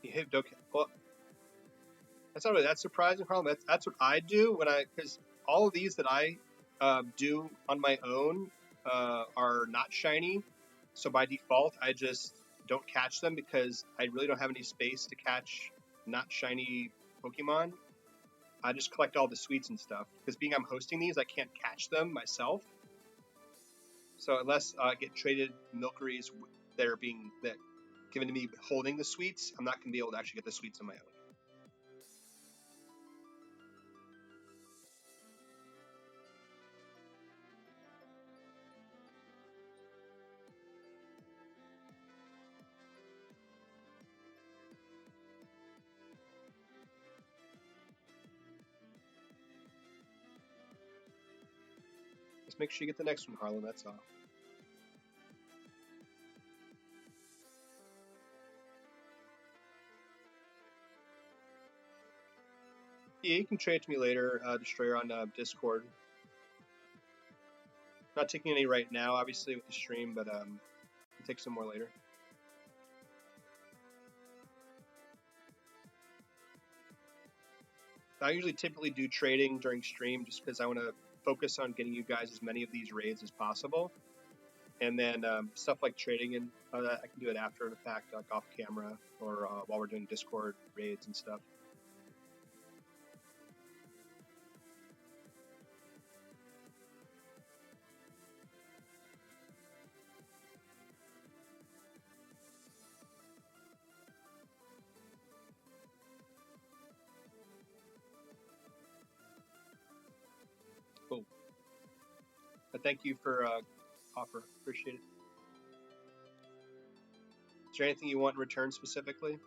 You hit okay. Well, that's not really that surprising, Harlem. That's what I do when because all of these that I do on my own are not shiny. So by default, I just don't catch them because I really don't have any space to catch not shiny Pokemon. I just collect all the sweets and stuff because being I'm hosting these, I can't catch them myself. So unless I get traded Milceries that are being given to me holding the sweets, I'm not going to be able to actually get the sweets on my own. Just make sure you get the next one, Harlan. That's all. Yeah, you can trade to me later, Destroyer, on Discord. Not taking any right now, obviously, with the stream, but I'll take some more later. I usually typically do trading during stream just because I want to focus on getting you guys as many of these raids as possible. And then stuff like trading and I can do it after the fact, like off camera or while we're doing Discord raids and stuff. Cool. But thank you for offer. Appreciate it. Is there anything you want in return specifically?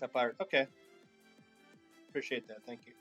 Not fired. Okay. Appreciate that. Thank you.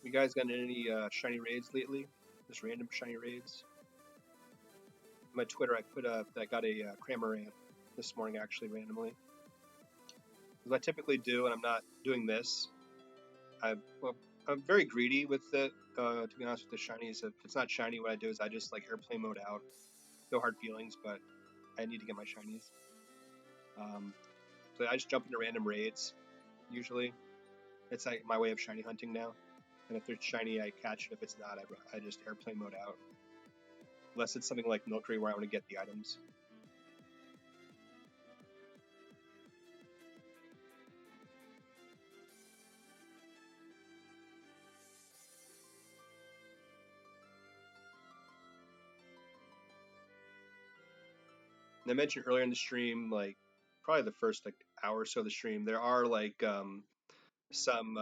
You guys got any shiny raids lately? Just random shiny raids? On my Twitter, I put up that I got a Cramorant this morning, actually, randomly. As I typically do, and I'm not doing this. I'm very greedy with it, to be honest with the shinies. If it's not shiny, what I do is I just like airplane mode out. No hard feelings, but I need to get my shinies. So I just jump into random raids, usually. It's like my way of shiny hunting now. And if it's shiny, I catch it. If it's not, I just airplane mode out. Unless it's something like Milcery where I want to get the items. And I mentioned earlier in the stream, like probably the first like hour or so of the stream, there are like some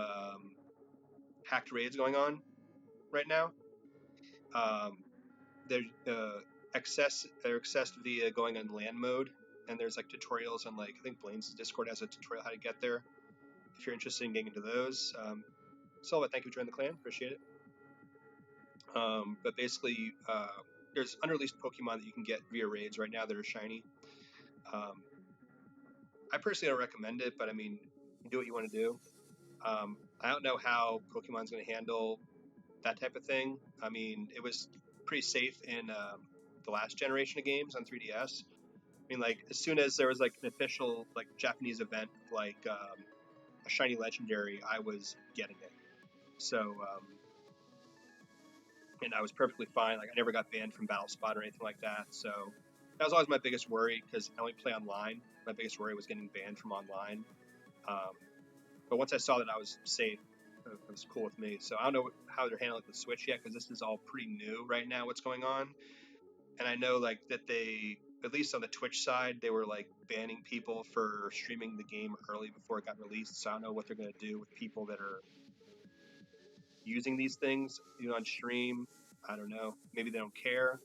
hacked raids going on right now. There's access via going on land mode, and there's like tutorials on like I think Blaine's Discord has a tutorial how to get there. If you're interested in getting into those, Silva, thank you for joining the clan, appreciate it. But basically, there's unreleased Pokemon that you can get via raids right now that are shiny. I personally don't recommend it, but I mean, you do what you want to do. I don't know how Pokemon's going to handle that type of thing. I mean, it was pretty safe in the last generation of games on 3DS. I mean, like as soon as there was like an official like Japanese event like a shiny legendary, I was getting it. So and I was perfectly fine. Like I never got banned from Battle Spot or anything like that. So that was always my biggest worry because I only play online. My biggest worry was getting banned from online. But once I saw that I was safe, it was cool with me. So I don't know how they're handling the Switch yet because this is all pretty new right now. What's going on? And I know like that they, at least on the Twitch side, they were like banning people for streaming the game early before it got released. So I don't know what they're going to do with people that are using these things on stream. I don't know. Maybe they don't care.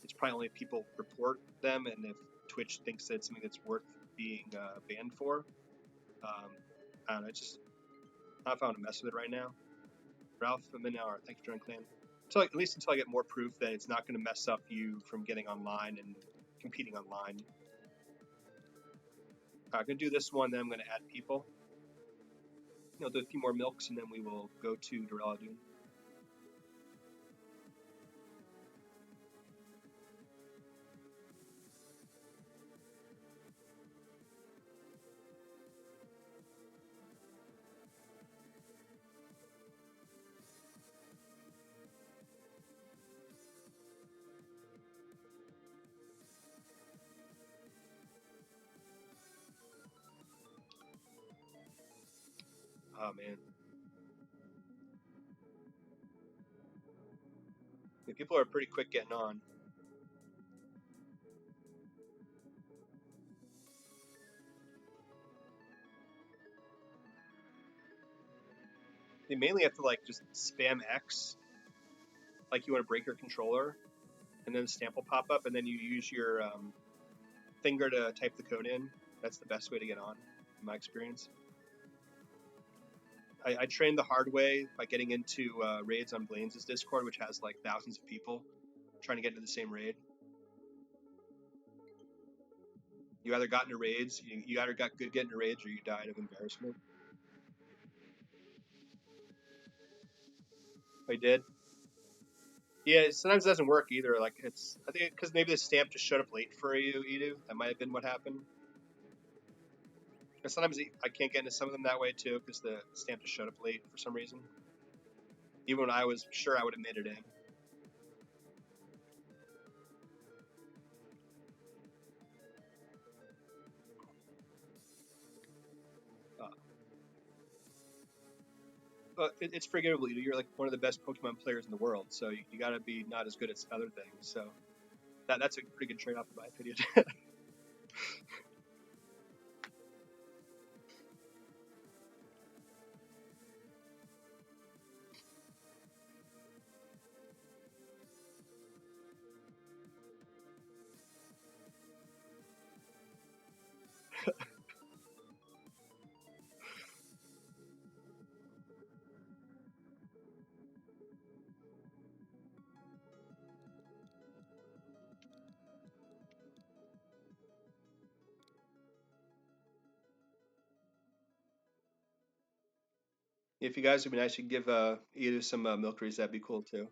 It's probably only if people report them and if Twitch thinks that it's something that's worth being banned for. I don't know. It's just I don't know if I want to mess with it right now. Ralph Minauer, thank you for joining clan. So at least until I get more proof that it's not going to mess up you from getting online and competing online. I'm going to do this one, then I'm going to add people. do a few more milks, and then we will go to Duraludon. Oh man, yeah, people are pretty quick getting on. You mainly have to like just spam X, like you want to break your controller, and then the stamp will pop up, and then you use your finger to type the code in. That's the best way to get on, in my experience. I trained the hard way by getting into raids on Blaine's Discord, which has like thousands of people trying to get into the same raid. You either got into raids, you either got good getting into raids, or you died of embarrassment. I did. Yeah, sometimes it doesn't work either. Like I think because maybe the stamp just showed up late for you, Edu. That might have been what happened. And sometimes I can't get into some of them that way too, because the stamp just showed up late for some reason. Even when I was sure I would have made it in. But it's forgivable. You're like one of the best Pokemon players in the world, so you got to be not as good at other things. So that's a pretty good trade-off in my opinion. If you guys would be nice, you could give Edu some Milceries. That'd be cool too.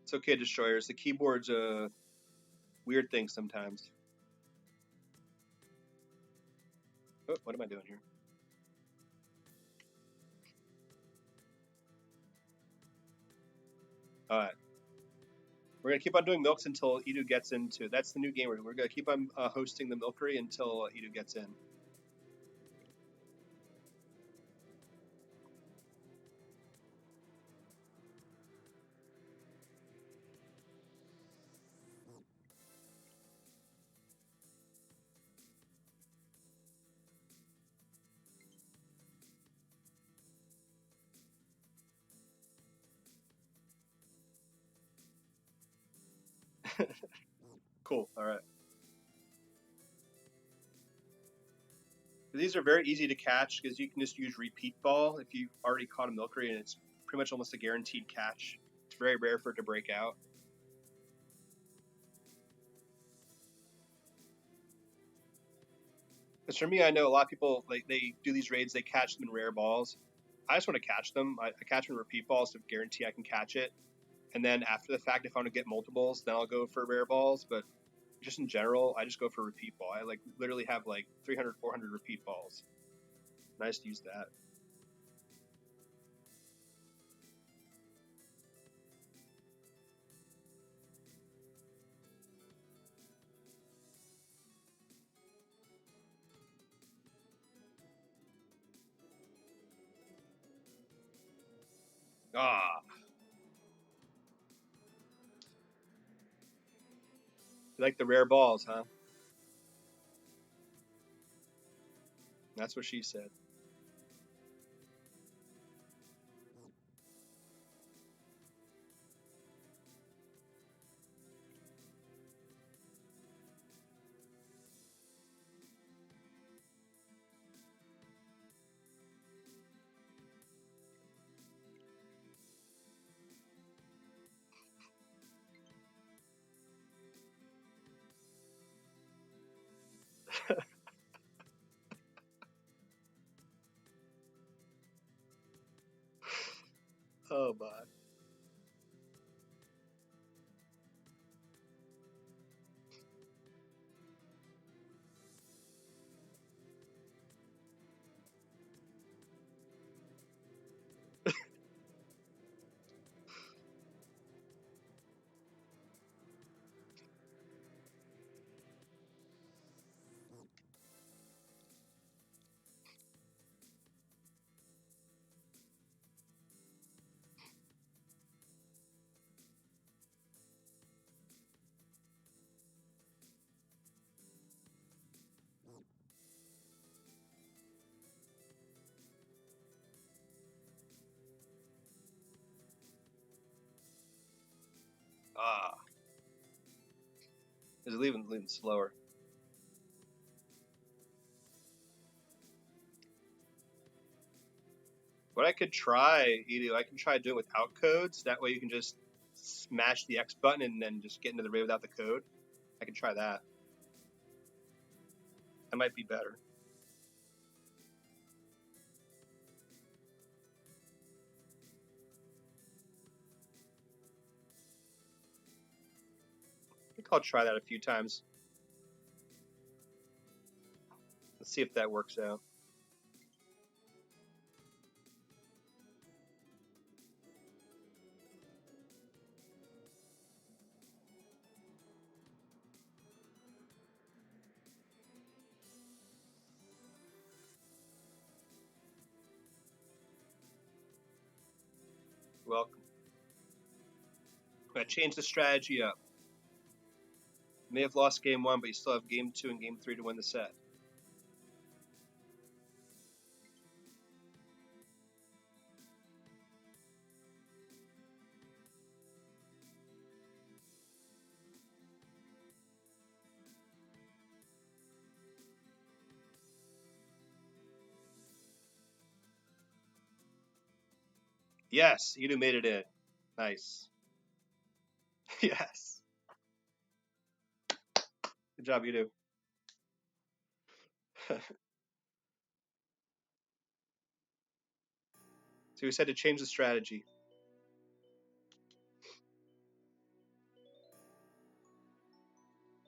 It's okay, Destroyers. The keyboard's a weird thing sometimes. Oh, what am I doing here? All right. We're gonna keep on doing milks until Edu gets into. That's the new game. We're gonna keep on hosting the Milcery until Edu gets in. Cool. All right. These are very easy to catch because you can just use repeat ball if you already caught a Milcery, and it's pretty much almost a guaranteed catch. It's very rare for it to break out. Because for me, I know a lot of people like they do these raids, they catch them in rare balls. I just want to catch them. I catch them in repeat balls to guarantee I can catch it. And then after the fact, if I want to get multiples, then I'll go for rare balls. But just in general, I just go for repeat ball. I like literally have like 300, 400 repeat balls. Nice to use that. Ah, you like the rare balls, huh? That's what she said. Oh my. Ah, is it leaving slower? What I could try, Edu, I can try doing it without codes. That way you can just smash the X button and then just get into the raid without the code. I can try that. That might be better. I think I'll try that a few times. Let's see if that works out. Welcome. I changed the strategy up. You may have lost game 1, but you still have game 2 and game 3 to win the set. Yes, Edu made it in. Nice. Yes. Good job, Edu. So we said to change the strategy.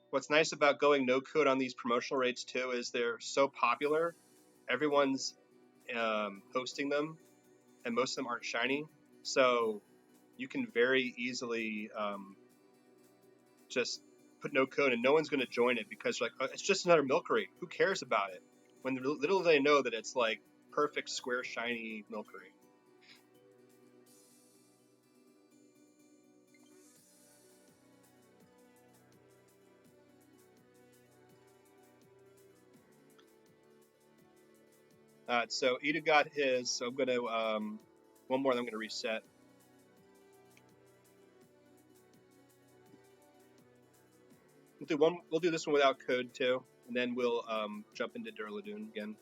What's nice about going no code on these promotional rates too is they're so popular. Everyone's hosting them, and most of them aren't shiny. So you can very easily just put no code, and no one's going to join it because like, oh, it's just another milk rate. Who cares about it? When little do they know that it's like perfect square shiny milk rate. So Edu got his. So I'm going to one more. Then I'm going to reset. We'll do this one without code too, and then we'll jump into Durladune again.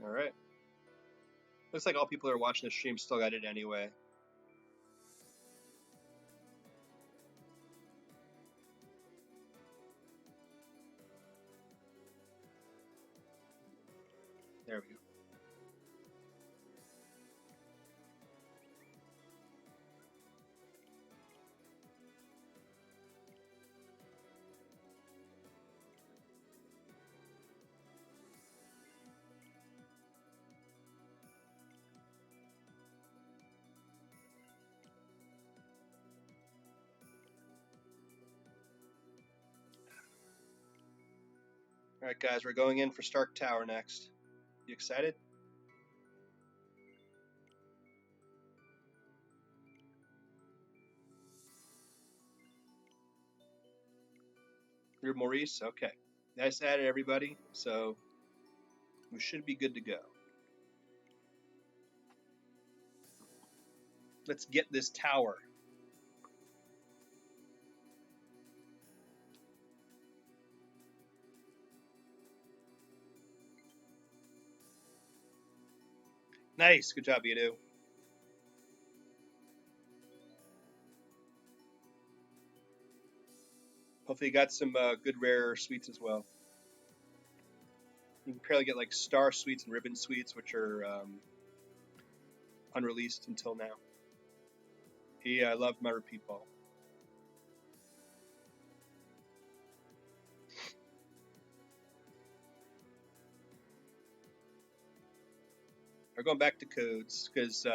All right. Looks like all people who are watching the stream still got it anyway. There we go. All right, guys, we're going in for Stark Tower next. You excited? You're Maurice? Okay. Nice to add everybody. So we should be good to go. Let's get this tower. Nice. Good job, Edu. Hopefully you got some good rare sweets as well. You can probably get like star sweets and ribbon sweets, which are unreleased until now. Yeah, I love my repeat ball. We're going back to codes because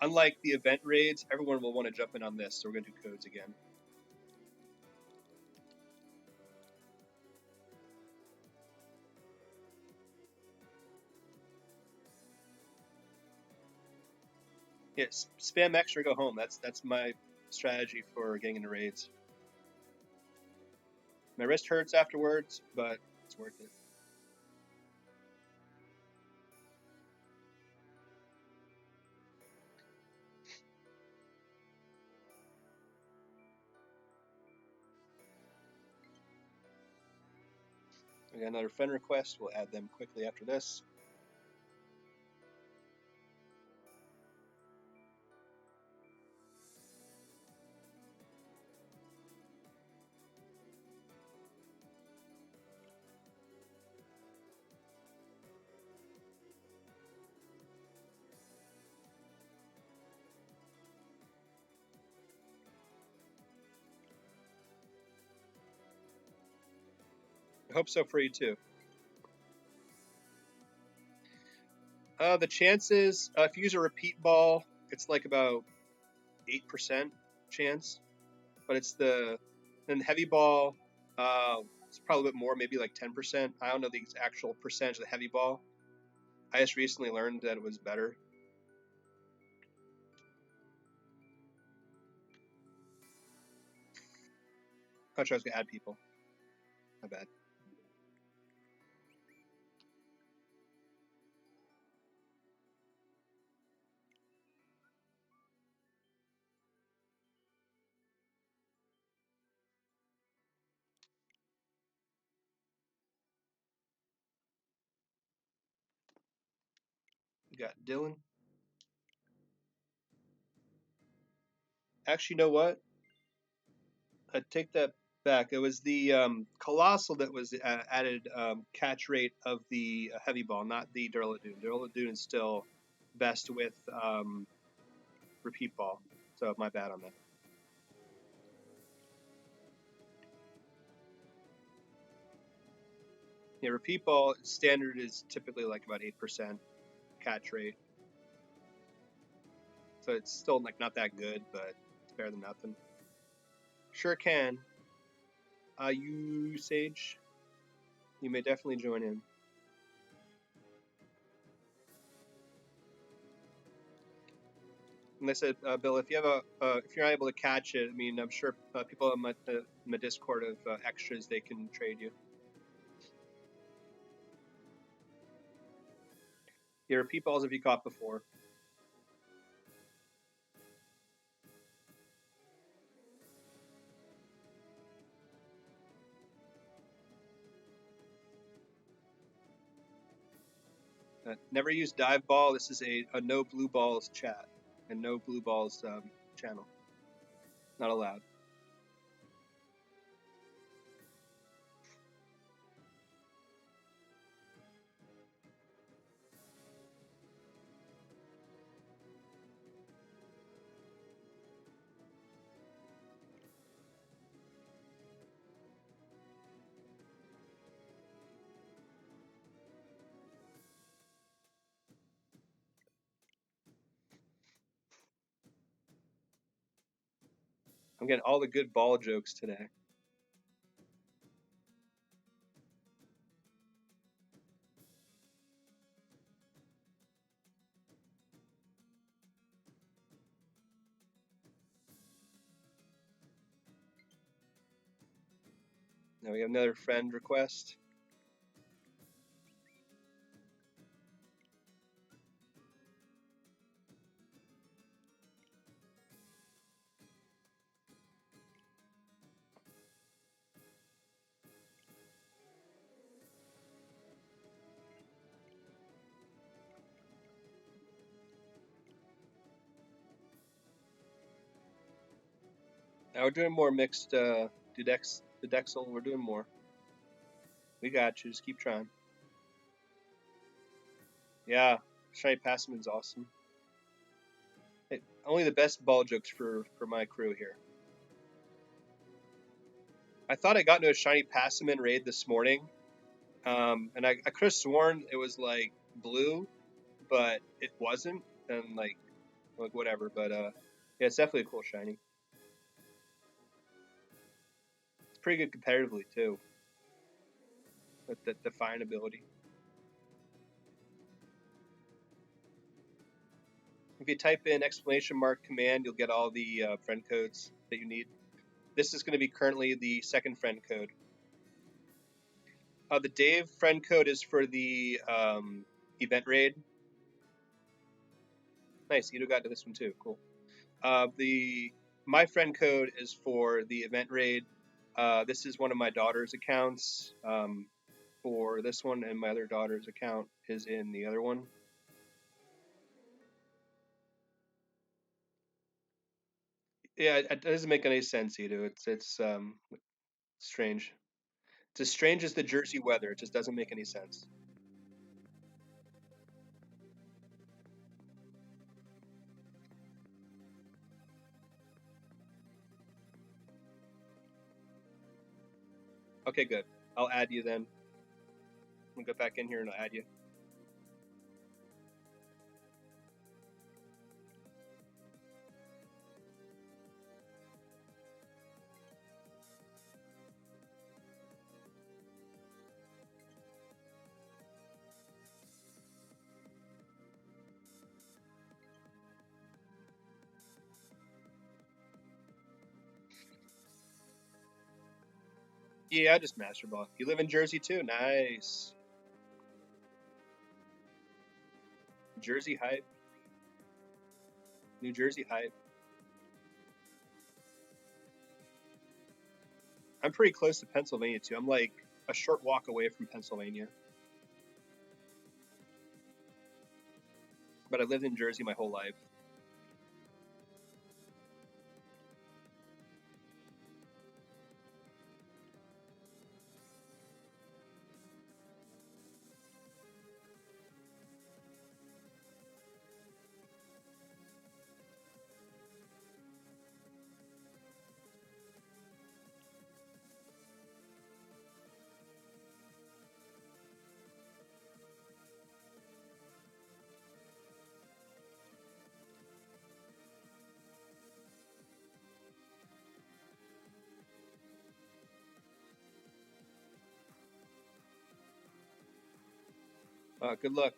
unlike the event raids, everyone will want to jump in on this, so we're going to do codes again. Yes, spam extra, go home. That's my strategy for getting into raids. My wrist hurts afterwards, but it's worth it. We got another friend request. We'll add them quickly after this. I hope so for you too. The chances, if you use a repeat ball, it's like about 8% chance, but it's the then heavy ball. It's probably a bit more, maybe like 10%. I don't know the actual percentage of the heavy ball. I just recently learned that it was better. I thought I was gonna add people. My bad. We got Dylan. Actually, you know what? I take that back. It was the colossal that was added catch rate of the heavy ball, not the Durladune. Durladune is still best with repeat ball. So my bad on that. Yeah, repeat ball standard is typically like about 8% catch rate. So it's still like not that good, but it's better than nothing. Sure can. You Sage, you may definitely join in. And I said, Bill, if you have if you're not able to catch it, I mean, I'm sure people in my Discord of extras, they can trade you. Yeah, repeat balls if you caught before. Never use dive ball. This is a no blue balls chat and no blue balls channel. Not allowed. I'm getting all the good ball jokes today. Now we have another friend request. Now we're doing more mixed Dudexel. We're doing more. We got you. Just keep trying. Yeah, Shiny Passamon's awesome. Hey, only the best ball jokes for my crew here. I thought I got into a Shiny Passamon raid this morning, and I could have sworn it was like blue, but it wasn't, and like whatever. But yeah, it's definitely a cool shiny. It's pretty good competitively too, with the Define ability. If you type in !command, you'll get all the friend codes that you need. This is going to be currently the second friend code. The Dave friend code is for the event raid. Nice, Ito got to this one too. Cool. My friend code is for the event raid. This is one of my daughter's accounts for this one, and my other daughter's account is in the other one. Yeah, it doesn't make any sense, Ito. It's strange. It's as strange as the Jersey weather. It just doesn't make any sense. Okay, good. I'll add you then. I'll go back in here and I'll add you. Yeah, I just Master Ball. You live in Jersey too? Nice. Jersey hype. New Jersey hype. I'm pretty close to Pennsylvania too. I'm like a short walk away from Pennsylvania. But I lived in Jersey my whole life. Good luck.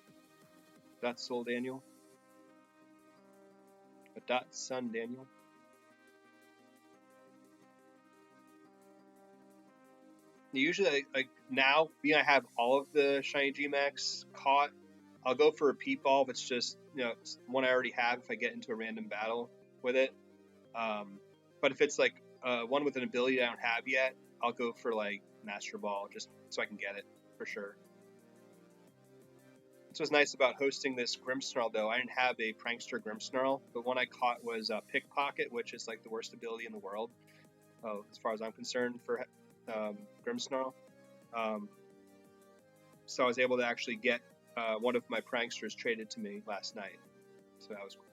Dot Soul Daniel. Dot Son Daniel. Usually, like now, being I have all of the shiny G-Max caught, I'll go for a Peep Ball if it's just one I already have. If I get into a random battle with it, but if it's like one with an ability I don't have yet, I'll go for like Master Ball just so I can get it for sure. That's what's nice about hosting this Grimmsnarl, though. I didn't have a Prankster Grimmsnarl. The one I caught was Pickpocket, which is like the worst ability in the world, as far as I'm concerned, for Grimmsnarl. So I was able to actually get one of my Pranksters traded to me last night. So that was cool.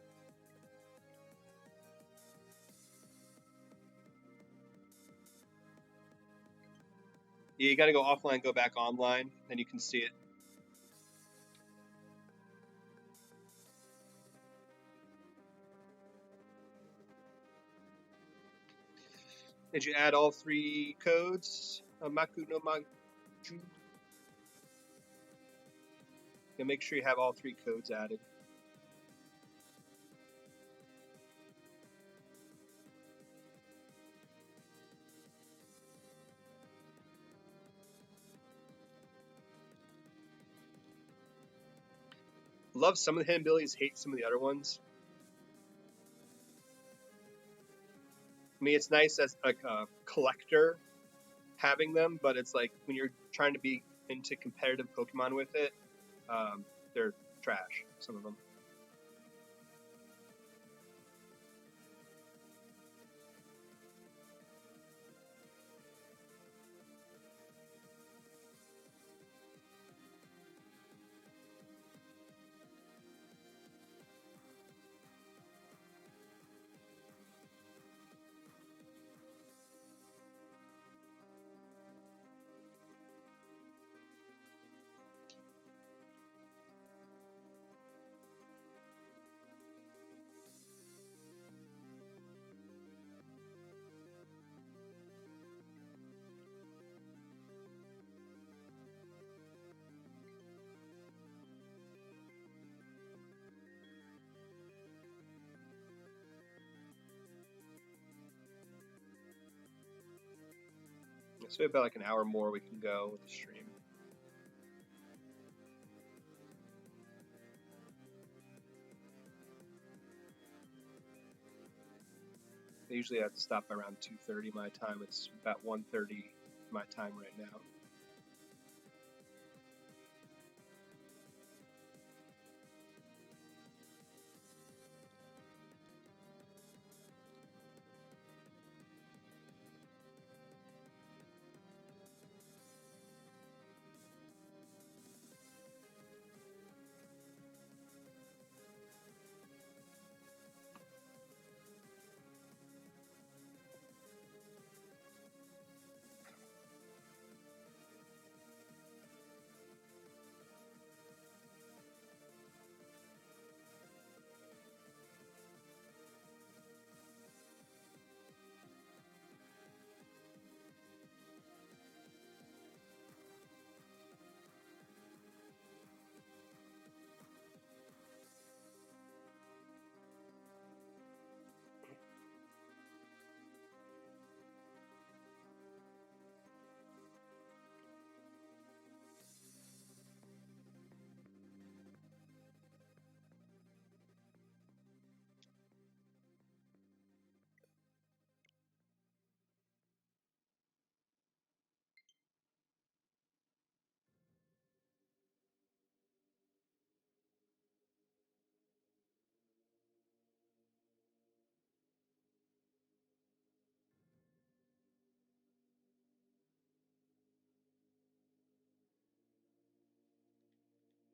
Yeah, you got to go offline, go back online, then you can see it. Did you add all 3 codes? Maku no Maju? Yeah, make sure you have all 3 codes added. Love some of the hidden abilities, hate some of the other ones. I mean, it's nice as like a collector having them, but it's like when you're trying to be into competitive Pokemon with it, they're trash. Some of them. So about like an hour more we can go with the stream. I usually have to stop around 2:30 my time. It's about 1:30 my time right now.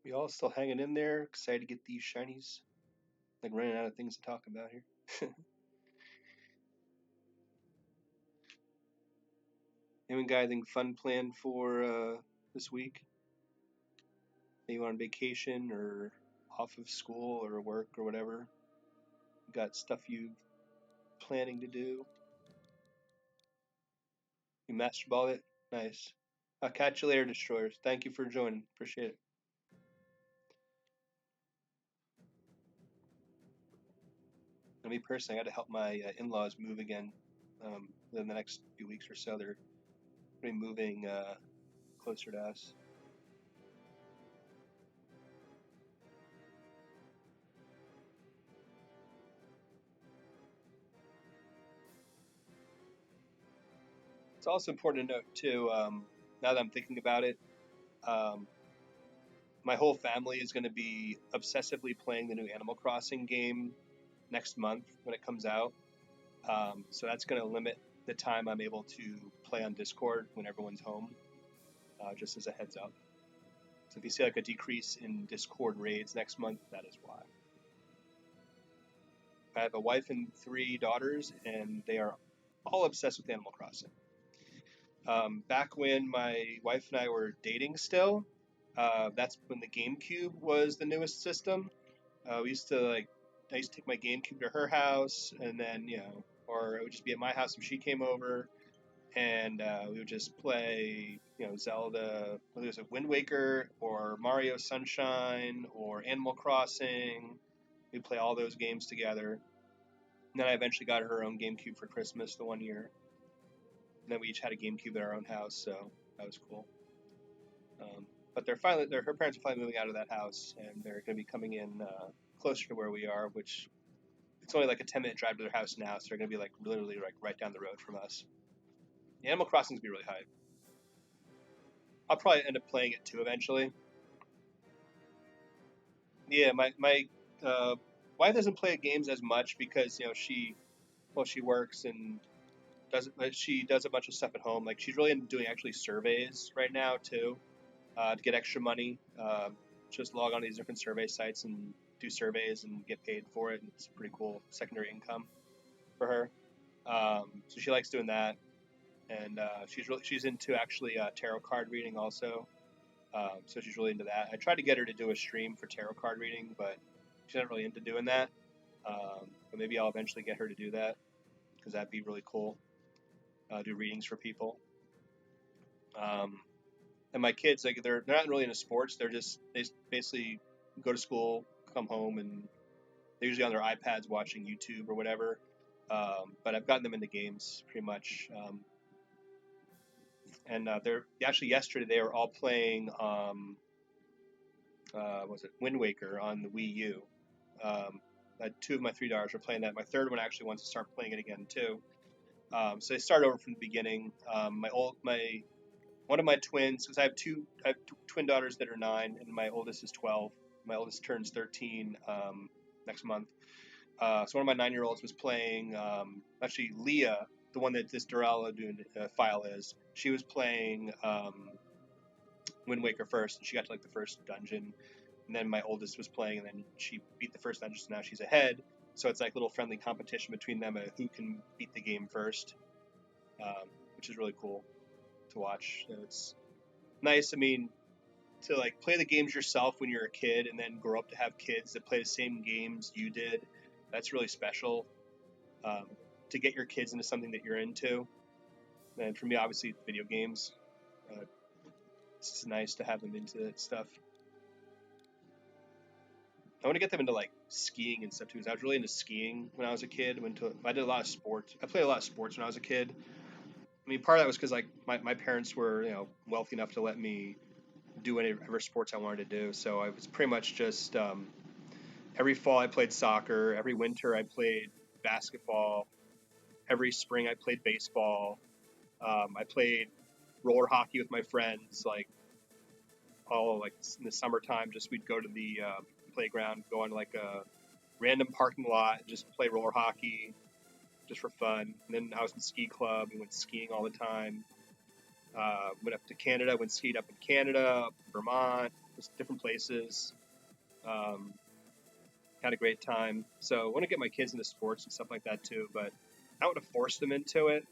We all still hanging in there, excited to get these shinies. Like running out of things to talk about here. Anyone got anything fun planned for this week? Maybe on vacation or off of school or work or whatever? Got stuff you planning to do? You master ball it? Nice. I'll catch you later, Destroyers. Thank you for joining. Appreciate it. And me personally, I got to help my in-laws move again in the next few weeks or so. They're going to be moving closer to us. It's also important to note too. Now that I'm thinking about it, um, my whole family is going to be obsessively playing the new Animal Crossing game next month when it comes out. So that's going to limit the time I'm able to play on Discord when everyone's home. Just as a heads up. So if you see like a decrease in Discord raids next month, that is why. I have a wife and 3 daughters, and they are all obsessed with Animal Crossing. Back when my wife and I were dating still, that's when the GameCube was the newest system. We used to like, I used to take my GameCube to her house, and then or it would just be at my house if she came over, and we would just play, Zelda, whether it was like Wind Waker or Mario Sunshine or Animal Crossing. We'd play all those games together. And then I eventually got her own GameCube for Christmas the one year. And then we each had a GameCube at our own house, so that was cool. But her parents are finally moving out of that house, and they're going to be coming in closer to where we are, which it's only like a 10-minute drive to their house now, so they're going to be like literally like right down the road from us. The Animal Crossing's be really hype. I'll probably end up playing it too eventually. Yeah, my wife doesn't play games as much because she works and she does a bunch of stuff at home. Like she's really into doing actually surveys right now too, to get extra money. Just log on to these different survey sites and do surveys and get paid for it. And it's pretty cool secondary income for her. So she likes doing that, and she's into actually tarot card reading also. So she's really into that. I tried to get her to do a stream for tarot card reading, but she's not really into doing that. But maybe I'll eventually get her to do that because that'd be really cool. Do readings for people. And my kids, like they're not really into sports. They basically go to school, come home, and they're usually on their iPads watching YouTube or whatever. But I've gotten them into games pretty much. And they're actually yesterday they were all playing was it Wind Waker on the Wii U. Two of my 3 daughters are playing that. My third one actually wants to start playing it again too. So they start over from the beginning. One of my twins, because I have twin daughters that are 9, and my oldest is 12. My oldest turns 13 next month. So one of my 9-year-olds was playing. Actually, Leah, the one that this Durala file is, she was playing Wind Waker first, and she got to like the first dungeon. And then my oldest was playing, and then she beat the first dungeon, so now she's ahead. So it's like a little friendly competition between them who can beat the game first, which is really cool to watch. It's nice. I mean, to like play the games yourself when you're a kid, and then grow up to have kids that play the same games you did. That's really special. To get your kids into something that you're into, and for me, obviously, video games. It's just nice to have them into that stuff. I want to get them into like skiing and stuff too. Because I was really into skiing when I was a kid. I did a lot of sports. I played a lot of sports when I was a kid. I mean, part of that was because like my parents were wealthy enough to let me do whatever sports I wanted to do. So I was pretty much just every fall I played soccer. Every winter I played basketball. Every spring I played baseball. I played roller hockey with my friends. Like in the summertime, just we'd go to the playground, go on like a random parking lot, and just play roller hockey, just for fun. And then I was in ski club and went skiing all the time. Went up to Canada, went skied up in Canada, Vermont, just different places. Had a great time. So I want to get my kids into sports and stuff like that too, but I don't want to force them into it.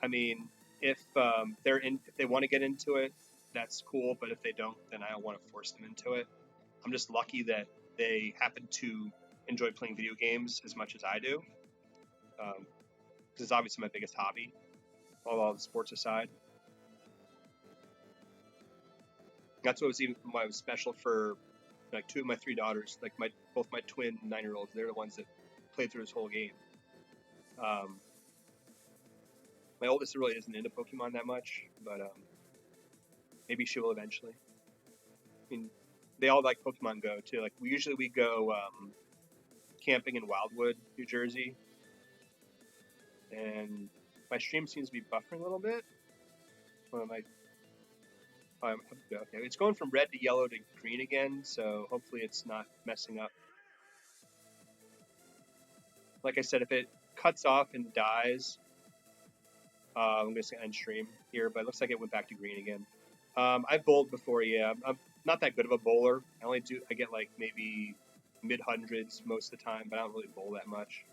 I mean, if they want to get into it, that's cool. But if they don't, then I don't want to force them into it. I'm just lucky that they happen to enjoy playing video games as much as I do. Because it's obviously my biggest hobby, all the sports aside. That's what was special for like 2 of my 3 daughters, like both my twin 9-year-olds. They're the ones that played through this whole game. My oldest really isn't into Pokemon that much, but maybe she will eventually. I mean, they all like Pokemon Go too. Like we go camping in Wildwood, New Jersey, and my stream seems to be buffering a little bit. Okay, it's going from red to yellow to green again, so hopefully it's not messing up. Like I said, if it cuts off and dies, I'm going to end stream here, but it looks like it went back to green again. I've bowled before, yeah. I'm not that good of a bowler. I get like maybe mid-hundreds most of the time, but I don't really bowl that much.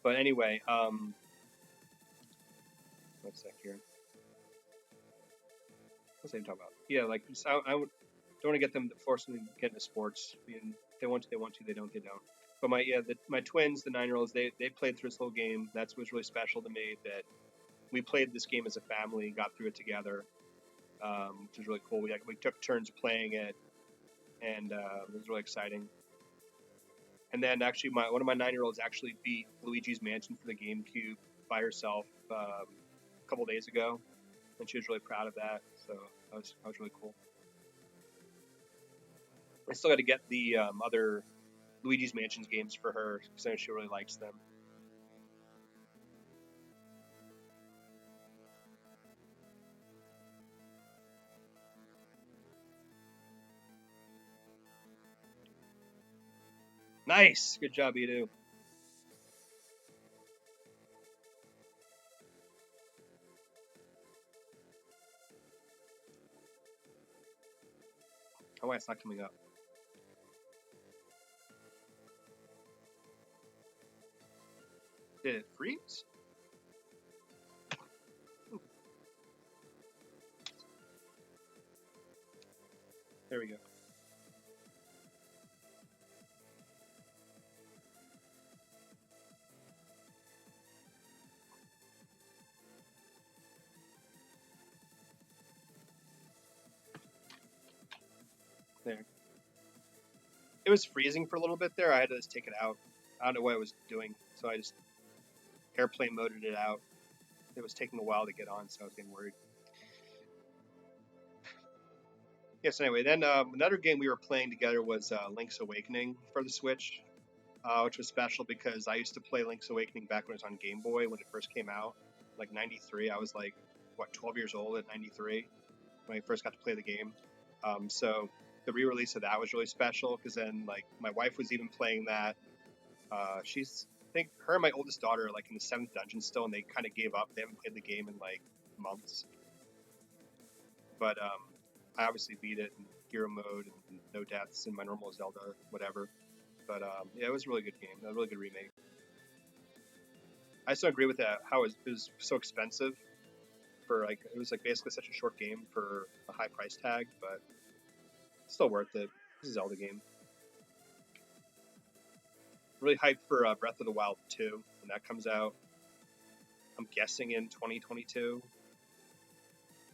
But anyway, one sec here. What's I talking about? Yeah, like I don't want to get them, force them to get into sports. I mean, if they want to, they want to. They don't, they don't. But my twins, the 9-year-olds, they played through this whole game. That's what's really special to me. That we played this game as a family, got through it together, which was really cool. We took turns playing it, and it was really exciting. And then actually, one of my 9-year-olds actually beat Luigi's Mansion for the GameCube by herself a couple days ago. and she was really proud of that. So that was really cool. I still got to get the other Luigi's Mansions games for her because I know she really likes them. Nice, good job, Edu. Oh, why it's not coming up? Did it freeze? There we go. There. It was freezing for a little bit there. I had to just take it out. I don't know what I was doing, so I just airplane moded it out. It was taking a while to get on, so I was getting worried. Yes. Anyway, then another game we were playing together was Link's Awakening for the Switch, which was special because I used to play Link's Awakening back when it was on Game Boy when it first came out, like '93. I was like, what, 12 years old at '93 when I first got to play the game. So the re-release of that was really special because then like my wife was even playing that. She's, I think her and my oldest daughter are like in the 7th dungeon still, and they kind of gave up. They haven't played the game in like months. But I obviously beat it in hero mode and no deaths in my normal Zelda, whatever. But yeah, it was a really good game. A really good remake. I still agree with that. How it was so expensive for like it was like basically such a short game for a high price tag, but still worth it. It's a Zelda game. Really hyped for Breath of the Wild 2 when that comes out. I'm guessing in 2022.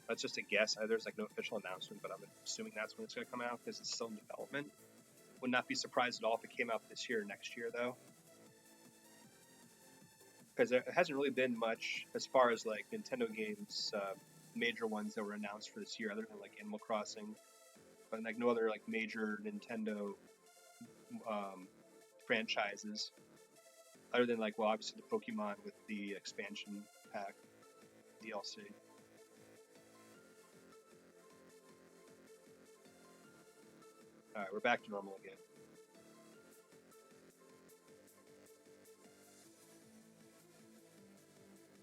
That's just a guess. There's like no official announcement, but I'm assuming that's when it's going to come out because it's still in development. Would not be surprised at all if it came out this year or next year, though. Because there hasn't really been much as far as like Nintendo games, major ones that were announced for this year, other than like Animal Crossing, but like no other like major Nintendo franchises, other than like well, obviously the Pokemon with the expansion pack DLC. All right, we're back to normal again.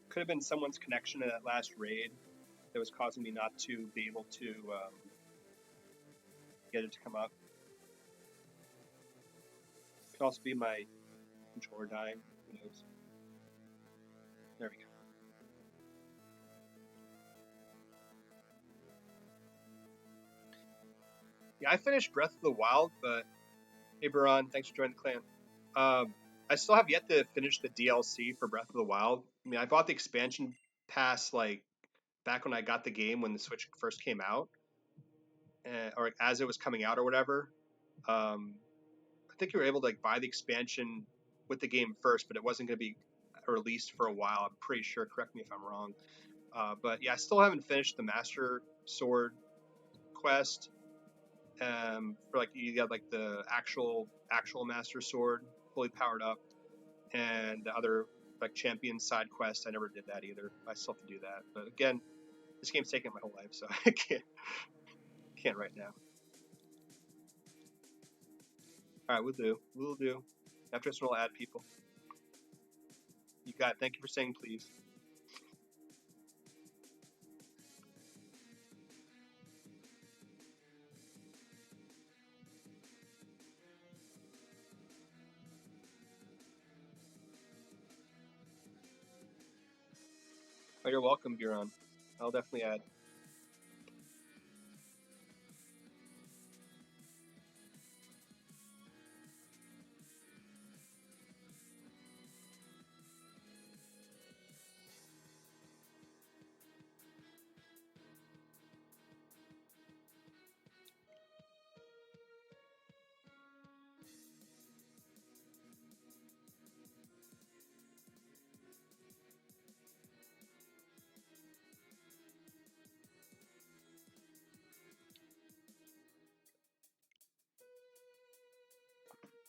Could have been someone's connection to that last raid that was causing me not to be able to get it to come up. Could also be my controller dying. Who knows? There we go. Yeah, I finished Breath of the Wild, but hey, Baron, thanks for joining the clan. I still have yet to finish the DLC for Breath of the Wild. I mean, I bought the expansion pass like back when I got the game when the Switch first came out, or as it was coming out or whatever. I think you were able to like buy the expansion with the game first, but it wasn't going to be released for a while. I'm pretty sure. Correct me if I'm wrong. But yeah, I still haven't finished the Master Sword quest. For like you got like the actual Master Sword fully powered up, and the other like champion side quest. I never did that either. I still have to do that. But again, this game's taken my whole life, so I can't right now. All right, we'll do. We'll do. After this, we'll add people. You got it. Thank you for saying please. Oh, you're welcome, Buron. I'll definitely add.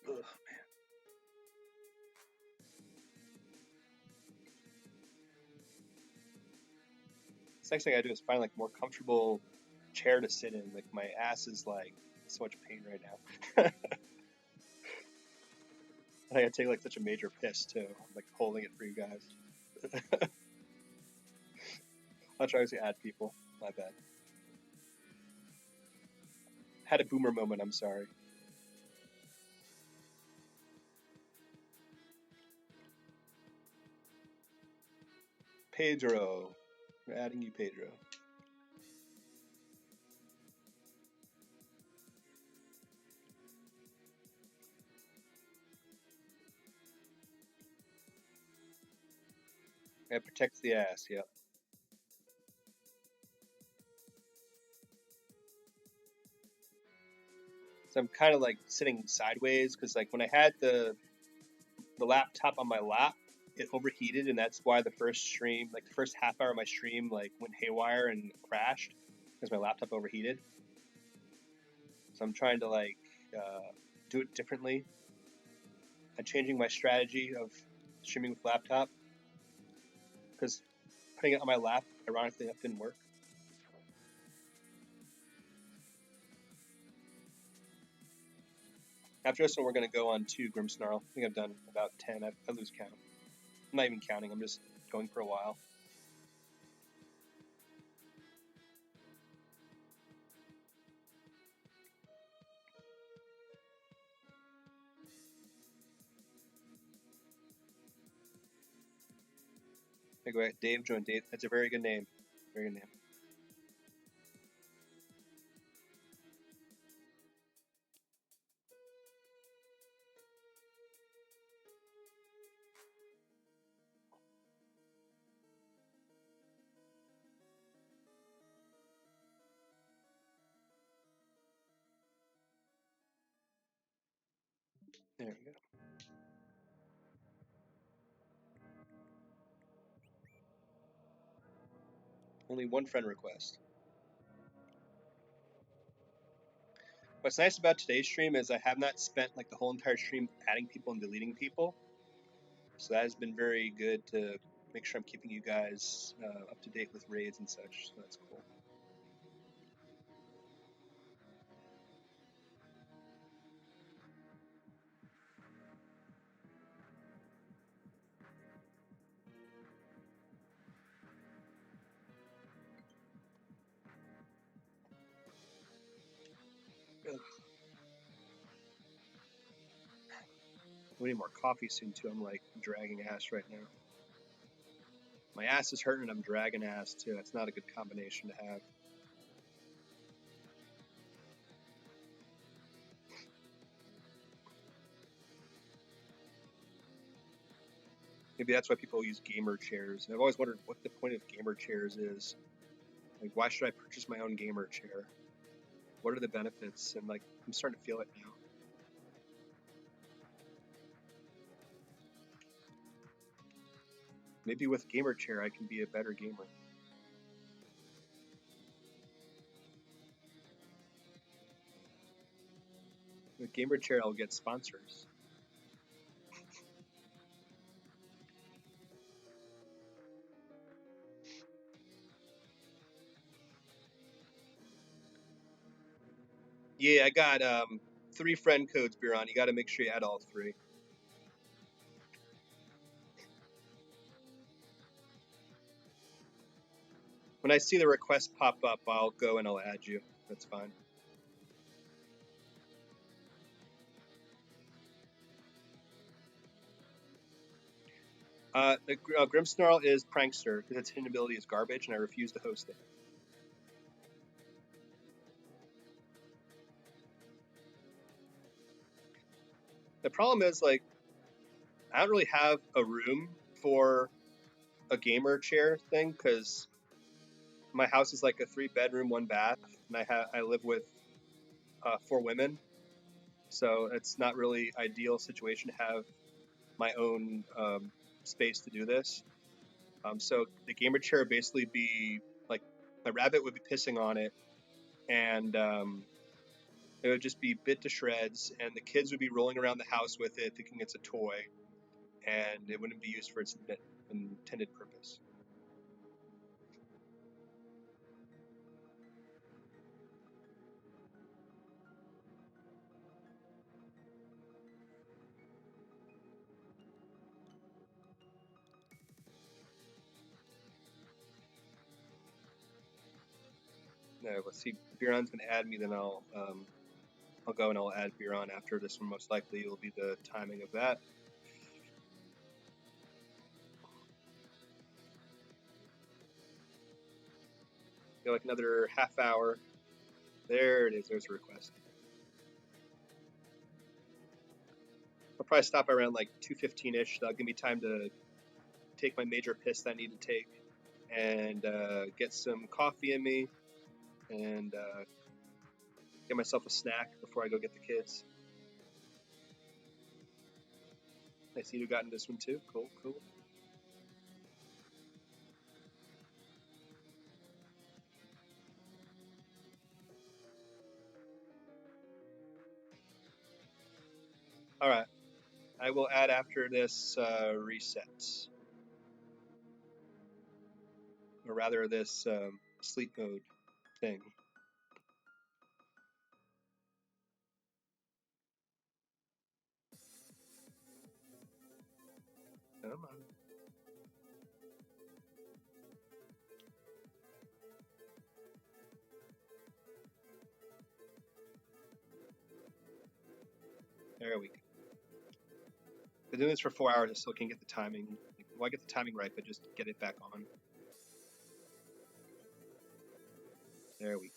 Ugh. This next thing I do is find like more comfortable chair to sit in. Like my ass is like so much pain right now. I think I take like such a major piss too. I'm like holding it for you guys. I'll try to add people. My bad. Had a boomer moment. I'm sorry. Pedro. We're adding you, Pedro. It protects the ass. Yep. So I'm kind of like sitting sideways because like when I had the laptop on my lap, it overheated, and that's why the first stream, like the first half hour of my stream, like went haywire and crashed because my laptop overheated. So I'm trying to like do it differently. I'm changing my strategy of streaming with laptop because putting it on my lap, ironically, that didn't work. After this one, we're going to go on to Grimmsnarl. I think I've done about 10. I lose count. I'm not even counting. I'm just going for a while. I go ahead. Dave joined. Dave. That's a very good name. Very good name. There we go. Only one friend request. What's nice about today's stream is I have not spent like the whole entire stream adding people and deleting people. So that has been very good to make sure I'm keeping you guys up to date with raids and such. So that's cool. Ugh. We need more coffee soon too. I'm like dragging ass right now. My ass is hurting and I'm dragging ass too. That's not a good combination to have. Maybe that's why people use gamer chairs. And I've always wondered what the point of gamer chairs is. Like, why should I purchase my own gamer chair? What are the benefits? And like, I'm starting to feel it now. Maybe with gamer chair, I can be a better gamer. With gamer chair, I'll get sponsors. Yeah, I got 3 friend codes, Biron. You got to make sure you add all 3. When I see the request pop up, I'll go and I'll add you. That's fine. The Grimmsnarl is Prankster because its hidden ability is garbage, and I refuse to host it. The problem is, like, I don't really have a room for a gamer chair thing because my house is like a 3-bedroom, 1 bath, and I live with 4 women, so it's not really ideal situation to have my own space to do this. So the gamer chair would basically be like my rabbit would be pissing on it, and It would just be bit to shreds, and the kids would be rolling around the house with it, thinking it's a toy, and it wouldn't be used for its intended purpose. No, let's see. Biron's gonna add me, then I'll go and I'll add Biron after this one. Most likely, will be the timing of that. Go like another half hour. There it is. There's a request. I'll probably stop around like 2:15ish. That'll give me time to take my major piss that I need to take, and get some coffee in me, and get myself a snack before I go get the kids. I see you got in this one too. Cool, cool. All right. I will add after this reset, or rather this sleep mode thing. Come on. There we go. Been doing this for 4 hours. I still can't get the timing. Well, I get the timing right, but just get it back on. There we go.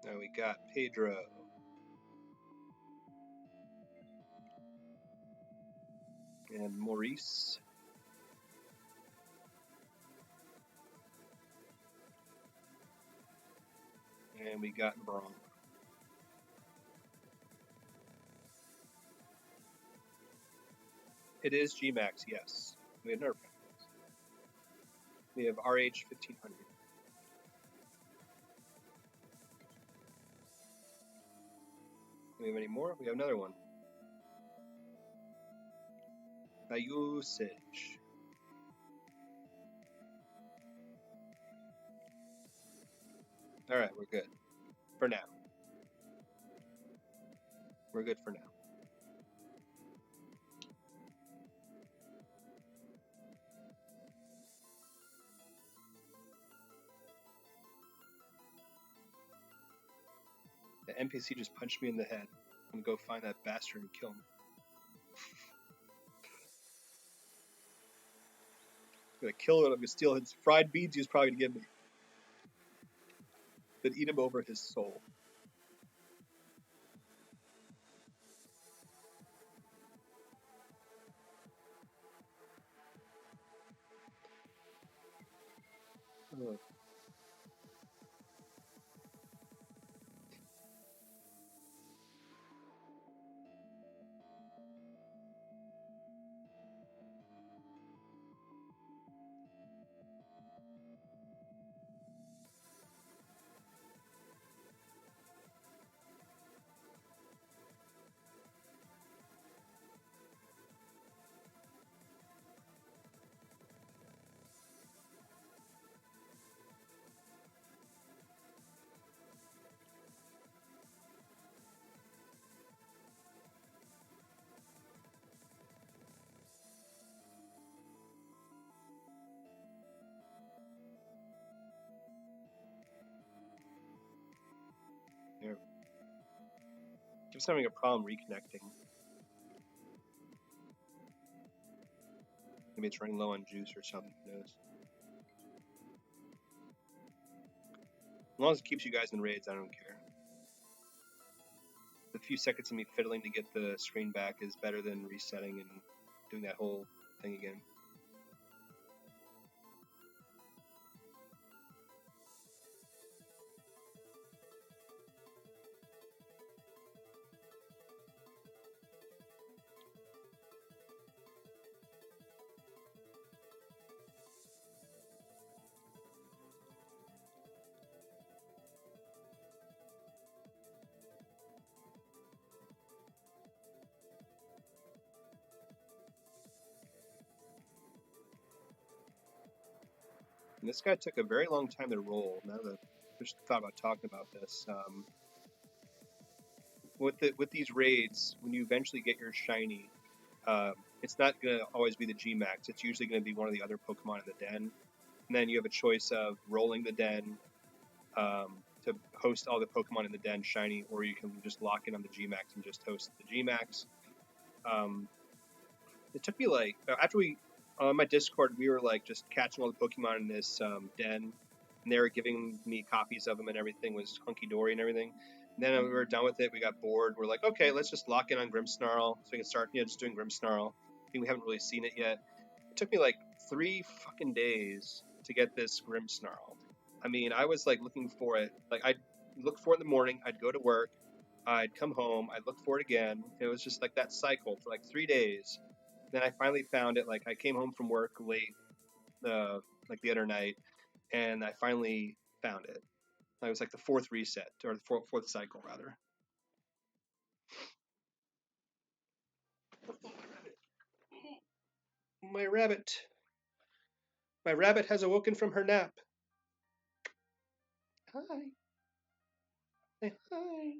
Now we got Pedro. And Maurice. And we got Braun. It is Gmax, yes. We have nerf. We have RH 1500. Do we have any more? We have another one. By usage. Alright, we're good. For now. We're good for now. The NPC just punched me in the head. I'm gonna go find that bastard and kill him. I'm gonna kill him. I'm gonna steal his fried beans he was probably gonna give me. Then eat him over his soul. Ugh. Here. I'm just having a problem reconnecting. Maybe it's running low on juice or something. Who knows? As long as it keeps you guys in raids, I don't care. The few seconds of me fiddling to get the screen back is better than resetting and doing that whole thing again. And this guy took a very long time to roll. Now that I just thought about talking about this, with these raids, when you eventually get your shiny, it's not gonna always be the G-Max. It's usually gonna be one of the other Pokemon in the den. And then you have a choice of rolling the den to host all the Pokemon in the den shiny, or you can just lock in on the G-Max and just host the G-Max. It took me like after we on my Discord we were like just catching all the Pokemon in this den, and they were giving me copies of them, and everything was hunky dory and everything. And then we were done with it. We got bored. We're like, okay, let's just lock in on Grimmsnarl so we can start, just doing Grimmsnarl. I think we haven't really seen it yet. It took me like 3 fucking days to get this Grimmsnarl. I mean, I was like looking for it. Like I'd look for it in the morning. I'd go to work. I'd come home. I'd look for it again. It was just like that cycle for like 3 days. Then I finally found it. Like I came home from work late, like the other night, and I finally found it. It was like the fourth reset or the fourth cycle rather. My rabbit. My rabbit has awoken from her nap. Hi. Say hi.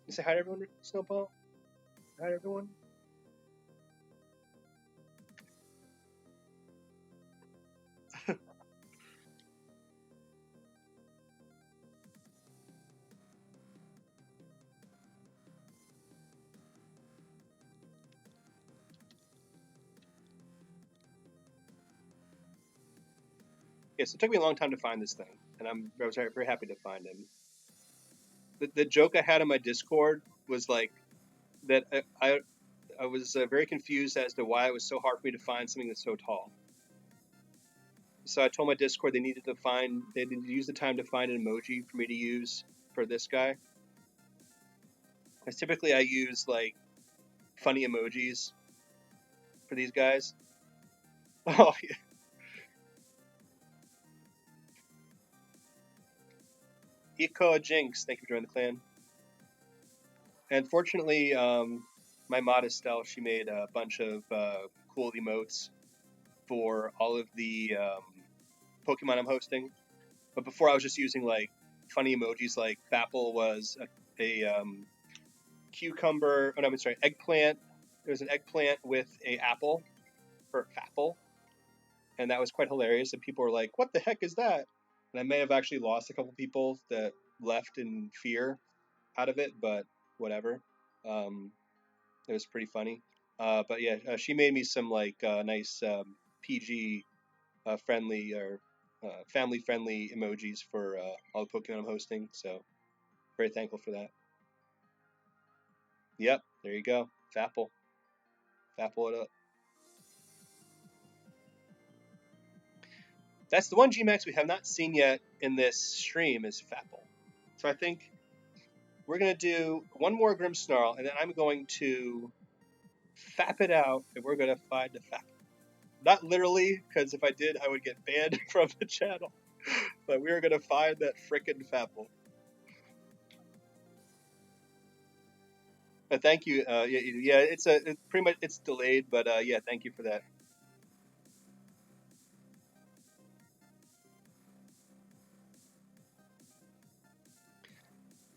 You say hi to everyone, Snowball. Hi everyone. Yes, it took me a long time to find this thing, and I was very happy to find him. The joke I had on my Discord was like that I was very confused as to why it was so hard for me to find something that's so tall. So I told my Discord they needed to use the time to find an emoji for me to use for this guy. Because typically I use like funny emojis for these guys. Oh yeah. Eco Jinx, thank you for joining the clan. And fortunately, my mod Estelle, she made a bunch of cool emotes for all of the Pokemon I'm hosting. But before I was just using like funny emojis, like Fapple was a cucumber. Oh no, I'm sorry, eggplant. There was an eggplant with a apple for Fapple, and that was quite hilarious. And people were like, "What the heck is that?" And I may have actually lost a couple people that left in fear out of it, but whatever. Um, it was pretty funny. But yeah, she made me some like nice PG friendly or family friendly emojis for all the Pokemon I'm hosting. So very thankful for that. Yep, there you go. Fapple. Fapple it up. That's the one Gmax we have not seen yet in this stream is Fapple. So I think we're going to do one more Grimmsnarl, and then I'm going to fap it out, and we're going to find the Fapple. Not literally, because if I did, I would get banned from the channel. But we are going to find that frickin' Fapple. But thank you. Yeah, it's pretty much it's delayed, but yeah, thank you for that.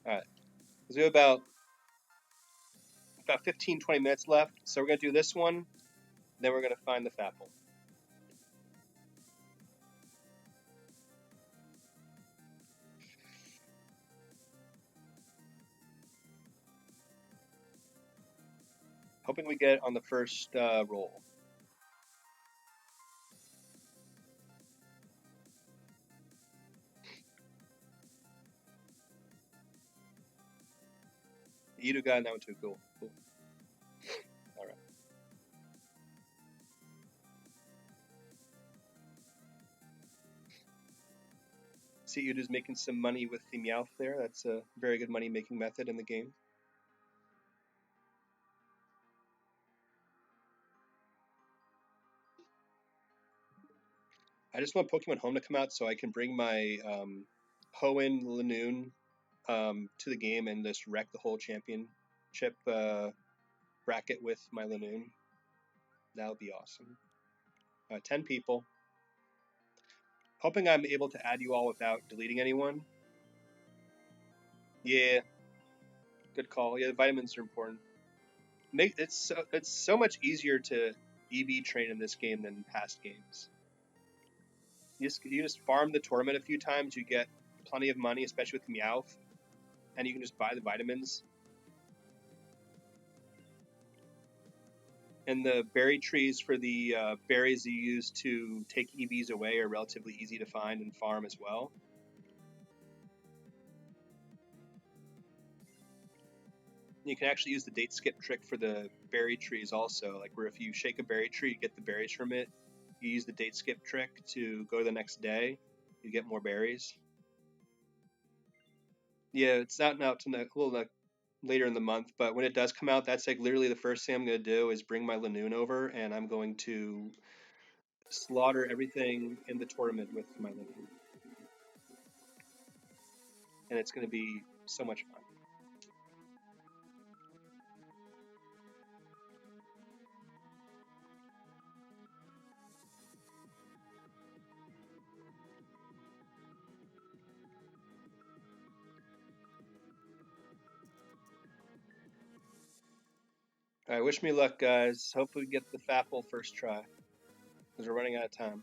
All right, so we have about 15, 20 minutes left. So we're gonna do this one, then we're gonna find the Fapple. Hoping we get it on the first roll. Yidu got that one too. Cool. Cool. All right. See, Yidu's making some money with the Meowth there. That's a very good money making method in the game. I just want Pokemon Home to come out so I can bring my Hoenn Lanoon to the game and just wreck the whole championship bracket with my Lanoon. That would be awesome. 10 people. Hoping I'm able to add you all without deleting anyone. Yeah, good call. Yeah, the vitamins are important. It's so much easier to EV train in this game than past games. You just farm the tournament a few times, you get plenty of money, especially with Meowth, and you can just buy the vitamins. And the berry trees for the berries you use to take EVs away are relatively easy to find and farm as well. You can actually use the date skip trick for the berry trees also, like where if you shake a berry tree, you get the berries from it. You use the date skip trick to go to the next day, you get more berries. Yeah, it's not out to a little later in the month, but when it does come out, that's like literally the first thing I'm going to do is bring my Lanoon over, and I'm going to slaughter everything in the tournament with my Lanoon. And it's going to be so much fun. All right, wish me luck, guys. Hopefully we get the Fapple first try, because we're running out of time.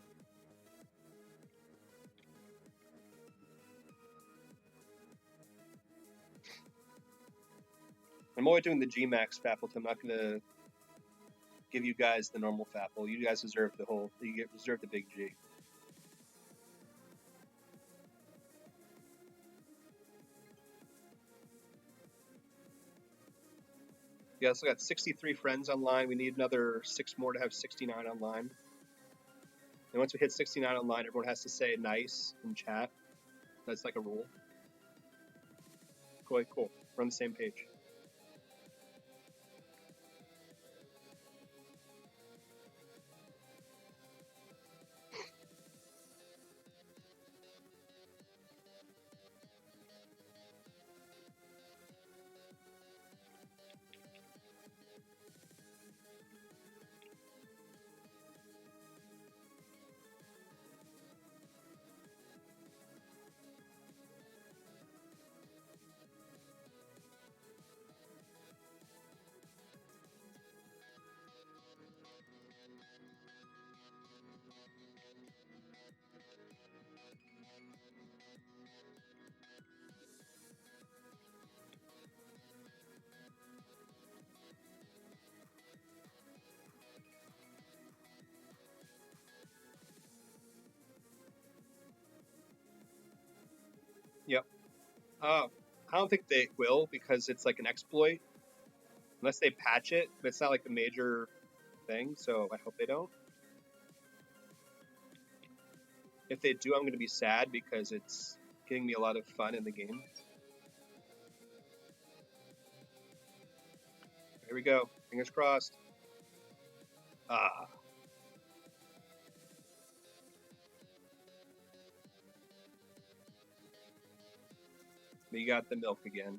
I'm only doing the G-Max Fapple, so I'm not going to give you guys the normal Fapple. You guys deserve deserve the big G. We also got 63 friends online. We need another 6 more to have 69 online. And once we hit 69 online, everyone has to say nice in chat. That's like a rule. Cool, cool. We're on the same page. Yep. I don't think they will because it's like an exploit. Unless they patch it, but it's not like a major thing, so I hope they don't. If they do, I'm going to be sad because it's giving me a lot of fun in the game. Here we go. Fingers crossed. Ah. We got the milk again.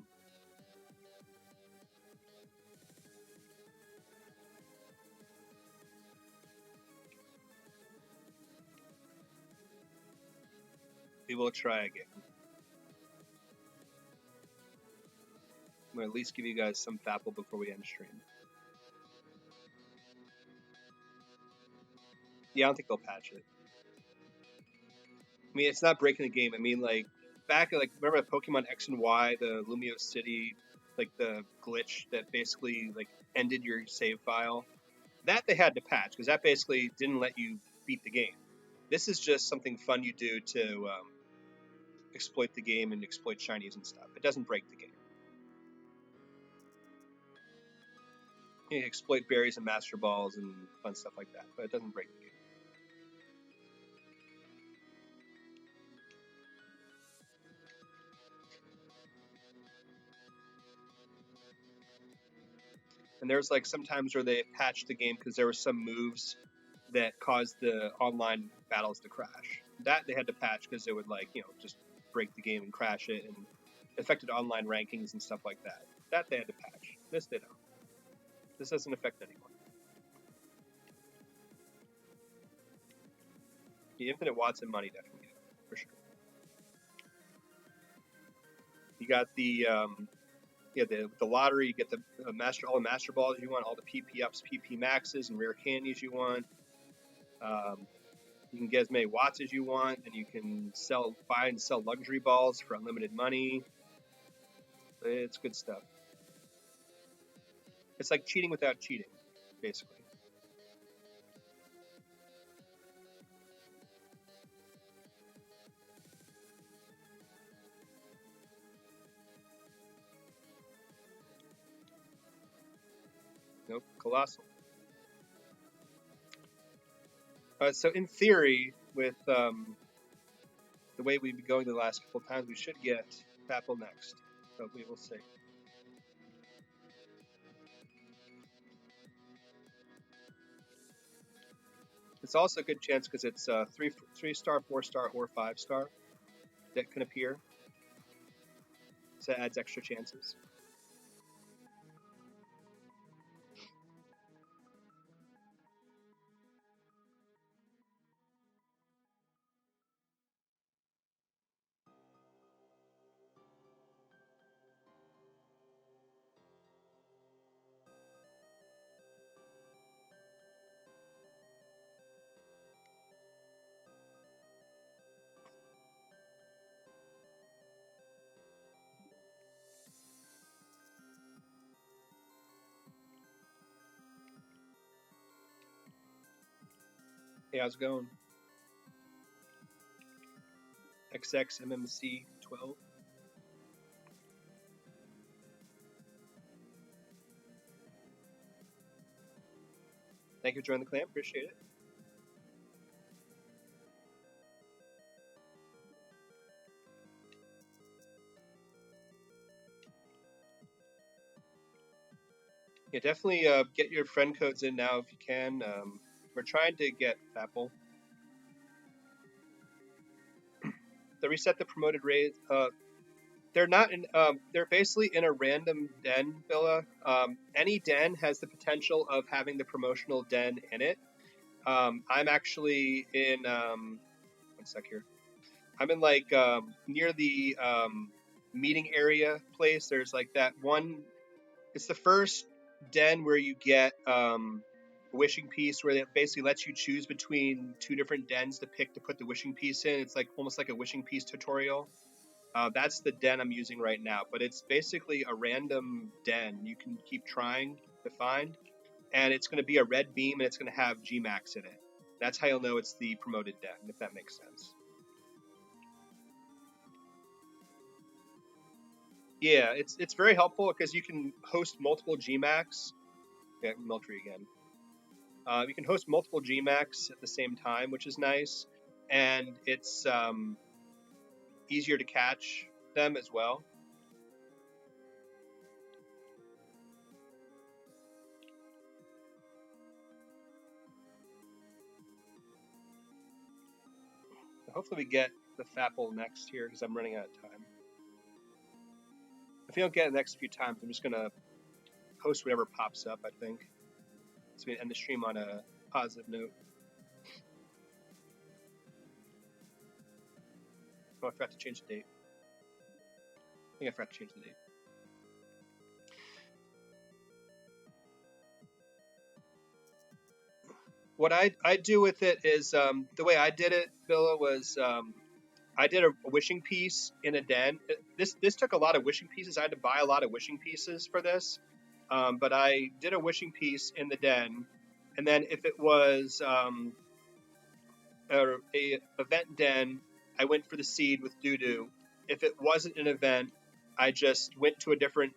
We will try again. I'm going to at least give you guys some Fapple before we end stream. Yeah, I don't think they'll patch it. I mean, it's not breaking the game. I mean, like, back, like, remember Pokemon X and Y, the Lumiose City, like, the glitch that basically, like, ended your save file? That they had to patch, because that basically didn't let you beat the game. This is just something fun you do to exploit the game and exploit shinies and stuff. It doesn't break the game. You exploit berries and master balls and fun stuff like that, but it doesn't break the game. And there's like sometimes where they patched the game because there were some moves that caused the online battles to crash. That they had to patch because it would like just break the game and crash it and affected online rankings and stuff like that. That they had to patch. This they don't. This doesn't affect anyone. The Infinite Watson money definitely for sure. You got the the lottery. You get the all the master balls you want, all the PP ups, PP maxes, and rare candies you want. You can get as many watts as you want, and you can buy and sell luxury balls for unlimited money. It's good stuff. It's like cheating without cheating, basically. Nope, colossal. So in theory, with the way we've been going the last couple of times, we should get Papel next, but we will see. It's also a good chance because it's 3-star, 4-star, or 5-star that can appear, so it adds extra chances. Hey, how's it going? XXMMC 12. Thank you for joining the clan. Appreciate it. Yeah, definitely get your friend codes in now if you can. We're trying to get Apple. They reset the promoted rate. They're not in. They're basically in a random den, Villa. Any den has the potential of having the promotional den in it. I'm actually in. One sec here. I'm in like near the meeting area place. There's like that one. It's the first den where you get a wishing piece, where it basically lets you choose between two different dens to pick to put the wishing piece in. It's like almost like a wishing piece tutorial. That's the den I'm using right now, but it's basically a random den you can keep trying to find, and it's going to be a red beam and it's going to have Gmax in it. That's how you'll know it's the promoted den, if that makes sense. Yeah, it's very helpful because you can host multiple Gmax. Yeah, Meltree again. You can host multiple Gmax at the same time, which is nice, and it's easier to catch them as well. Hopefully, we get the Fapple next here because I'm running out of time. If you don't get it the next few times, I'm just gonna post whatever pops up. I think so. We end the stream on a positive note. Oh, I forgot to change the date. I think I forgot to change the date. What I do with it is the way I did it, Villa, was I did a wishing piece in a den. This took a lot of wishing pieces. I had to buy a lot of wishing pieces for this, but I did a wishing piece in the den, and then if it was a event den, I went for the seed with Doodoo. If it wasn't an event, I just went to a different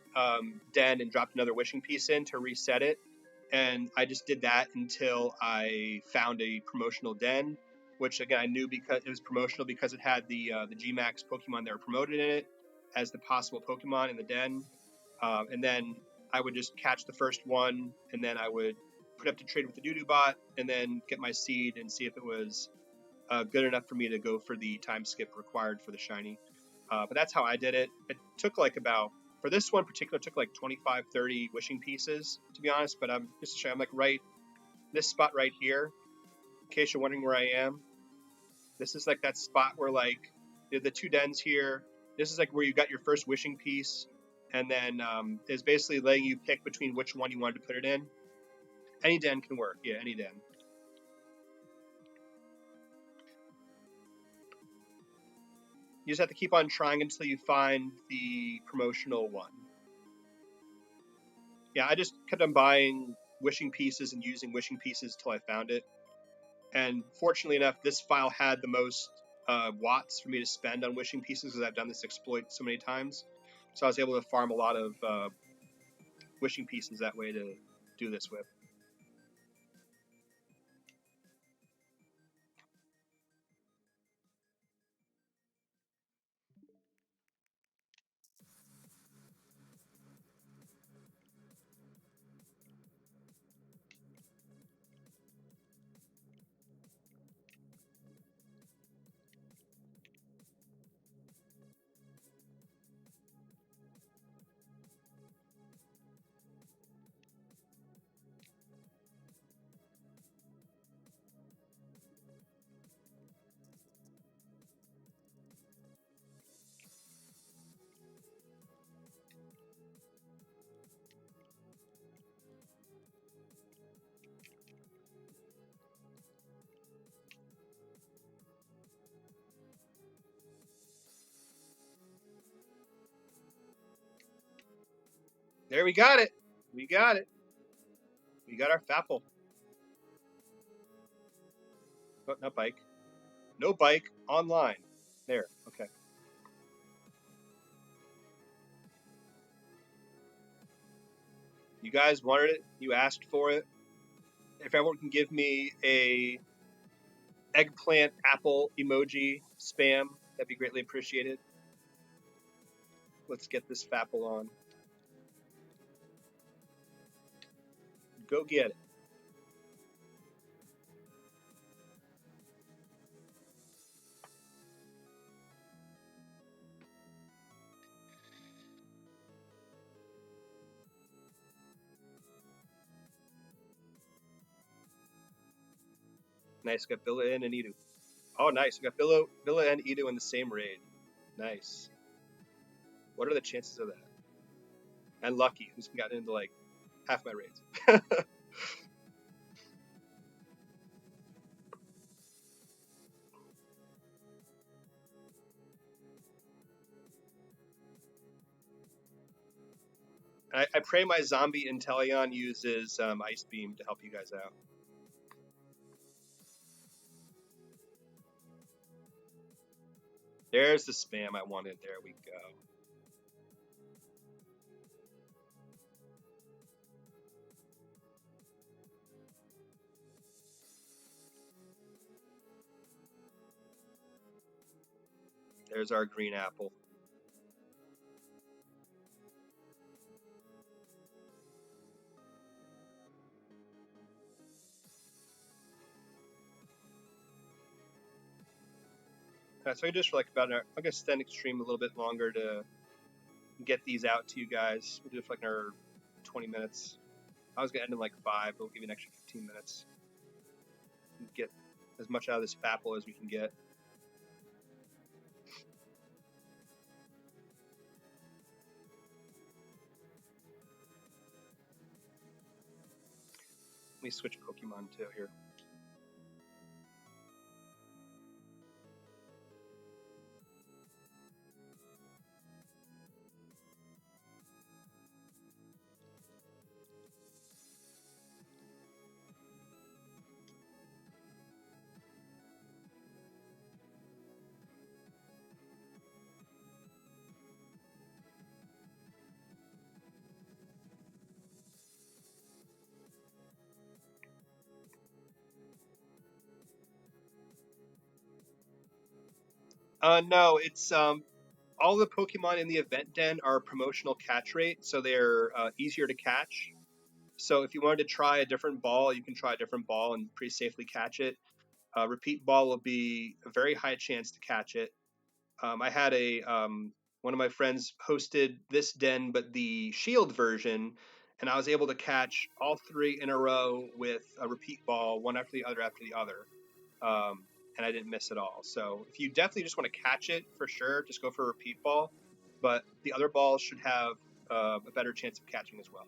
den and dropped another wishing piece in to reset it. and I just did that until I found a promotional den, which again I knew because it was promotional because it had the G-Max Pokemon that were promoted in it as the possible Pokemon in the den, and then I would just catch the first one, and then I would put up to trade with the Doodoo bot, and then get my seed and see if it was good enough for me to go for the time skip required for the shiny. But that's how I did it. It took like about, for this one in particular, it took like 25, 30 wishing pieces, to be honest. But I'm just to show you, I'm like right, this spot right here, in case you're wondering where I am. This is like that spot where like the two dens here. This is like where you got your first wishing piece. And then is basically letting you pick between which one you wanted to put it in. Any den can work. Yeah, any den. You just have to keep on trying until you find the promotional one. Yeah, I just kept on buying wishing pieces and using wishing pieces till I found it. And fortunately enough, this file had the most watts for me to spend on wishing pieces because I've done this exploit so many times. So I was able to farm a lot of wishing pieces that way to do this with. There, we got it. We got it. We got our Fapple. Oh, not bike. No bike online. There. Okay. You guys wanted it. You asked for it. If everyone can give me a eggplant apple emoji spam, that'd be greatly appreciated. Let's get this Fapple on. Go get it. Nice. Got Billa and Edu. Oh, nice. We got Billa and Edu in the same raid. Nice. What are the chances of that? And Lucky, who's gotten into like half my raids. I pray my zombie Inteleon uses Ice Beam to help you guys out. There's the spam I wanted. There we go. There's our green apple. So I just for like about I'm gonna extend stream a little bit longer to get these out to you guys. We'll do it for like another 20 minutes. I was gonna end in like 5, but we'll give you an extra 15 minutes. Get as much out of this Fapple as we can get. Let me switch Pokemon too here. No, it's all the Pokemon in the event den are promotional catch rate, so they're easier to catch. So if you wanted to try a different ball, you can try a different ball and pretty safely catch it. Repeat ball will be a very high chance to catch it. I had a one of my friends hosted this den, but the shield version, and I was able to catch all three in a row with a repeat ball, one after the other after the other, and I didn't miss at all. So if you definitely just want to catch it for sure, just go for a repeat ball, but the other balls should have a better chance of catching as well.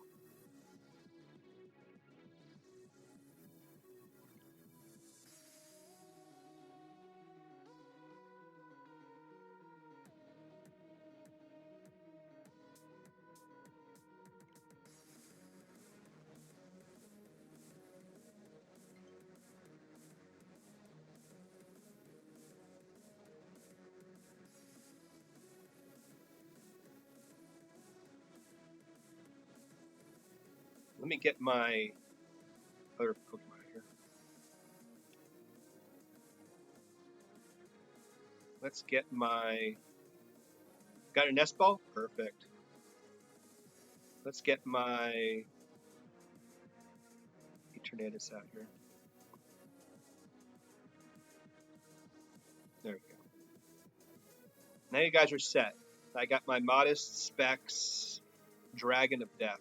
Let me get my other Pokemon here. Let's get my. Got a nest ball? Perfect. Let's get my Eternatus out here. There we go. Now you guys are set. I got my Modest Specs Dragon of Death.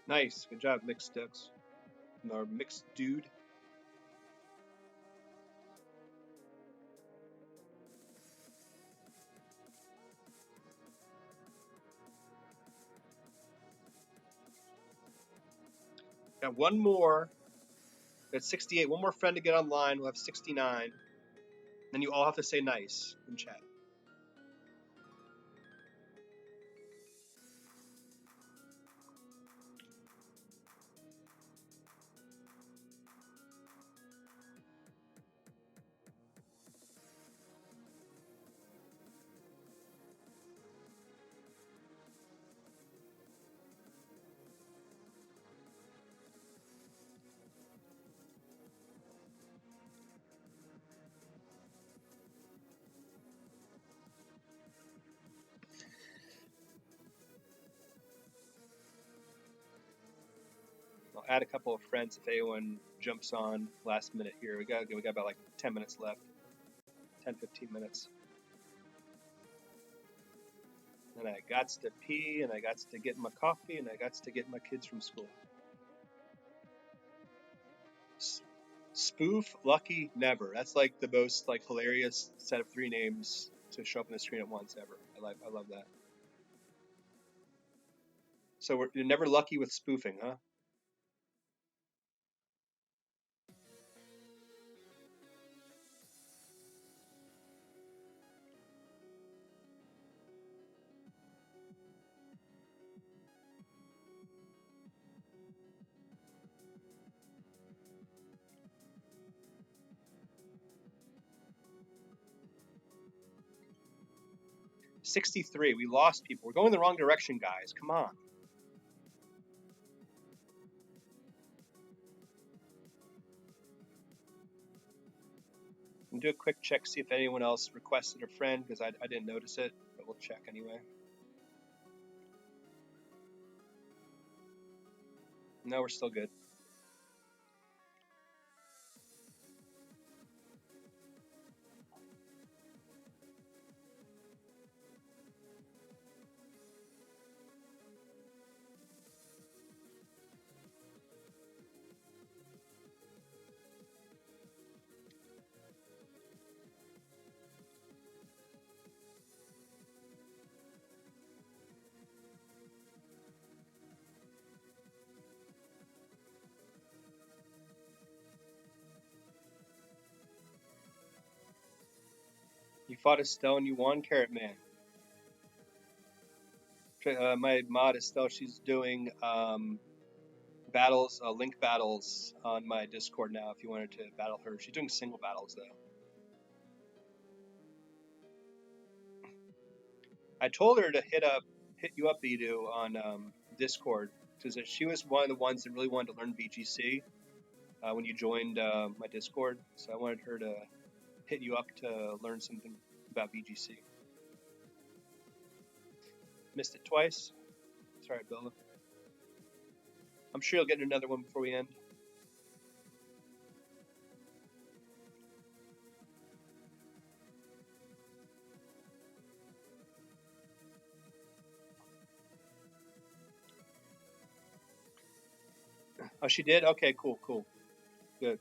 Nice. Good job, Mixed Ducks. Or Mixed Dude. Got one more. That's 68. One more friend to get online. We'll have 69. Then you all have to say nice in chat. I'll add a couple of friends if anyone jumps on last minute here. We got about like 10 minutes left. 10, 15 minutes. And I got to pee, and I got to get my coffee, and I got to get my kids from school. Spoof, Lucky, Never. That's like the most like hilarious set of three names to show up on the screen at once ever. I love that. So you're never lucky with spoofing, huh? '63. We lost people. We're going the wrong direction, guys. Come on. We'll do a quick check, see if anyone else requested a friend, because I didn't notice it, but we'll check anyway. No, we're still good. You fought Estelle and you won, Carrot Man. My mod Estelle, she's doing battles, link battles on my Discord now. If you wanted to battle her, she's doing single battles though. I told her to hit you up, Edu, on Discord because she was one of the ones that really wanted to learn VGC when you joined my Discord. So I wanted her to hit you up to learn something about VGC. Missed it twice. Sorry, Bill. I'm sure you'll get another one before we end. Oh, she did? Okay, cool. Good.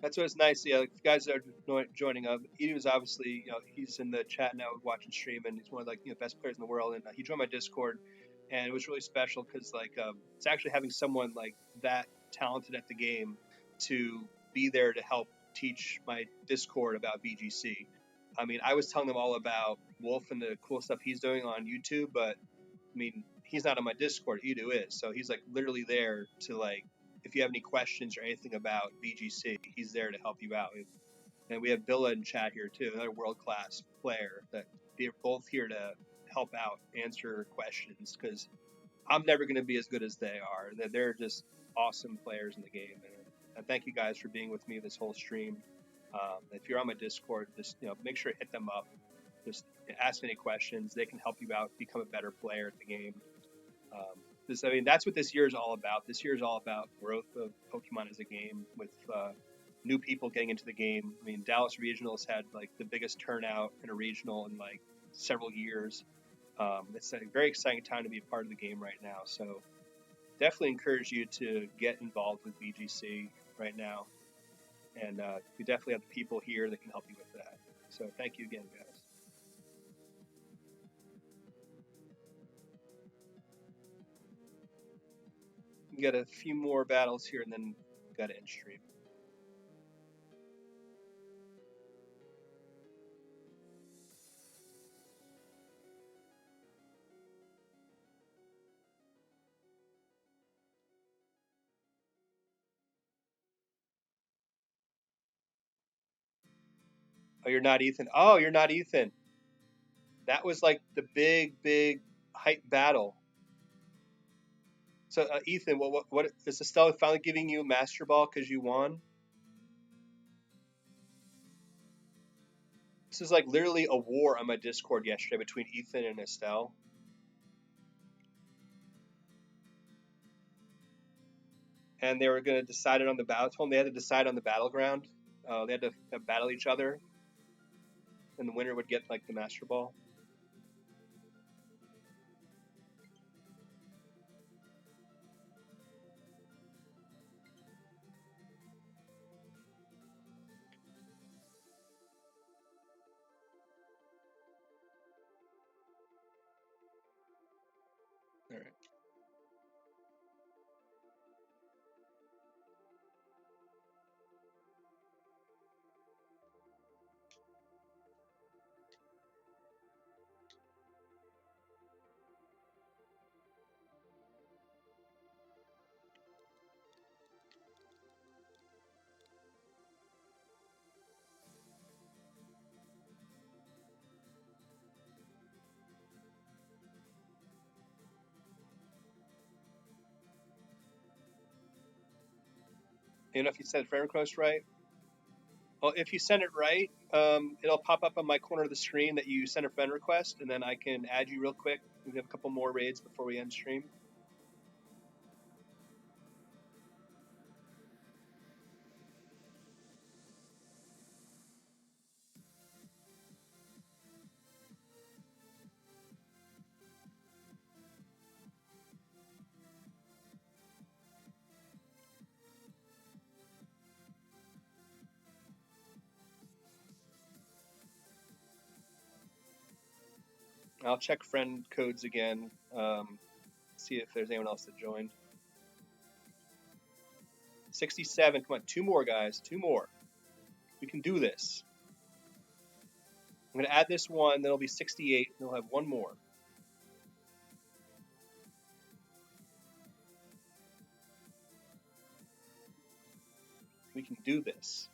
That's what's nice. Yeah, guys that are joining up. He was obviously, he's in the chat now, watching stream, and he's one of best players in the world. And he joined my Discord, and it was really special because it's actually having someone like that talented at the game to be there to help teach my Discord about VGC. I mean, I was telling them all about Wolf and the cool stuff he's doing on YouTube, but I mean, he's not on my Discord. Edu is, so he's literally there to if you have any questions or anything about VGC, he's there to help you out. And we have Billa in chat here too, another world-class player that they're both here to help out, answer questions, because I'm never going to be as good as they are. They're just awesome players in the game. And thank you guys for being with me this whole stream. If you're on my Discord, just make sure to hit them up. Just ask any questions. They can help you out, become a better player at the game. That's what this year is all about. This year is all about growth of Pokemon as a game with new people getting into the game. I mean, Dallas Regionals had the biggest turnout in a regional in several years. It's a very exciting time to be a part of the game right now. So definitely encourage you to get involved with VGC right now. And we definitely have the people here that can help you with that. So thank you again, guys. We got a few more battles here, and then got to end stream. Oh, you're not Ethan. Oh, you're not Ethan. That was the big hype battle. So Ethan, what is Estelle finally giving you a Master Ball because you won? This is literally a war on my Discord yesterday between Ethan and Estelle. And they were going to decide it on the battle. I told them they had to decide on the battleground. They had to battle each other, and the winner would get the Master Ball. All right. You know, if you send friend request right, well, if you send it right, it'll pop up on my corner of the screen that you sent a friend request, and then I can add you real quick. We have a couple more raids before we end stream. I'll check friend codes again, see if there's anyone else that joined. 67. Come on, 2 more, guys. 2 more. We can do this. I'm going to add this one, then it'll be 68, and we'll have 1 more. We can do this.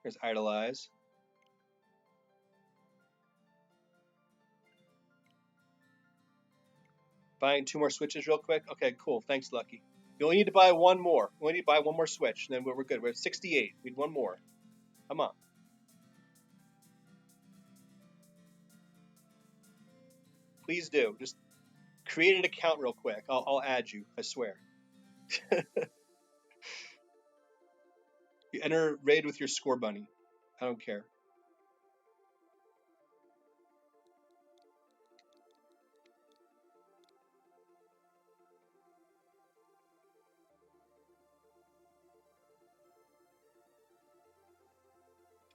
Here's Idolize. Buying 2 more switches real quick. Okay, cool. Thanks, Lucky. You only need to buy 1 more. We only need to buy 1 more switch, and then we're good. We're at 68. We need 1 more. Come on. Please do. Just create an account real quick. I'll add you. I swear. You enter raid with your score bunny. I don't care.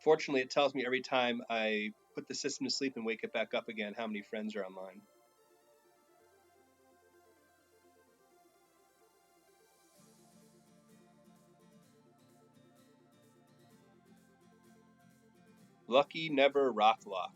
Fortunately, it tells me every time I put the system to sleep and wake it back up again how many friends are online. Lucky Never Rocklock.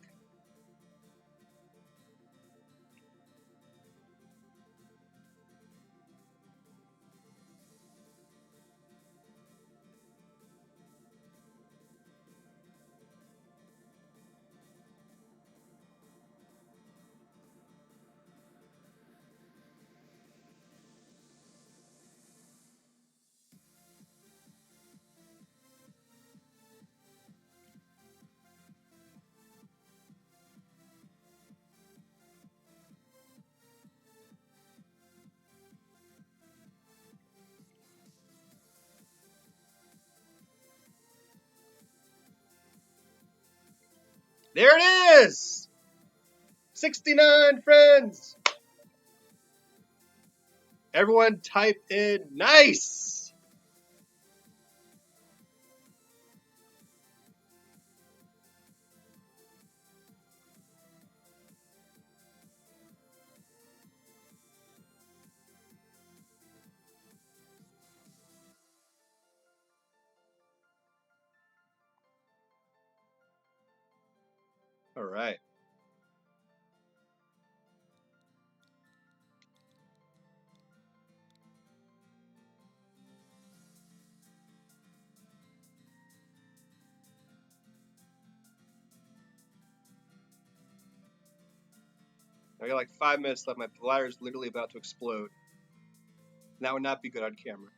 There it is! 69 friends! Everyone type in nice! All right. I got like 5 minutes left. My bladder is literally about to explode. And that would not be good on camera.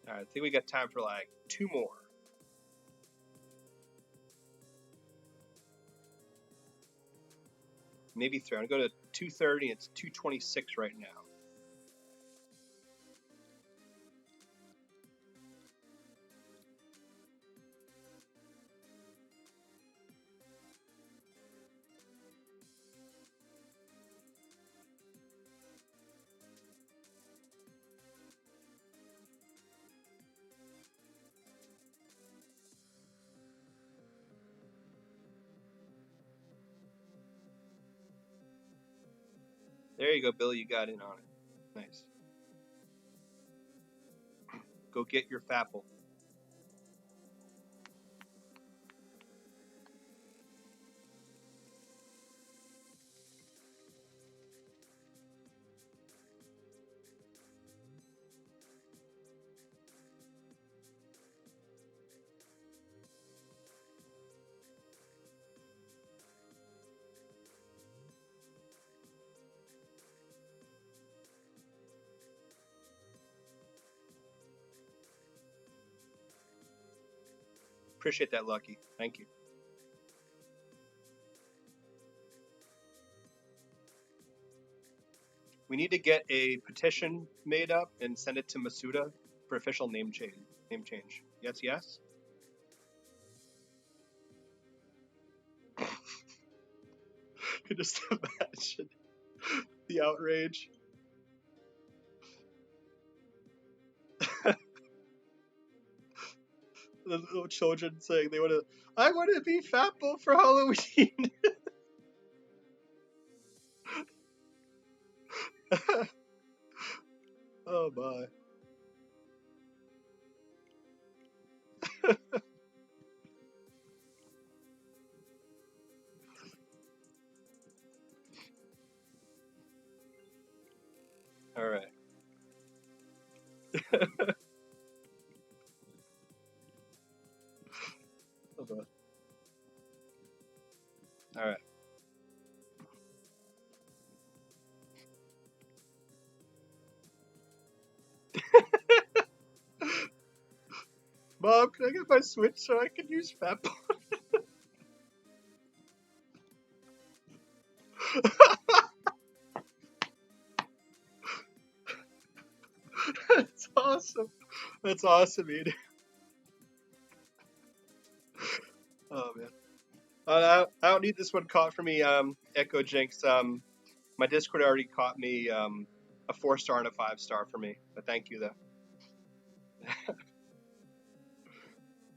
All right, I think we got time for like 2 more. Maybe 3. I'm going to go to 230. It's 226 right now. There you go, Billy. You got in on it. Nice. Go get your Fapple. Appreciate that, Lucky. Thank you. We need to get a petition made up and send it to Masuda for official name change. Yes, yes. You just imagine the outrage. The little children saying they want to. I want to be Fatbull for Halloween. Oh my. All right. Hold on. All right. Mom, can I get my Switch so I can use Fatbull? That's awesome. That's awesome, Eden. Oh man. I don't need this one caught for me, Echo Jinx. My Discord already caught me a 4-star and a 5-star for me. But thank you though.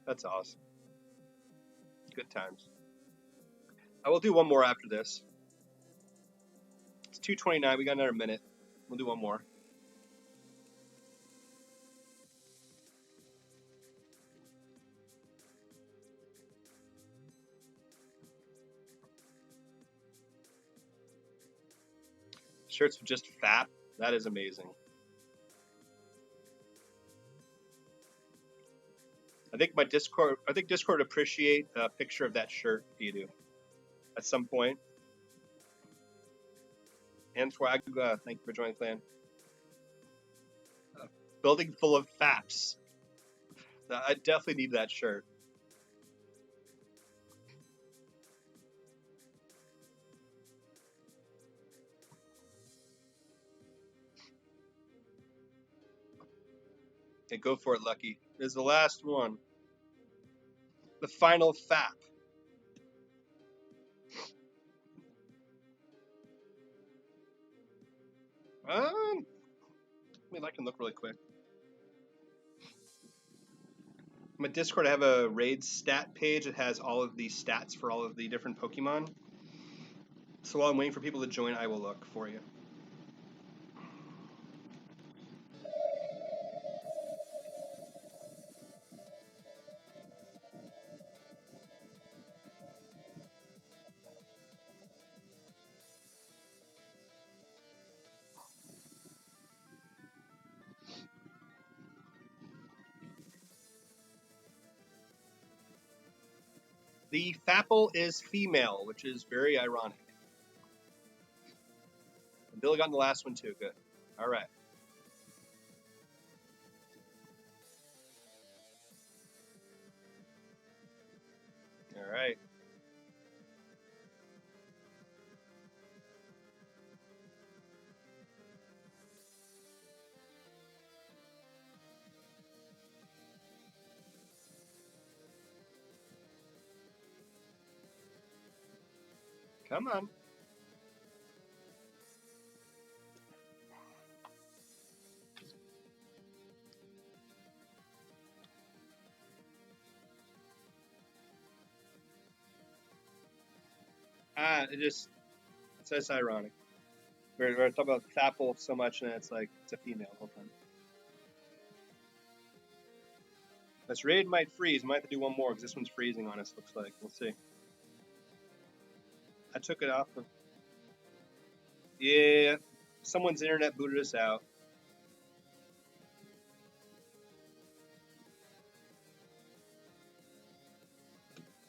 That's awesome. Good times. I will do one more after this. It's 2:29. We got another minute. We'll do one more. Shirts with just FAP. That is amazing. I think Discord would appreciate a picture of that shirt, Edu, at some point. And Swag, thank you for joining clan. Building full of FAPs. I definitely need that shirt. Okay, go for it, Lucky. This is the last one. The final FAP. I mean, I can look really quick. My Discord, I have a raid stat page that has all of the stats for all of the different Pokemon. So while I'm waiting for people to join, I will look for you. The Fapple is female, which is very ironic. And Bill got in the last one too. Good. All right. All right. Come on. It's just ironic. We're talking about Fapple so much, and it's like it's a female the whole time. This raid might freeze. Might have to do one more because this one's freezing on us. Looks like. We'll see. I took it off. Yeah, someone's internet booted us out.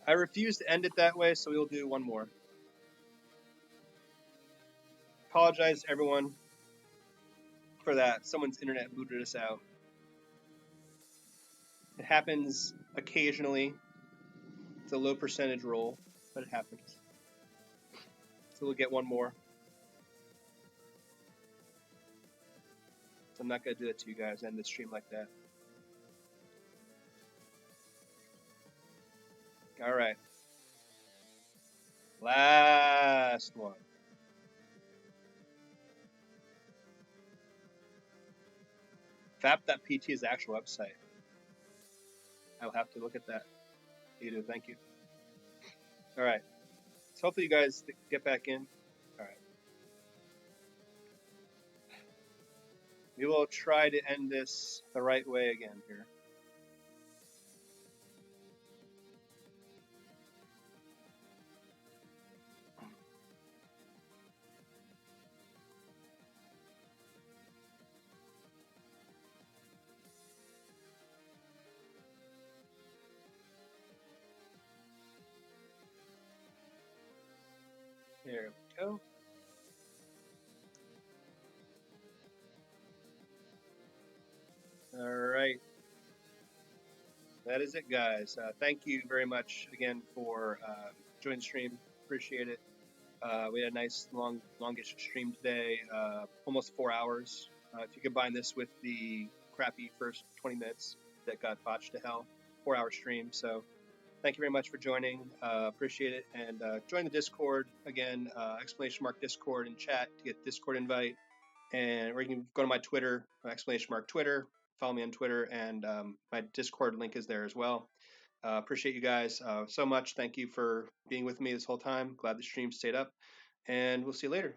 I refuse to end it that way, so we'll do one more. Apologize, everyone, for that. Someone's internet booted us out. It happens occasionally. It's a low percentage roll, but it happens. So we'll get one more. So I'm not going to do that to you guys, end the stream like that. All right. Last one. FAP.pt is the actual website. I'll have to look at that. You do. Thank you. All right. So hopefully you guys get back in. All right. We will try to end this the right way again here. There we go. All right. That is it, guys. Thank you very much again for joining the stream. Appreciate it. We had a nice longish stream today, almost 4 hours. If you combine this with the crappy first 20 minutes that got botched to hell, 4 hour stream. So thank you very much for joining. Appreciate it. And join the Discord again, exclamation mark Discord in chat to get Discord invite. And or you can go to my Twitter, exclamation mark Twitter. Follow me on Twitter, and my Discord link is there as well. Appreciate you guys so much. Thank you for being with me this whole time. Glad the stream stayed up, and we'll see you later.